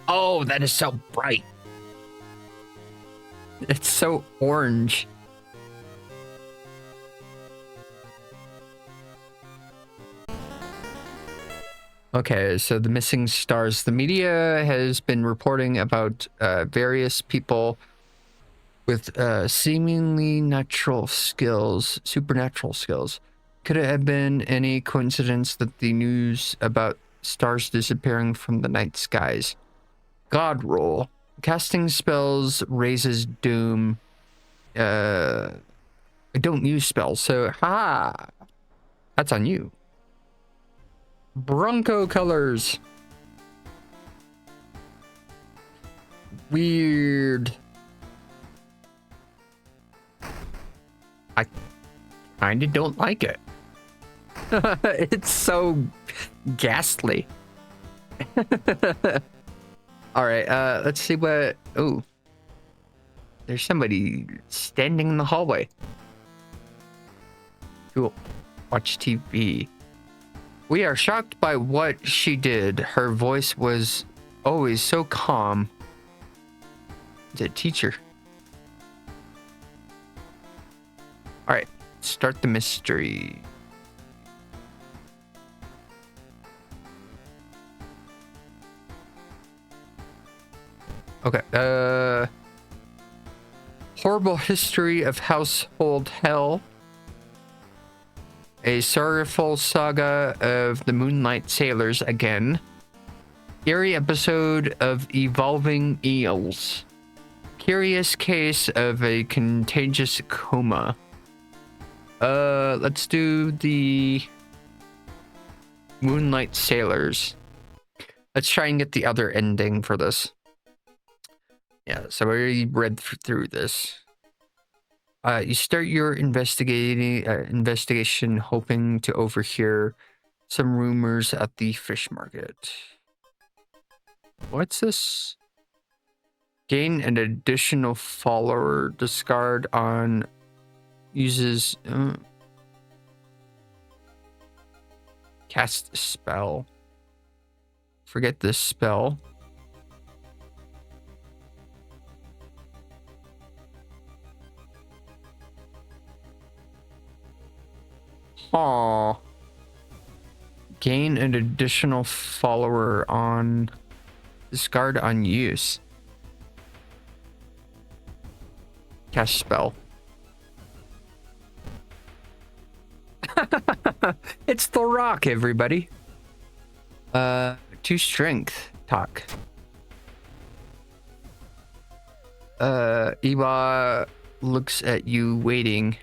S7: Oh, that is so bright.
S2: It's so orange. Okay, so the missing stars. The media has been reporting about various people with seemingly supernatural skills. Could it have been any coincidence that the news about stars disappearing from the night skies? God roll. Casting spells raises doom. I don't use spells, so that's on you. Bronco colors. Weird. I kinda don't like it. It's so ghastly. All right, let's see what. Oh, there's somebody standing in the hallway. Cool. Watch TV. We are shocked by what she did. Her voice was always so calm. The teacher. All right, start the mystery. Okay, horrible history of household hell. A sorrowful saga of the Moonlight Sailors again. Eerie episode of evolving eels. Curious case of a contagious coma. Let's do the Moonlight Sailors. Let's try and get the other ending for this. Yeah, so I already read through this. You start your investigation hoping to overhear some rumors at the fish market. What's this? Gain an additional follower. Discard on uses cast spell. Forget this spell. Aw. Gain an additional follower on discard on use. Cast spell. It's the Rock, everybody. 2 strength talk. Iwa looks at you waiting.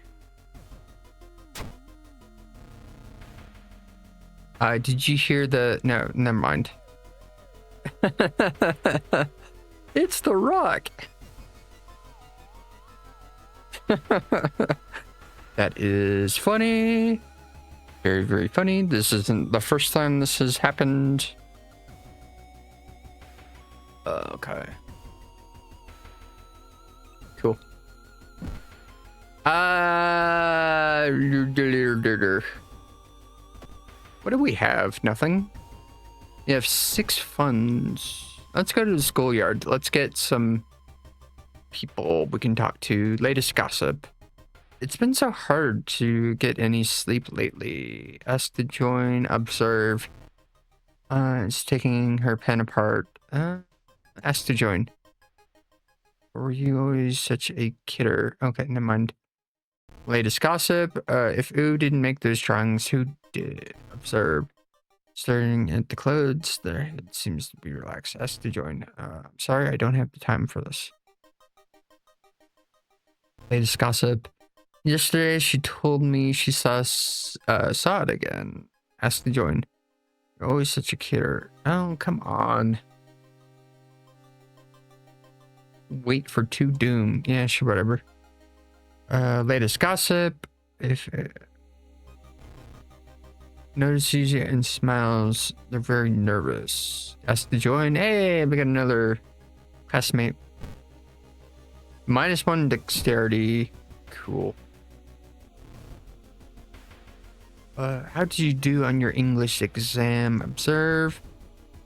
S2: Did you hear the... No, never mind. It's the Rock. That is funny. Very, very funny. This isn't the first time this has happened. Okay. Cool. What do we have? Nothing. We have 6 funds. Let's go to the schoolyard. Let's get some people we can talk to. Latest gossip. It's been so hard to get any sleep lately. Asked to join, observe. It's taking her pen apart. Asked to join. Were you always such a kidder? Okay, never mind. Latest gossip. If Ooh didn't make those drawings, who did? Observe. Staring at the clothes, their head seems to be relaxed. Asked to join. I'm sorry, I don't have the time for this. Latest gossip. Yesterday, she told me she saw it again. Asked to join. You're always such a kidder. Oh, come on. Wait for 2 doom. Yeah, sure, whatever. Latest gossip. If notices you and smiles, they're very nervous. Asked to join. Hey, we got another classmate. -1 dexterity. Cool. How did you do on your English exam? Observe.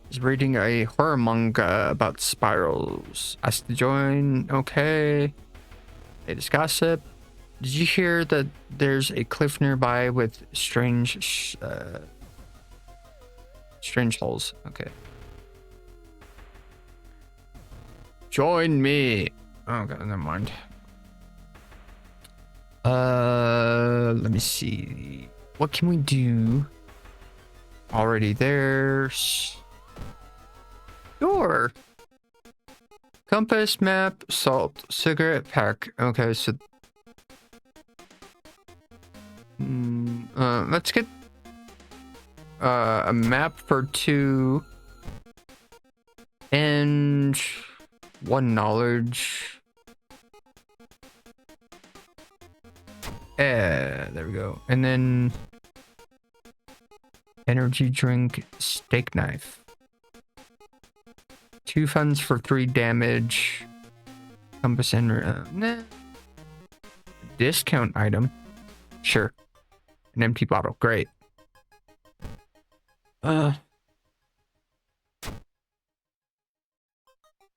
S2: Is reading a horror manga about spirals. Ask to join. Okay. Latest gossip. Did you hear that there's a cliff nearby with strange holes? Okay. Join me. Oh god, never mind. Let me see. What can we do? Already there. Sure. Compass, map, salt, cigarette pack. Okay, so let's get a map for 2 and 1 knowledge. There we go. And then energy drink, steak knife. 2 funds for 3 damage. Compass and nah. Discount item. Sure. An empty bottle. Great.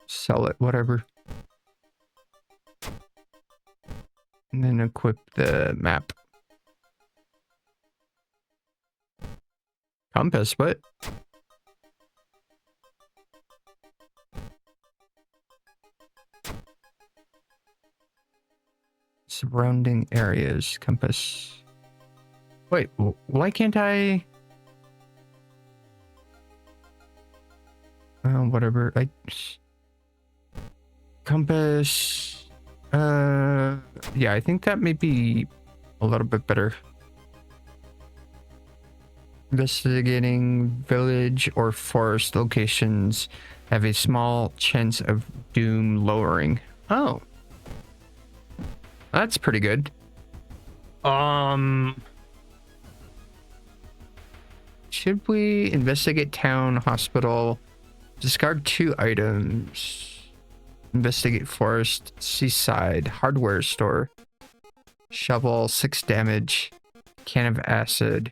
S2: Sell it, whatever. And then equip the map. Compass, what? Surrounding areas, compass. Wait, why can't I? Whatever. Compass. Yeah, I think that may be a little bit better. Investigating village or forest locations have a small chance of doom lowering. Oh. That's pretty good. Should we investigate town, hospital, discard 2 items, investigate forest, seaside, hardware store, shovel, 6 damage, can of acid,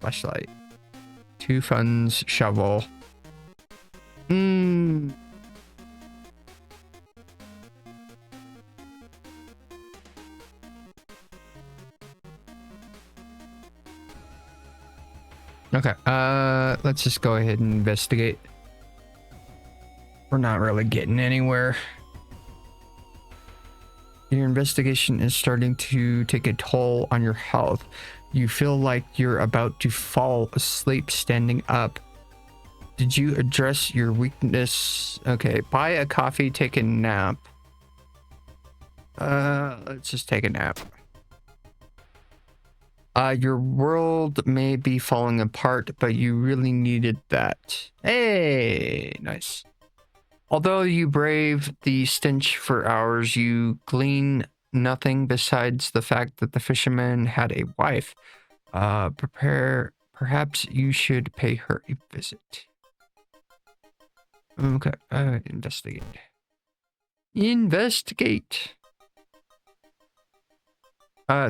S2: flashlight, 2 funds, shovel. Okay, let's just go ahead and investigate. We're not really getting anywhere. Your investigation is starting to take a toll on your health. You feel like you're about to fall asleep standing up. Did you address your weakness? Okay, buy a coffee, take a nap. Let's just take a nap. Your world may be falling apart, but you really needed that. Hey, nice. Although you brave the stench for hours, you glean nothing besides the fact that the fisherman had a wife. Perhaps you should pay her a visit. Okay, investigate. Investigate.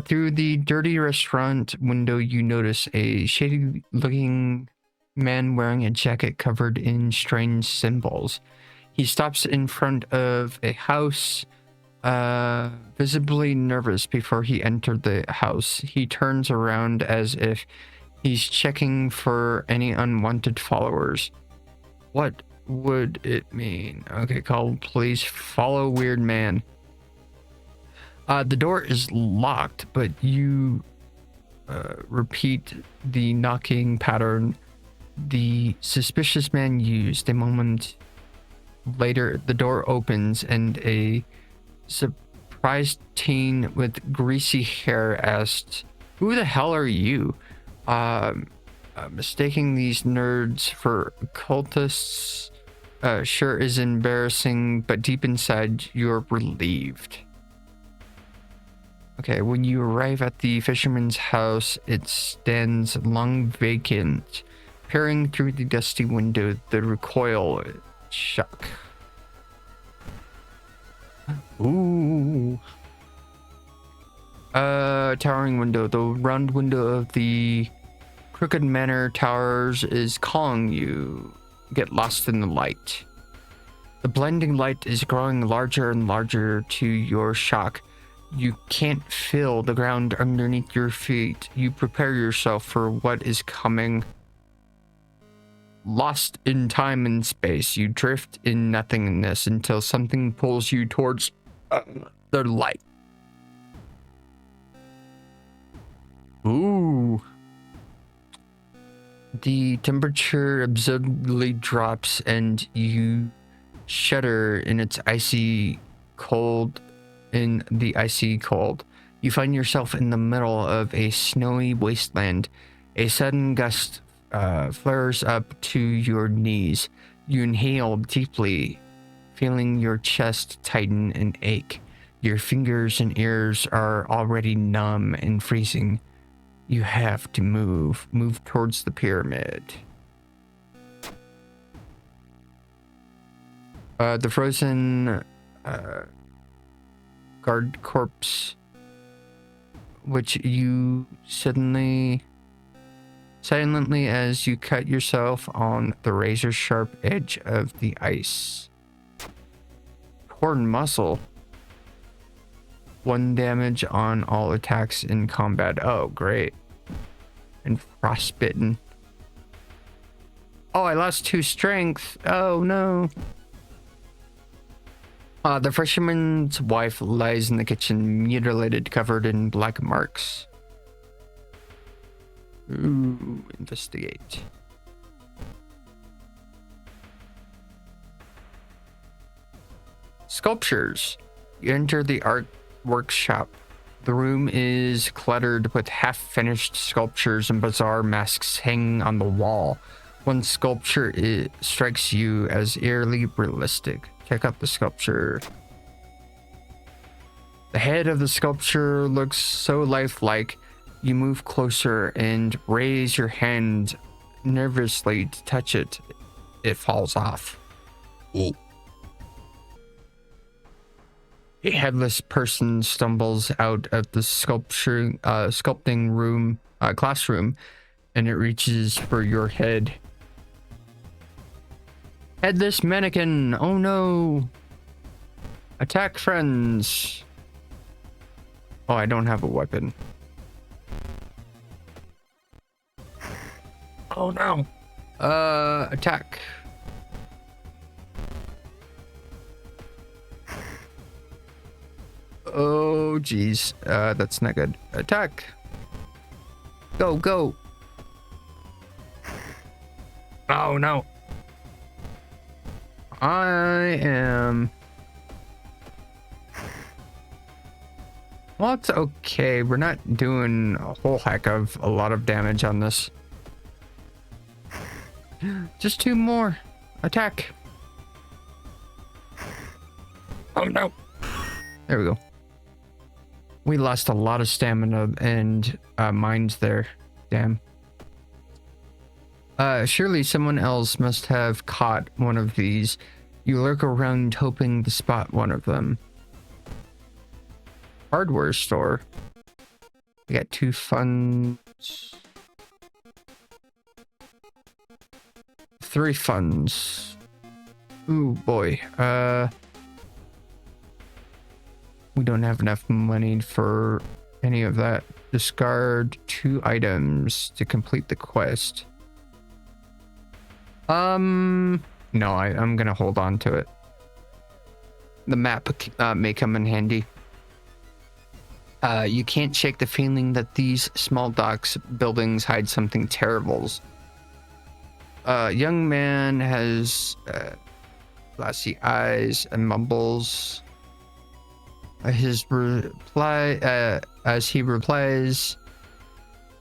S2: Through the dirty restaurant window, you notice a shady-looking man wearing a jacket covered in strange symbols. He stops in front of a house, visibly nervous before he entered the house. He turns around as if he's checking for any unwanted followers. What would it mean? Okay, call police. Follow weird man. The door is locked, but you repeat the knocking pattern the suspicious man used. A moment later, the door opens and a surprised teen with greasy hair asks, "Who the hell are you?" Mistaking these nerds for cultists sure is embarrassing, but deep inside, you're relieved. Okay, when you arrive at the fisherman's house, it stands long vacant. Peering through the dusty window, the recoil shock. Ooh. Towering window. The round window of the Crooked Manor Towers is calling you. Get lost in the light. The blinding light is growing larger and larger to your shock. You can't feel the ground underneath your feet. You prepare yourself for what is coming. Lost in time and space, you drift in nothingness until something pulls you towards the light. Ooh. The temperature absurdly drops and you shudder in its icy cold. In the icy cold, you find yourself in the middle of a snowy wasteland. A sudden gust flares up to your knees. You inhale deeply, feeling your chest tighten and ache. Your fingers and ears are already numb and freezing. You have to move towards the pyramid. The frozen guard corpse, which you silently as you cut yourself on the razor sharp edge of the ice. Torn muscle. 1 damage on all attacks in combat. Oh, great. And frostbitten. Oh, I lost 2 strength. Oh, no. The fisherman's wife lies in the kitchen, mutilated, covered in black marks. Ooh, investigate. Sculptures. You enter the art workshop. The room is cluttered with half-finished sculptures and bizarre masks hanging on the wall. One sculpture strikes you as eerily realistic. Check out the sculpture. The head of the sculpture looks so lifelike. You move closer and raise your hand nervously to touch it. It falls off. A headless person stumbles out of the sculpting room, classroom, and it reaches for your head. Headless mannequin! Oh no! Attack friends! Oh, I don't have a weapon. Oh no! Attack. Oh geez, that's not good. Attack! Go, go! Oh no! I am... Well, it's okay. We're not doing a whole heck of a lot of damage on this. Just 2 more. Attack. Oh no. There we go. We lost a lot of stamina and minds there. Damn. Surely someone else must have caught one of these. You lurk around hoping to spot one of them. Hardware store. We got 2 funds. 3 funds. Ooh boy. We don't have enough money for any of that. Discard 2 items to complete the quest. No, I'm gonna hold on to it. The map may come in handy. You can't shake the feeling that these small docks buildings hide something terrible. Young man has glassy eyes and mumbles. His reply, as he replies,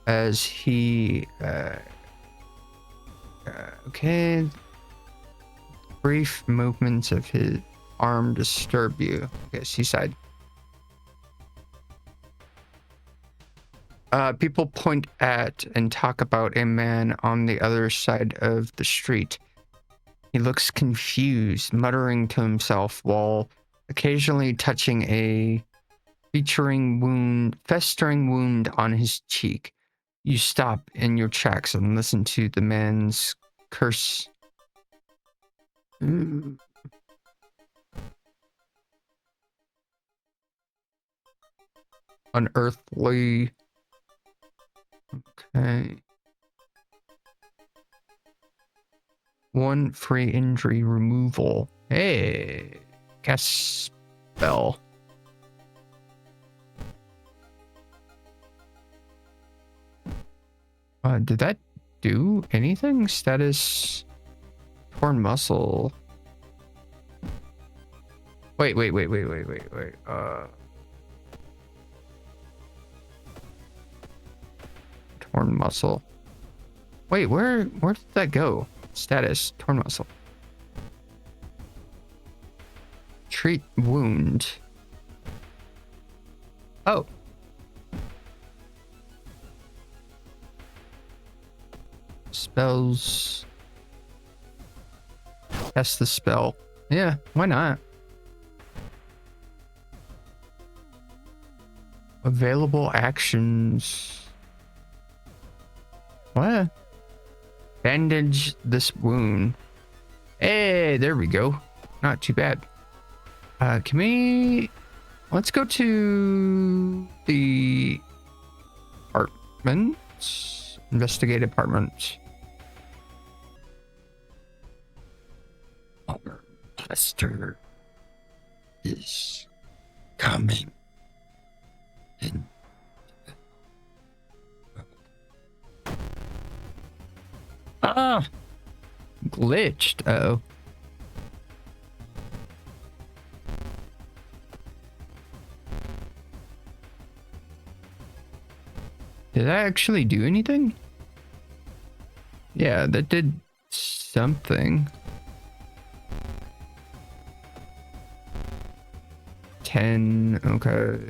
S2: okay. Brief movements of his arm disturb you. Okay, seaside. People point at and talk about a man on the other side of the street. He looks confused, muttering to himself while occasionally touching a festering wound on his cheek. You stop in your tracks and listen to the man's curse. Unearthly. Okay. 1 free injury removal. Hey, cast spell. Did that do anything? Status torn muscle. Wait. Torn muscle. Wait, where did that go? Status torn muscle. Treat wound. Oh. Spells. Cast the spell. Yeah, why not? Available actions. What? Bandage this wound. Hey, there we go. Not too bad. Can we... Let's go to the apartment. Investigate apartment.
S8: Our blaster is coming in.
S2: Ah! Glitched. Uh-oh. Did that actually do anything? Yeah, that did something. 10, okay.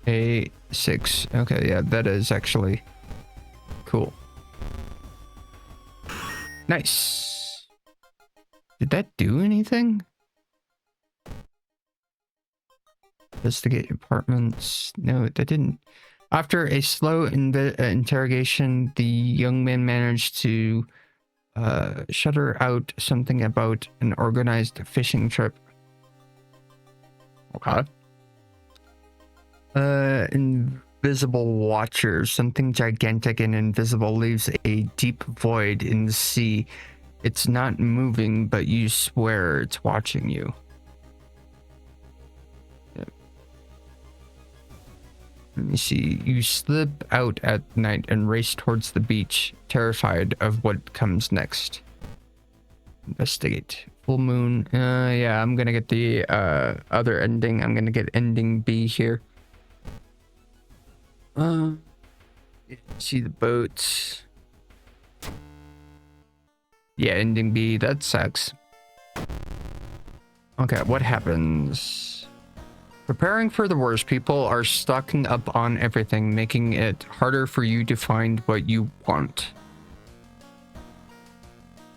S2: 8, 6, okay, yeah, that is actually cool. Nice. Did that do anything? Investigate apartments. No, that didn't. After a slow interrogation, the young man managed to shutter out something about an organized fishing trip. Okay. Invisible watcher. Something gigantic and invisible leaves a deep void in the sea. It's not moving, but you swear it's watching you. Let me see. You slip out at night and race towards the beach, terrified of what comes next. Investigate. Full moon. Yeah, I'm gonna get the other ending. I'm gonna get ending B here. See the boats. Yeah, ending B. That sucks. Okay, what happens? Preparing for the worst, people are stocking up on everything, making it harder for you to find what you want.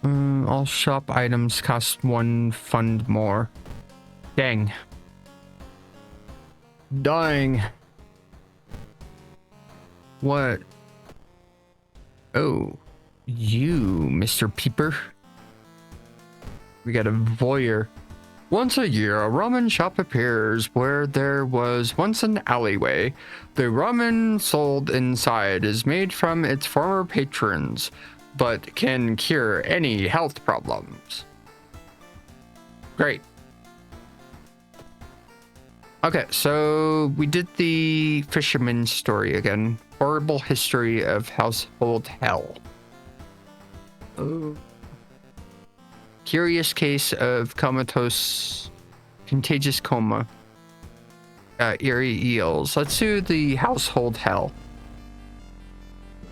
S2: All shop items cost 1 fund more. Dang. Dying. What? Oh, you, Mr. Peeper. We got a voyeur. Once a year, a ramen shop appears where there was once an alleyway. The ramen sold inside is made from its former patrons, but can cure any health problems. Great. Okay, so we did the fisherman story again. Horrible history of household hell. Oh. Curious case of comatose, contagious coma, eerie eels. Let's do the household hell.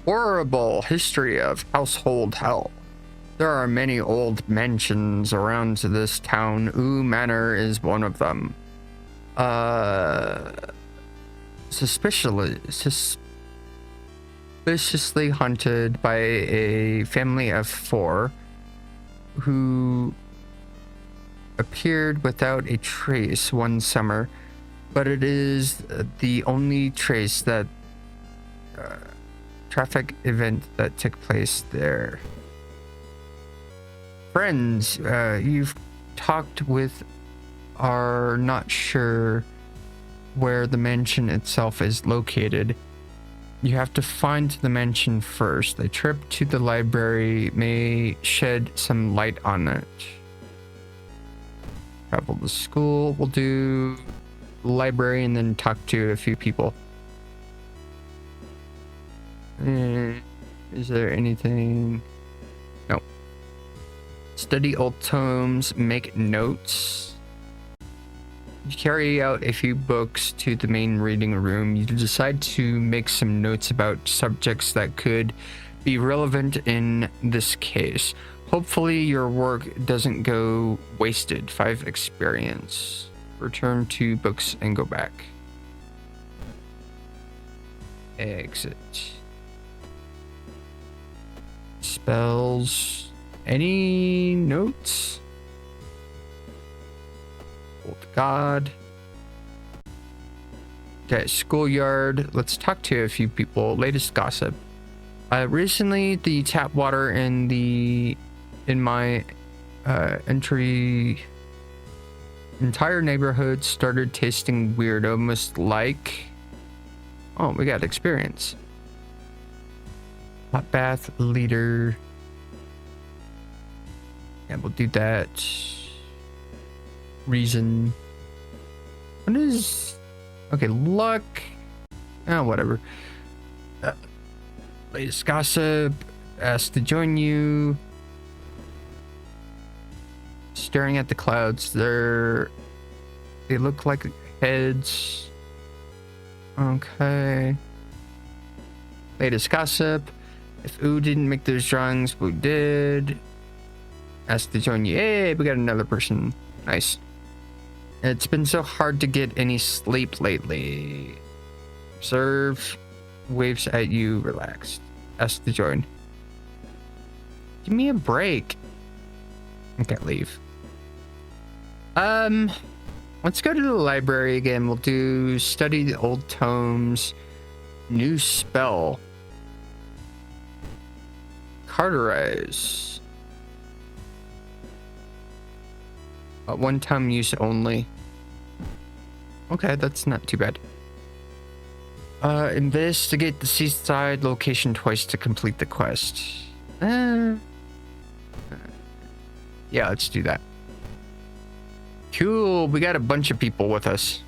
S2: Horrible history of household hell. There are many old mansions around this town. Ooh Manor is one of them. Suspiciously haunted by a family of 4 who appeared without a trace one summer, but it is the only trace that traffic event that took place there. Friends you've talked with are not sure where the mansion itself is located. You have to find the mansion first. A trip to the library may shed some light on it. Travel to school. We'll do library and then talk to a few people. Is there anything? No. Study old tomes. Make notes. You carry out a few books to the main reading room. You decide to make some notes about subjects that could be relevant in this case. Hopefully your work doesn't go wasted. 5 experience. Return to books and go back. Exit. Spells. Any notes? Old God. Okay, schoolyard. Let's talk to a few people. Latest gossip. Recently, the tap water in my entire neighborhood started tasting weird, almost like. Oh, we got experience. Hot bath leader. Yeah, we'll do that. Reason. What is? Okay, luck. Oh, whatever. Latest gossip. Asked to join you. Staring at the clouds. They look like heads. Okay. Latest gossip. If Ooh didn't make those drawings, Boo did. Asked to join you. Hey, we got another person. Nice. It's been so hard to get any sleep lately. Observe. Waves at you. Relaxed. Asked to join. Give me a break. Okay, leave. Let's go to the library again. We'll do study the old tomes. New spell. Carterize. One-time use only. Okay, that's not too bad. Investigate the seaside location twice to complete the quest. Yeah, let's do that. Cool, we got a bunch of people with us.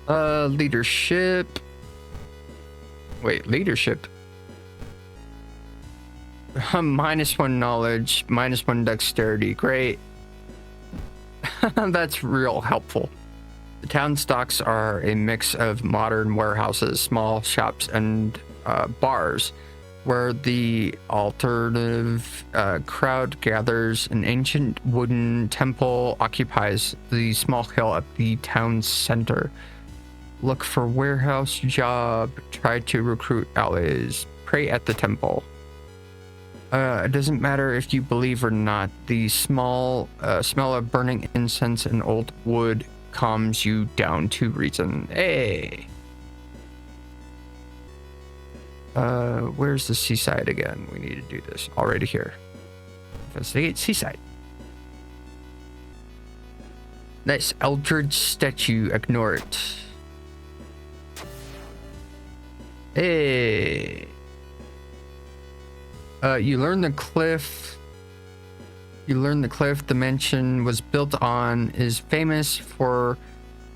S2: Leadership. Wait, leadership? -1 knowledge, -1 dexterity. Great. That's real helpful. The town stocks are a mix of modern warehouses, small shops, and bars, where the alternative crowd gathers. An ancient wooden temple occupies the small hill at the town center. Look for warehouse job. Try to recruit allies. Pray at the temple. It doesn't matter if you believe or not. The smell of burning incense and old wood calms you down to reason. Hey! Where's the seaside again? We need to do this. Already here. Investigate seaside. Nice. Eldritch statue. Ignore it. Hey! You learn the cliff the mansion was built on is famous for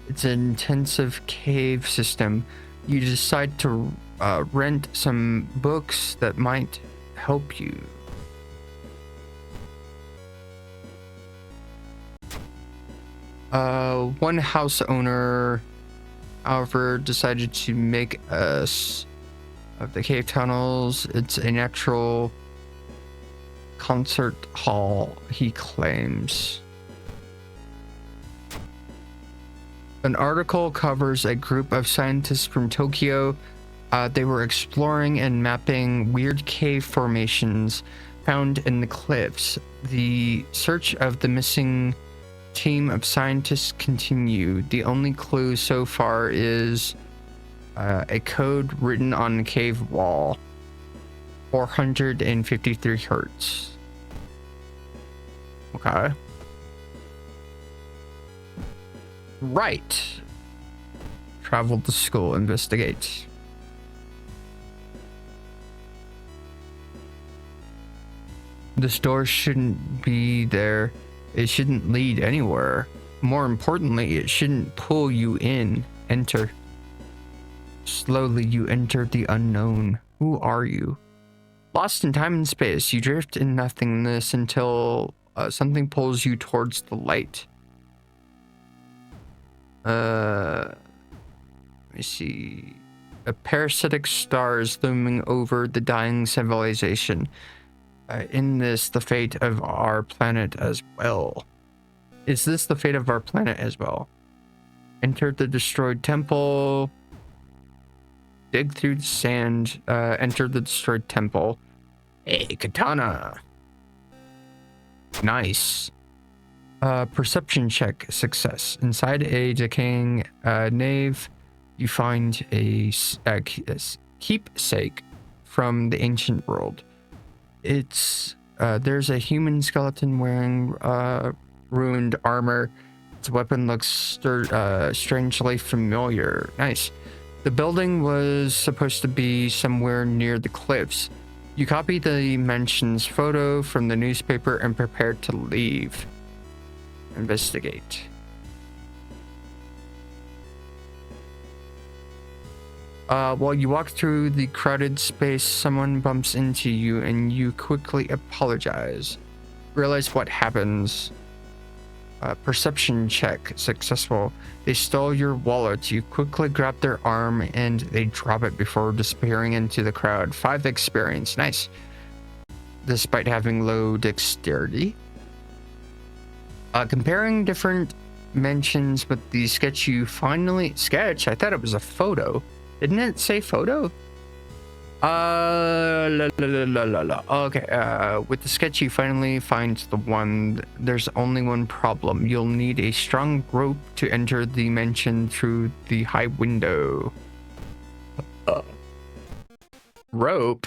S2: its intensive cave system. You decide to rent some books that might help you. One house owner, however, decided to make us of the cave tunnels. It's a natural concert hall, he claims. An article covers a group of scientists from Tokyo. They were exploring and mapping weird cave formations found in the cliffs. The search of the missing team of scientists continue. The only clue so far is a code written on the cave wall. 453 hertz. Okay. Right. Travel to school, investigate. This door shouldn't be there. It shouldn't lead anywhere. More importantly, it shouldn't pull you in. Enter. Slowly, you enter the unknown. Who are you? Lost in time and space, you drift in nothingness until something pulls you towards the light. Let me see. A parasitic star is looming over the dying civilization. In this, the fate of our planet as well. Is this the fate of our planet as well? Enter the destroyed temple. Dig through the sand. Enter the destroyed temple. Hey, katana. Nice. Perception check success. Inside a decaying nave, you find a keepsake from the ancient world. It's there's a human skeleton wearing ruined armor. Its weapon looks strangely familiar. Nice. The building was supposed to be somewhere near the cliffs. You copy the mansion's photo from the newspaper and prepare to leave. Investigate. While you walk through the crowded space, someone bumps into you and you quickly apologize. Realize what happens. Perception check successful. They stole your wallet. You quickly grab their arm and they drop it before disappearing into the crowd. 5 experience. Nice. Despite having low dexterity. Comparing different mentions with the sketch you finally... Sketch? I thought it was a photo. Didn't it say photo? Okay, with the sketch you finally find the one. There's only one problem. You'll need a strong rope to enter the mansion through the high window. Rope?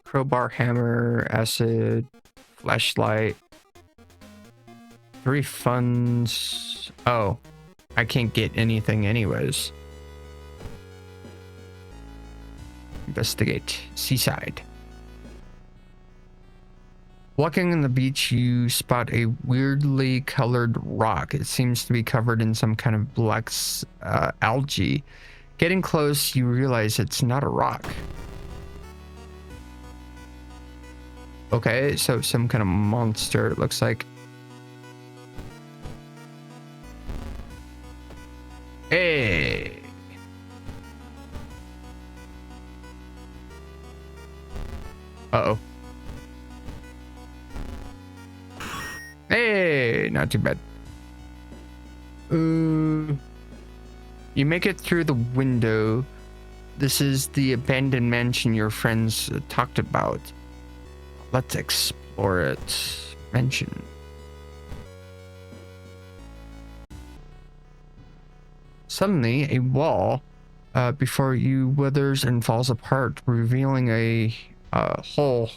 S2: Crowbar, hammer, acid, flashlight. 3 funds. Oh, I can't get anything anyways. Investigate. Seaside. Walking on the beach, you spot a weirdly colored rock. It seems to be covered in some kind of black algae. Getting close, you realize it's not a rock. Okay, so some kind of monster, it looks like. Hey. Uh-oh. Hey, not too bad. You make it through the window. This is the abandoned mansion your friends talked about. Let's explore it. Mansion. Suddenly, a wall before you withers and falls apart, revealing a hole.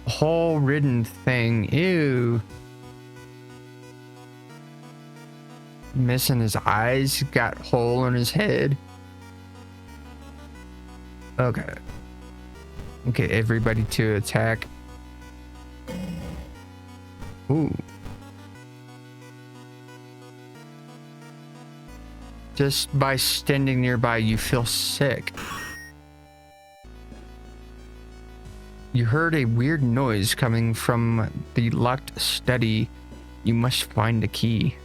S2: A hole-ridden thing. Ew. Missing his eyes, got hole in his head. Okay. Okay, everybody to attack. Ooh. Just by standing nearby, you feel sick. You heard a weird noise coming from the locked study. You must find the key.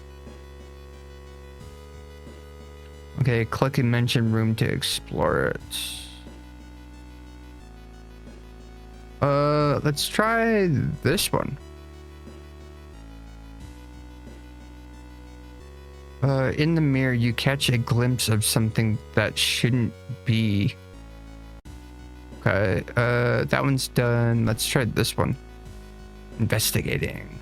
S2: Okay, click and mention room to explore it. Let's try this one. In the mirror, you catch a glimpse of something that shouldn't be. Okay, that one's done. Let's try this one. Investigating.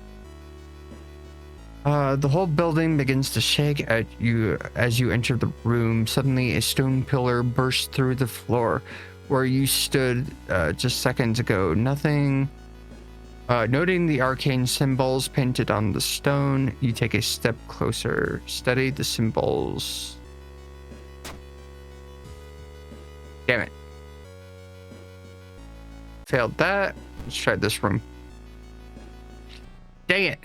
S2: The whole building begins to shake at you as you enter the room. Suddenly, a stone pillar bursts through the floor where you stood just seconds ago. Nothing. Noting the arcane symbols painted on the stone, you take a step closer. Study the symbols. Damn it. Failed that. Let's try this room. Dang it.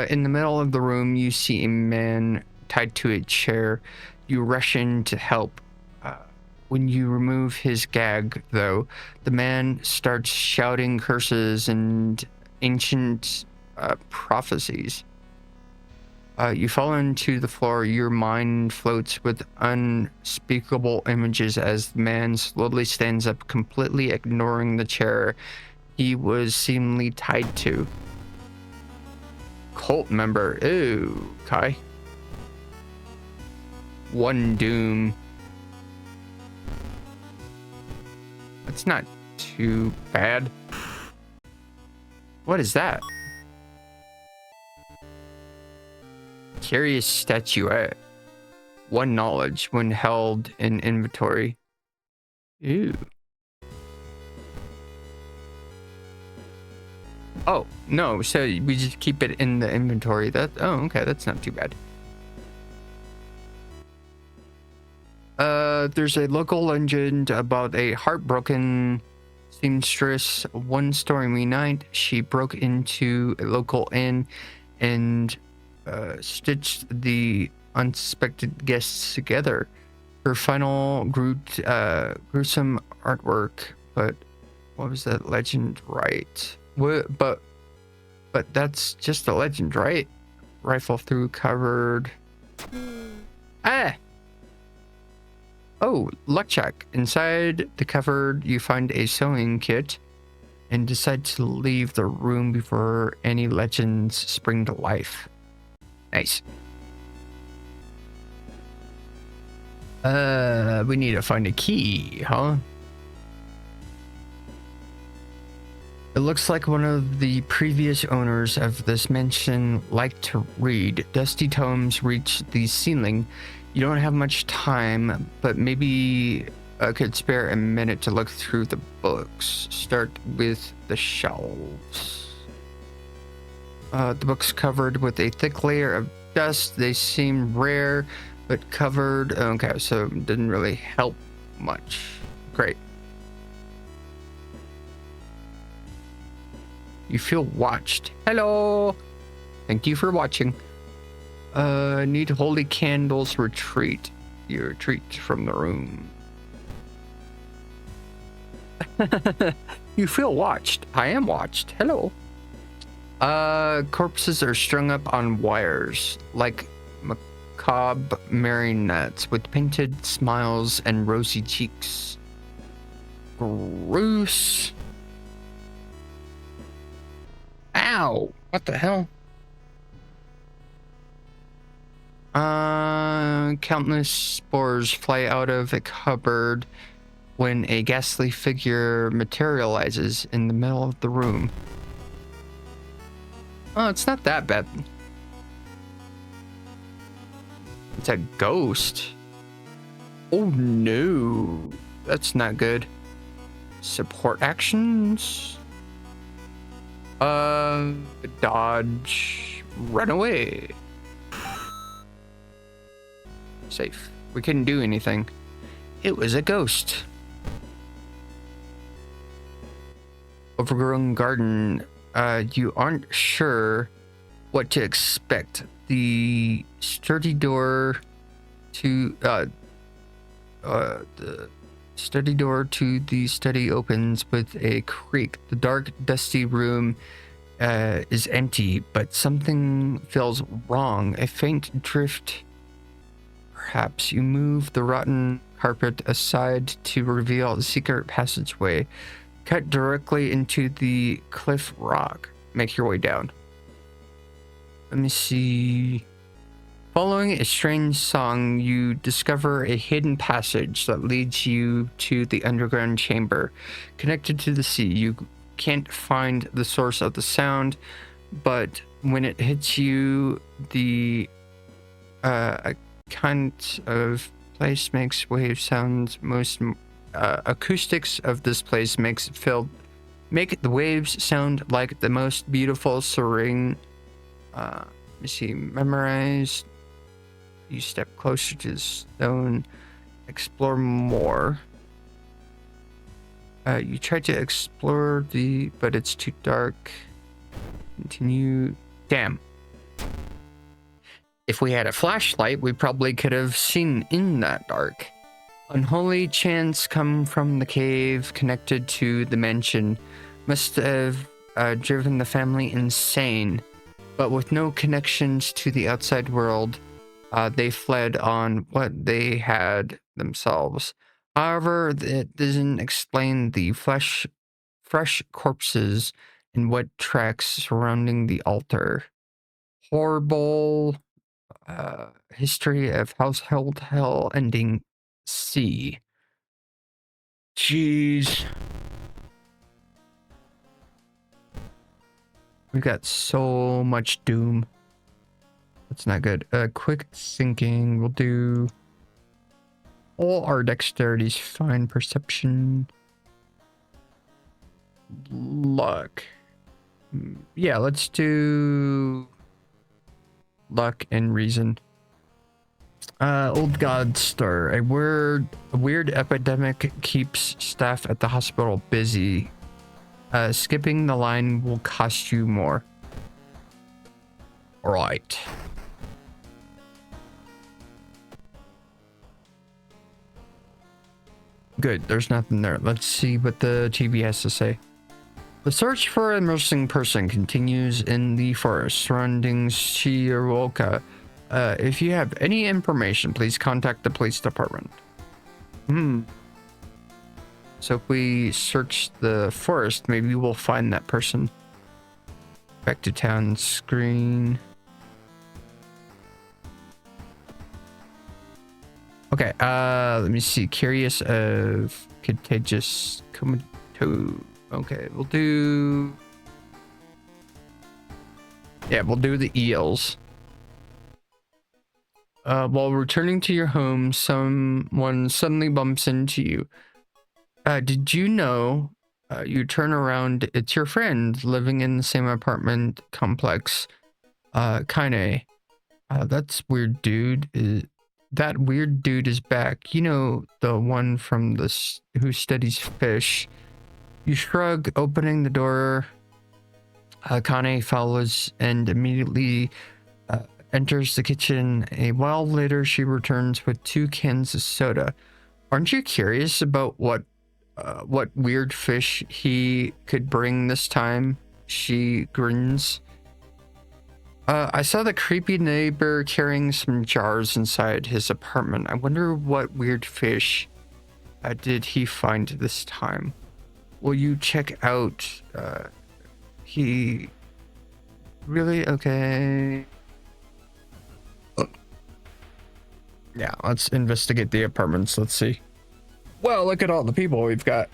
S2: In the middle of the room, you see a man tied to a chair. You rush in to help. When you remove his gag, though, the man starts shouting curses and ancient prophecies. You fall into the floor. Your mind floats with unspeakable images as the man slowly stands up, completely ignoring the chair he was seemingly tied to. Cult member. Ooh, Kai. One doom. That's not too bad. What is that? Curious statuette. One knowledge when held in inventory. Ooh. Oh, no, so we just keep it in the inventory. Oh, okay, that's not too bad. There's a local legend about a heartbroken seamstress. One stormy night, she broke into a local inn and stitched the unsuspected guests together. Her final gruesome artwork, but what was that legend, right? But that's just a legend, right? Rifle through cupboard. Ah! Oh, luck check. Inside the cupboard, you find a sewing kit and decide to leave the room before any legends spring to life. Nice. We need to find a key, huh? It looks like one of the previous owners of this mansion liked to read. Dusty tomes reach the ceiling. You don't have much time, but maybe I could spare a minute to look through the books. Start with the shelves. The books covered with a thick layer of dust. They seem rare, but covered. Okay, so it didn't really help much. Great. You feel watched. Hello. Thank you for watching. Need holy candles. Retreat. You retreat from the room. You feel watched. I am watched. Hello. Corpses are strung up on wires like macabre marionettes with painted smiles and rosy cheeks. Gross. Ow! What the hell? Countless spores fly out of a cupboard when a ghastly figure materializes in the middle of the room. Oh, it's not that bad. It's a ghost. Oh no, that's not good. Support actions. Dodge, run away. Safe. We couldn't do anything. It was a ghost. Overgrown garden. You aren't sure what to expect. The sturdy door to the study door to the study opens with a creak. The dark, dusty room is empty, but something feels wrong. A faint drift. Perhaps you move the rotten carpet aside to reveal a secret passageway cut directly into the cliff rock. Make your way down. Let me see. Following a strange song, you discover a hidden passage that leads you to the underground chamber connected to the sea. You can't find the source of the sound, but when it hits you, the a kind of place makes wave sounds. Most acoustics of this place make the waves sound like the most beautiful serene. Let me see, memorize. You step closer to the stone, explore more. You try to explore but it's too dark. Continue. Damn. If we had a flashlight, we probably could have seen in that dark. Unholy chants come from the cave connected to the mansion. Must have driven the family insane. But with no connections to the outside world, they fled on what they had themselves. However, it doesn't explain the fresh corpses and what tracks surrounding the altar. Horrible history of household hell ending C. Jeez. We've got so much doom. That's not good. Quick thinking. We'll do all our dexterity's fine. Perception. Luck. Yeah, let's do luck and reason. Old God Star. A weird epidemic keeps staff at the hospital busy. Skipping the line will cost you more. Alright. Good, there's nothing there. Let's see what the TV has to say. The search for a missing person continues in the forest surrounding Shiroka. If you have any information, please contact the police department. So if we search the forest, maybe we'll find that person. Back to town screen. Okay, let me see. Curious of contagious comatose. Okay, we'll do the eels. While returning to your home, someone suddenly bumps into you. Did you know? You turn around, it's your friend living in the same apartment complex. Kane. That's weird, dude. That weird dude is back. You know, the one from who studies fish. You shrug, opening the door. Kane follows and immediately enters the kitchen. A while later, she returns with 2 cans of soda. Aren't you curious about what weird fish he could bring this time? She grins. I saw the creepy neighbor carrying some jars inside his apartment. I wonder what weird fish did he find this time. Will you check out? He really okay. Yeah, let's investigate the apartments. Let's see. Well, look at all the people we've got.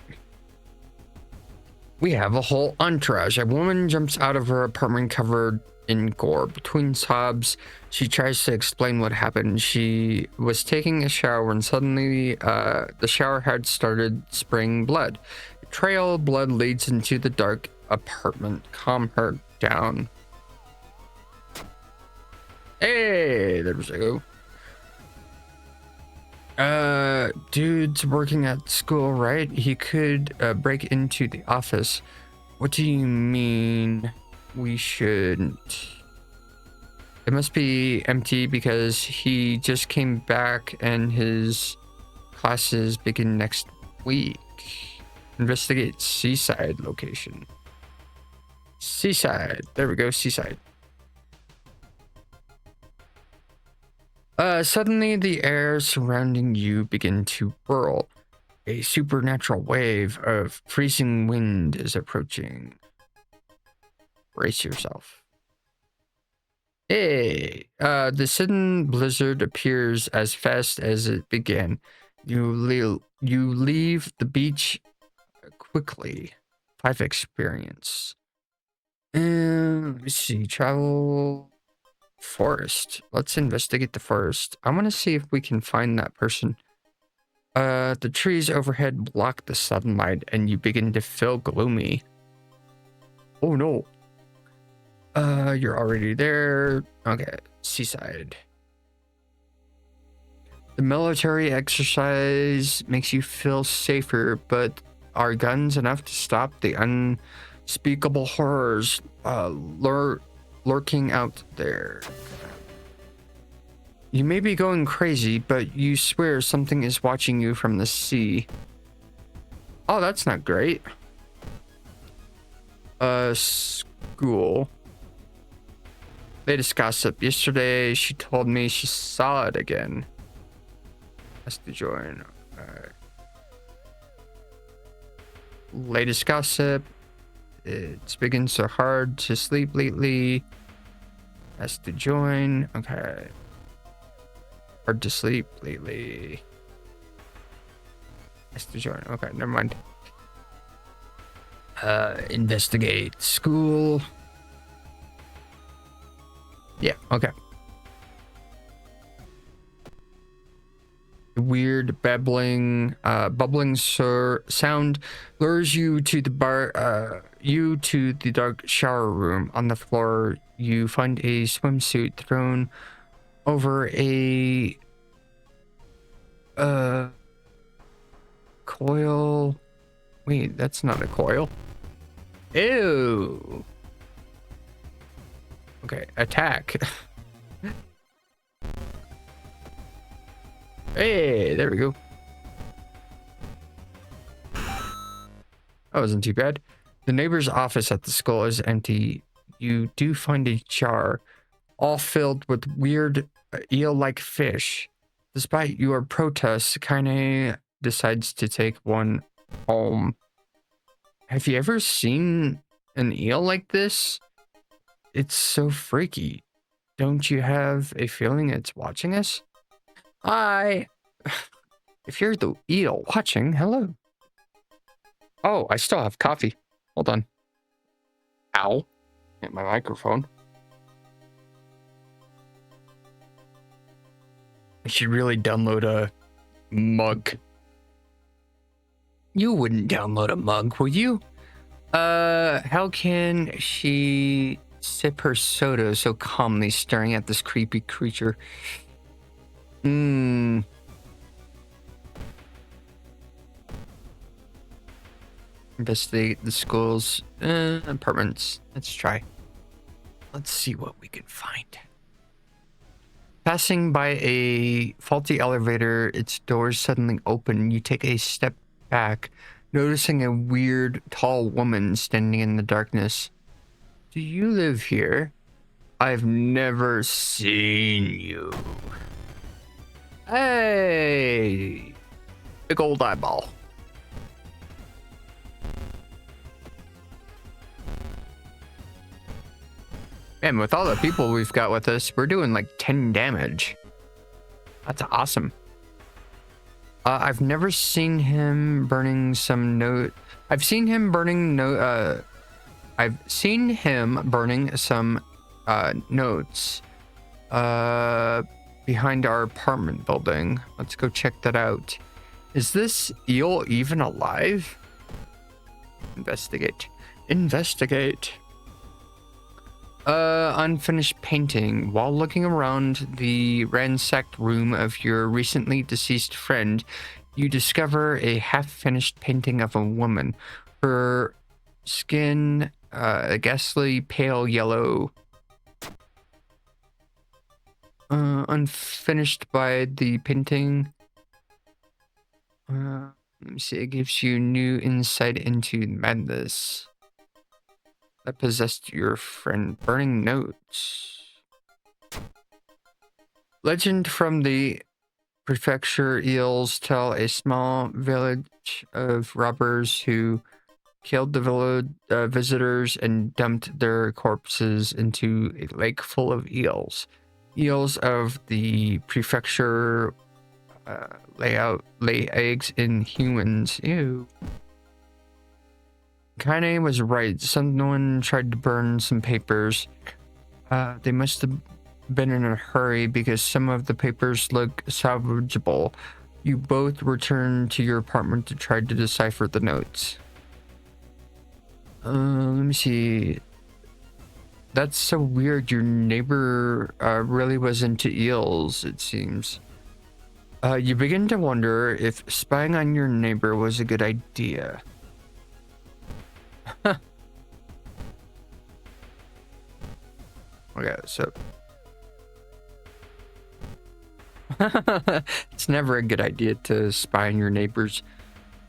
S2: We have a whole entourage. A woman jumps out of her apartment covered in gore. Between sobs, she tries to explain what happened. She was taking a shower when suddenly the shower head started spraying blood. A trail of blood leads into the dark apartment. Calm her down. Hey, there's a go. Dude's working at school, right? He could break into the office. What do you mean we shouldn't? It must be empty because he just came back and his classes begin next week. Investigate Seaside location. Seaside. There we go, Seaside. Suddenly the air surrounding you begin to whirl. A supernatural wave of freezing wind is approaching. Brace yourself. Hey, the sudden blizzard appears as fast as it began. You leave the beach quickly. 5 experience. And let's see, travel forest. Let's investigate the forest. I want to see if we can find that person. The trees overhead block the sunlight and you begin to feel gloomy. Oh no. You're already there. Okay, seaside. The military exercise makes you feel safer, but are guns enough to stop the unspeakable horrors lurking out there? You may be going crazy, but you swear something is watching you from the sea. Oh, that's not great. School. Latest gossip. Yesterday, she told me she saw it again. Has to join. Latest gossip. It's been so hard to sleep lately. Has to join. Okay. Hard to sleep lately. Has to join. Okay, never mind. Investigate school. Yeah, okay. Weird bubbling sound lures you to the dark shower room. On the floor, you find a swimsuit thrown over a coil. Wait, that's not a coil. Ew. Okay, attack. Hey, there we go. That wasn't too bad. The neighbor's office at the school is empty. You do find a jar, all filled with weird eel-like fish. Despite your protests, Kaine decides to take one home. Have you ever seen an eel like this? It's so freaky. Don't you have a feeling it's watching us? Hi. If you're the eel watching, hello. Oh, I still have coffee. Hold on. Ow. Hit my microphone. I should really download a mug. You wouldn't download a mug, would you? How can she sip her soda so calmly staring at this creepy creature? Investigate the school's apartments. Let's try. Let's see what we can find. Passing by a faulty elevator, its doors suddenly open. You take a step back, noticing a weird, tall woman standing in the darkness. Do you live here? I've never seen you. Hey! Big old eyeball. Man, with all the people we've got with us, we're doing like 10 damage. That's awesome. I've never seen him burning some note. I've seen him burning some notes behind our apartment building. Let's go check that out. Is this eel even alive? Investigate. Investigate. Unfinished painting. While looking around the ransacked room of your recently deceased friend, you discover a half-finished painting of a woman. Her skin, a ghastly pale yellow. Unfinished by the painting. Let me see. It gives you new insight into madness that possessed your friend. Burning notes. Legend from the prefecture. Eels tell a small village of robbers who killed the village visitors and dumped their corpses into a lake full of eels. Eels of the prefecture lay eggs in humans. Ew. Kaine was right. Someone tried to burn some papers. They must have been in a hurry because some of the papers look salvageable. You both returned to your apartment to try to decipher the notes. Let me see. That's so weird. Your neighbor really was into eels, it seems. You begin to wonder if spying on your neighbor was a good idea. Okay, so it's never a good idea to spy on your neighbors.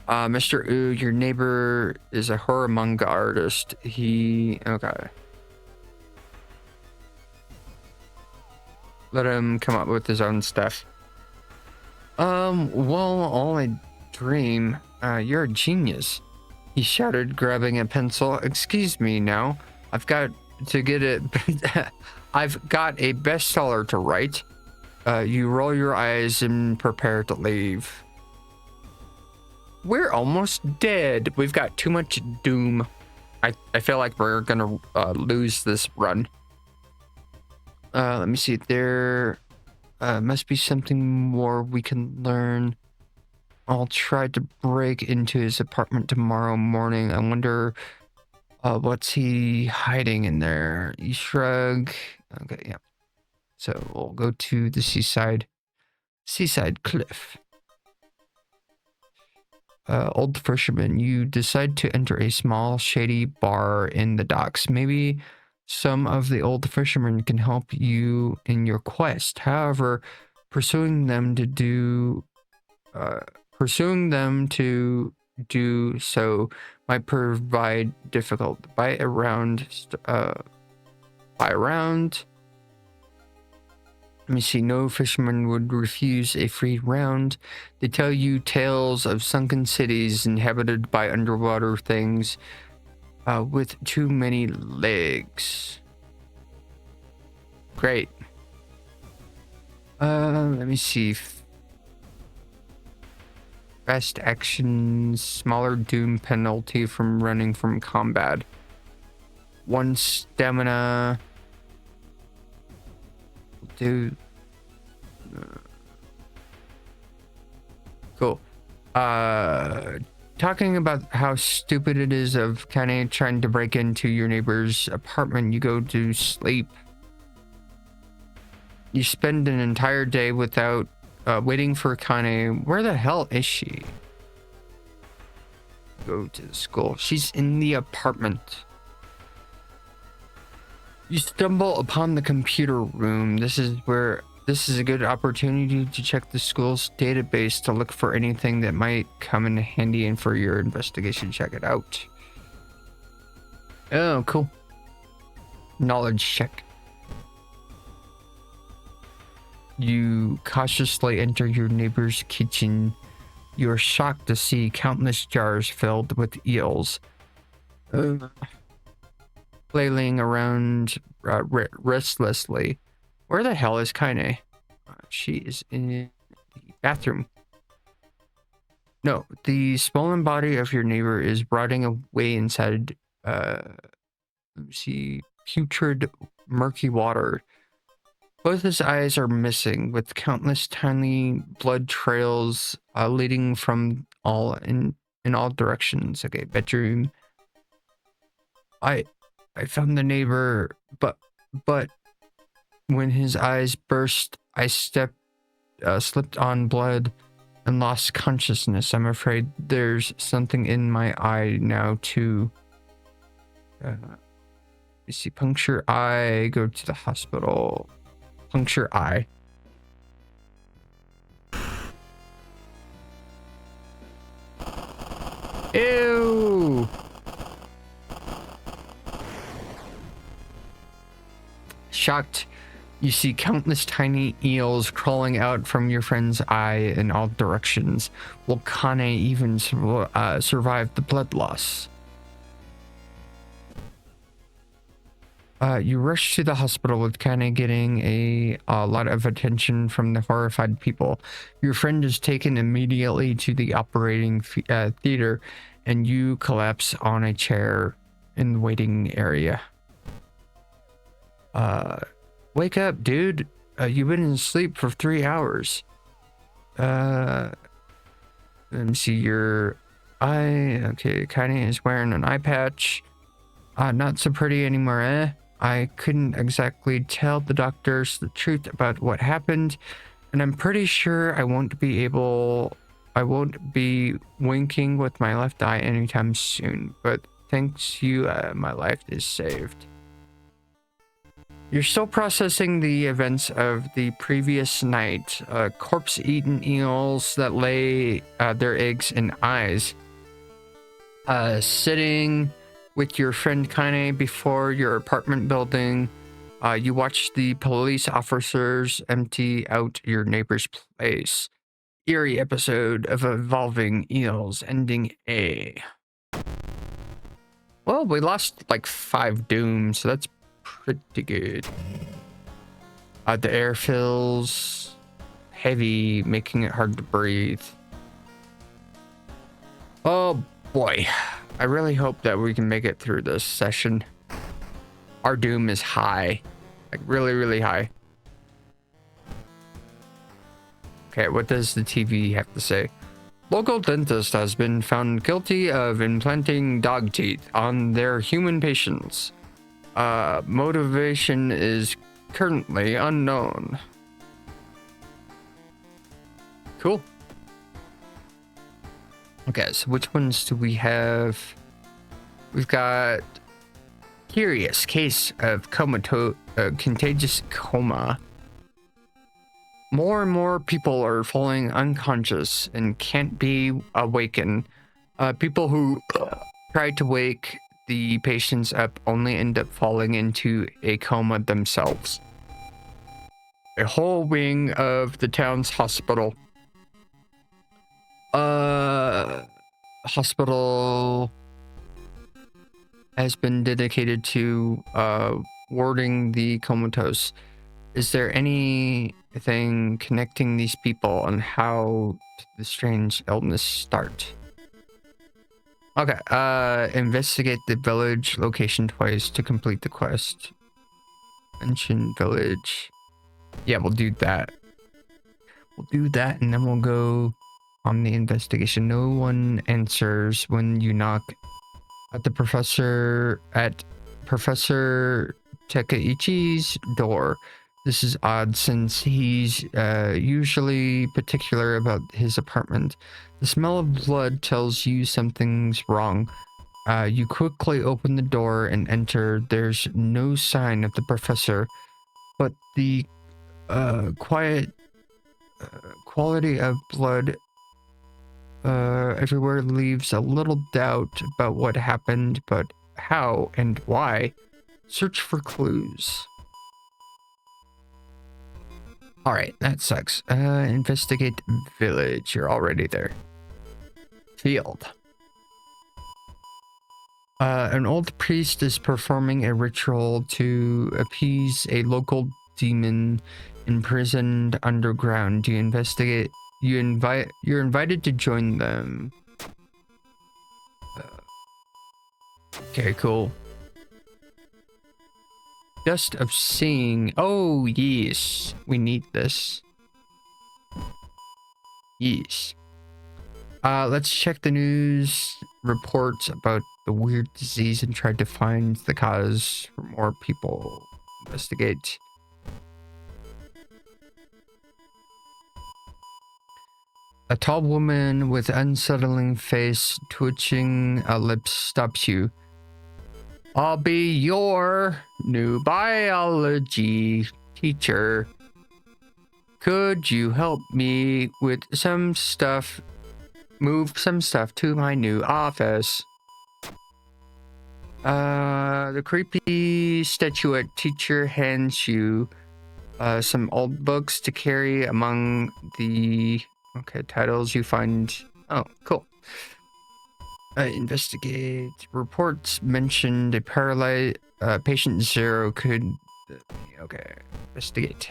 S2: Mr. Wu, your neighbor is a horror manga artist. Okay. Let him come up with his own stuff. Well, all I dream, you're a genius. He shouted, grabbing a pencil. Excuse me now. I've got to get it. I've got a bestseller to write. You roll your eyes and prepare to leave. We're almost dead. We've got too much doom. I feel like we're gonna lose this run. Let me see. There must be something more we can learn. I'll try to break into his apartment tomorrow morning. I wonder what's he hiding in there. You shrug. Okay, yeah. So we'll go to the seaside cliff. Old fisherman, you decide to enter a small shady bar in the docks. Maybe some of the old fishermen can help you in your quest. However, pursuing them to do so might provide difficult. By around. Let me see. No fisherman would refuse a free round. They tell you tales of sunken cities inhabited by underwater things with too many legs. Great. Let me see. Fast actions, smaller doom penalty from running from combat. 1 stamina. Do cool. Talking about how stupid it is of Kaine trying to break into your neighbor's apartment, you go to sleep. You spend an entire day without waiting for Kaine. Where the hell is she? Go to the school. She's in the apartment. You stumble upon the computer room. This is a good opportunity to check the school's database to look for anything that might come in handy and for your investigation. Check it out. Oh, cool. Knowledge check. You cautiously enter your neighbor's kitchen. You're shocked to see countless jars filled with eels. Flailing around restlessly. Where the hell is Kaine? She is in the bathroom. No, the swollen body of your neighbor is rotting away inside, let me see, putrid, murky water. Both his eyes are missing, with countless tiny blood trails leading from in all directions. Okay, bedroom. I found the neighbor, but when his eyes burst, I slipped on blood and lost consciousness. I'm afraid there's something in my eye now too. You see, puncture eye, go to the hospital. Puncture eye. Ew! Shocked, you see countless tiny eels crawling out from your friend's eye in all directions. Will Kaine even survive the blood loss? You rush to the hospital with Kane getting a lot of attention from the horrified people. Your friend is taken immediately to the operating theater, and you collapse on a chair in the waiting area. Wake up, dude. You've been in sleep for 3 hours. Let me see your eye. Okay, Kane is wearing an eye patch. Not so pretty anymore, eh? I couldn't exactly tell the doctors the truth about what happened, and I'm pretty sure I won't be winking with my left eye anytime soon, but thanks to you, my life is saved. You're still processing the events of the previous night. Corpse-eaten eels that lay their eggs in eyes. Sitting with your friend Kane before your apartment building. You watch the police officers empty out your neighbor's place. Eerie episode of evolving eels, ending A. Well, we lost like 5 dooms, so that's pretty good. The air feels heavy, making it hard to breathe. Oh boy. I really hope that we can make it through this session. Our doom is high. Like really, really high. Okay, what does the TV have to say? Local dentist has been found guilty of implanting dog teeth on their human patients. Motivation is currently unknown. Cool. Okay, so which ones do we have? We've got curious case of contagious coma. More and more people are falling unconscious and can't be awakened. People who try to wake the patients up only end up falling into a coma themselves. A whole wing of the town's hospital has been dedicated to warding the comatose. Is there anything connecting these people and how did the strange illness start? Okay, investigate the village location twice to complete the quest. Mention village. Yeah, we'll do that. We'll do that and then we'll go on the investigation. No one answers when you knock at Professor Takaichi's door. This is odd since he's usually particular about his apartment. The smell of blood tells you something's wrong. You quickly open the door and enter. There's no sign of the professor, but the quality of blood everywhere leaves a little doubt about what happened, but how and why. Search for clues. Alright, that sucks. Investigate village. You're already there. Field. An old priest is performing a ritual to appease a local demon imprisoned underground. You investigate. You're invited to join them. Okay, cool. Just of seeing. Oh, yes. We need this. Yes. Let's check the news reports about the weird disease and try to find the cause for more people. Investigate. A tall woman with unsettling face, twitching lips stops you. I'll be your new biology teacher. Could you help me with some stuff? Move some stuff to my new office. The creepy statuette teacher hands you some old books to carry among the titles you find. Oh, cool. Investigate. Reports mentioned a patient 0 could... Okay, investigate.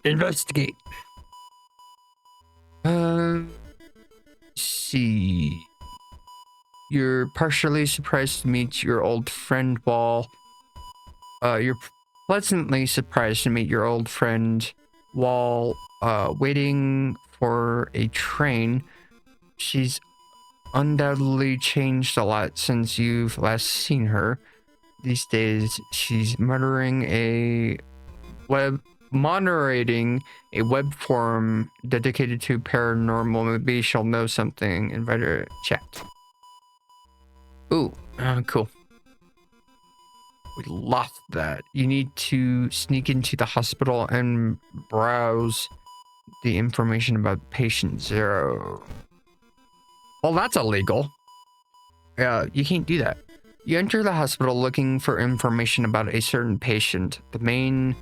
S2: Investigate. See. You're partially surprised to meet your old friend Wall. You're pleasantly surprised to meet your old friend while waiting for a train. She's undoubtedly changed a lot since you've last seen her. These days, she's moderating a web forum dedicated to paranormal. Maybe she'll know something. Invite her to chat. Ooh, cool. We lost that. You need to sneak into the hospital and browse the information about patient 0. Well, that's illegal. Yeah, you can't do that. You enter the hospital looking for information about a certain patient. The main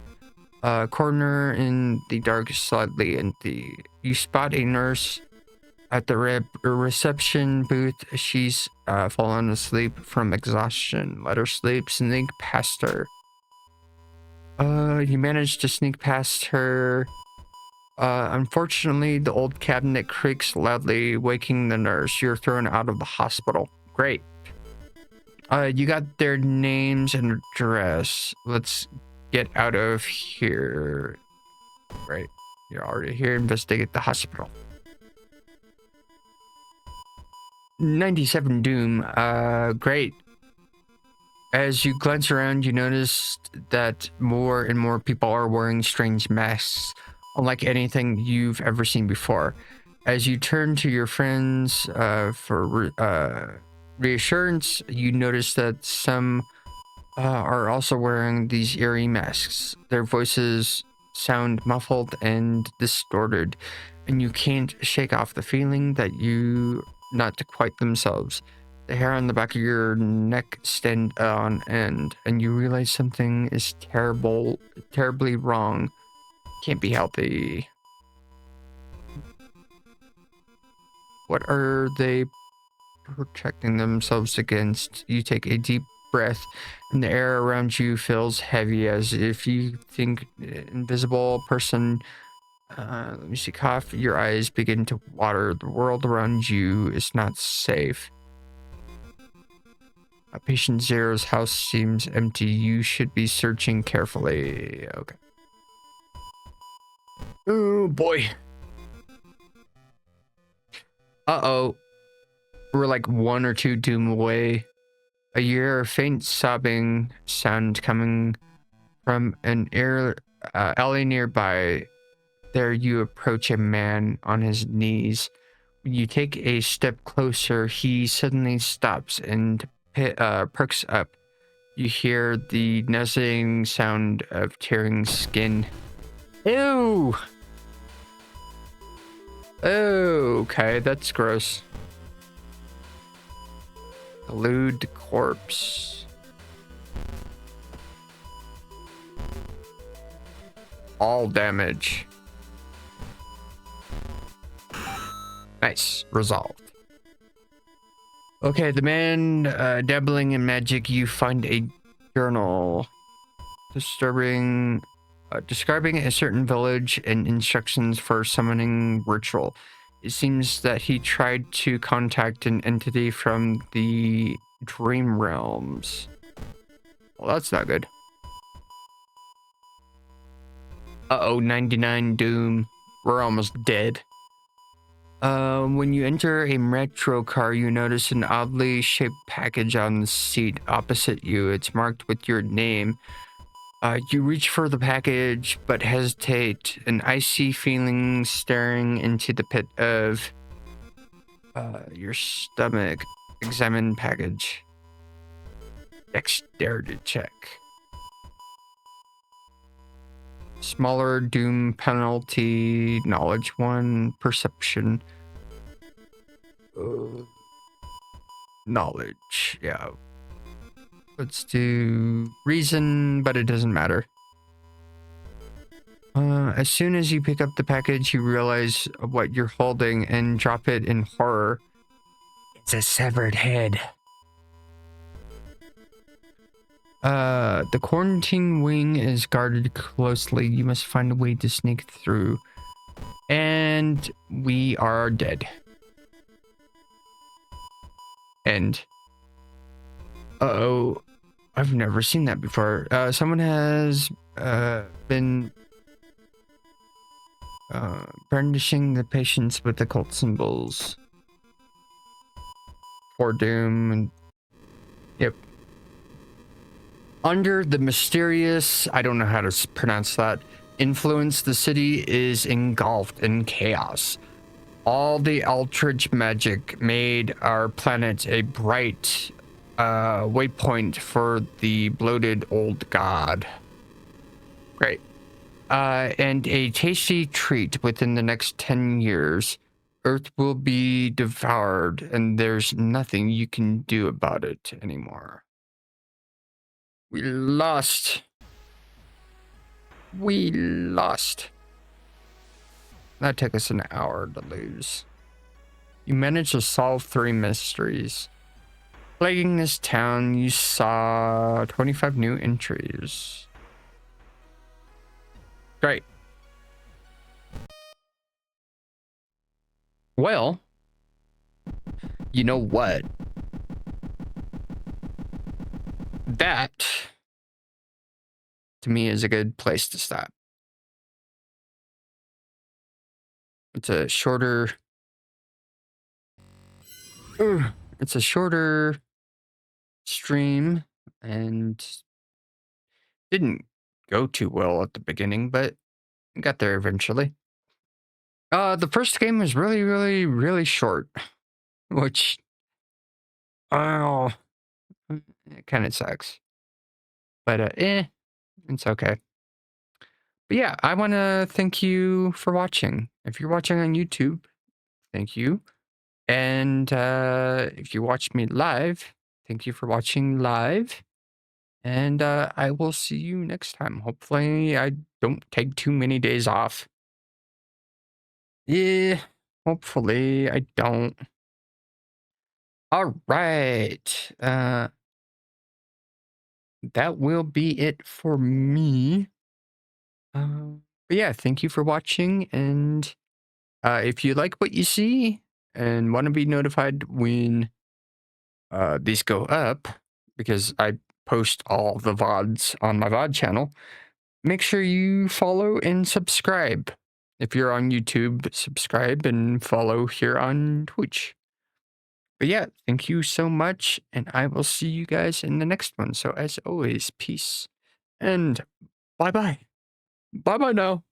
S2: corner in the dark slightly empty. You spot a nurse at the reception booth. She's fallen asleep from exhaustion. Let her sleep. Sneak past her. You managed to sneak past her. Unfortunately, the old cabinet creaks loudly, waking the nurse. You're thrown out of the hospital. Great. You got their names and address. Let's get out of here. Right. You're already here. Investigate the hospital. 97 Doom. Great. As you glance around, you notice that more and more people are wearing strange masks, unlike anything you've ever seen before. As you turn to your friends for reassurance, you notice that some are also wearing these eerie masks. Their voices sound muffled and distorted, and you can't shake off the feeling that you not quite themselves. The hair on the back of your neck stand on end, and you realize something is terribly wrong. Can't be healthy. What are they protecting themselves against? You take a deep breath, and the air around you feels heavy, as if you think invisible person. Let me see, cough. Your eyes begin to water. The world around you is not safe. Patient 0's house seems empty. You should be searching carefully. Okay. Oh boy. Uh-oh. We're like 1 or 2 doom away. You hear a faint sobbing sound coming from an alley nearby. There you approach a man on his knees. When you take a step closer, he suddenly stops and perks up. You hear the nuzzling sound of tearing skin. Ew! Okay, that's gross. A lewd corpse. All damage. Nice. Resolved. Okay, the man dabbling in magic. You find a journal describing a certain village and instructions for summoning ritual. It seems that he tried to contact an entity from the dream realms. Well, that's not good. Uh-oh, 99 Doom. We're almost dead. When you enter a metro car, you notice an oddly shaped package on the seat opposite you. It's marked with your name. You reach for the package, but hesitate. An icy feeling staring into the pit of your stomach. Examine package. Dexterity check. Smaller doom penalty. Knowledge 1. Perception. Knowledge. Yeah. Let's do reason, but it doesn't matter. As soon as you pick up the package, you realize what you're holding and drop it in horror. It's a severed head. The quarantine wing is guarded closely. You must find a way to sneak through. And we are dead. And uh-oh. I've never seen that before. Someone has been brandishing the patients with occult symbols for doom and yep. Under the mysterious, I don't know how to pronounce that, influence, the city is engulfed in chaos. All the Aldrich magic made our planet a bright waypoint for the bloated old god. Great. And a tasty treat within the next 10 years. Earth will be devoured, and there's nothing you can do about it anymore. We lost. We lost. That took us an hour to lose. You managed to solve 3 mysteries. Plaguing this town, you saw 25 new entries. Great. Well, you know what? That, to me, is a good place to stop. It's a shorter... It's a shorter stream, and didn't go too well at the beginning, but got there eventually. The first game was really, really, really short, which, oh, it kind of sucks. But, it's okay. But yeah, I want to thank you for watching. If you're watching on YouTube, thank you. And if you watch me live, thank you for watching live. And I will see you next time. Hopefully I don't take too many days off. Yeah, hopefully I don't. All right. That will be it for me. But yeah, thank you for watching. And if you like what you see and want to be notified when these go up, because I post all the VODs on my VOD channel, make sure you follow and subscribe. If you're on YouTube, subscribe and follow here on Twitch. But yeah, thank you so much, and I will see you guys in the next one. So as always, peace and bye-bye. Bye-bye now.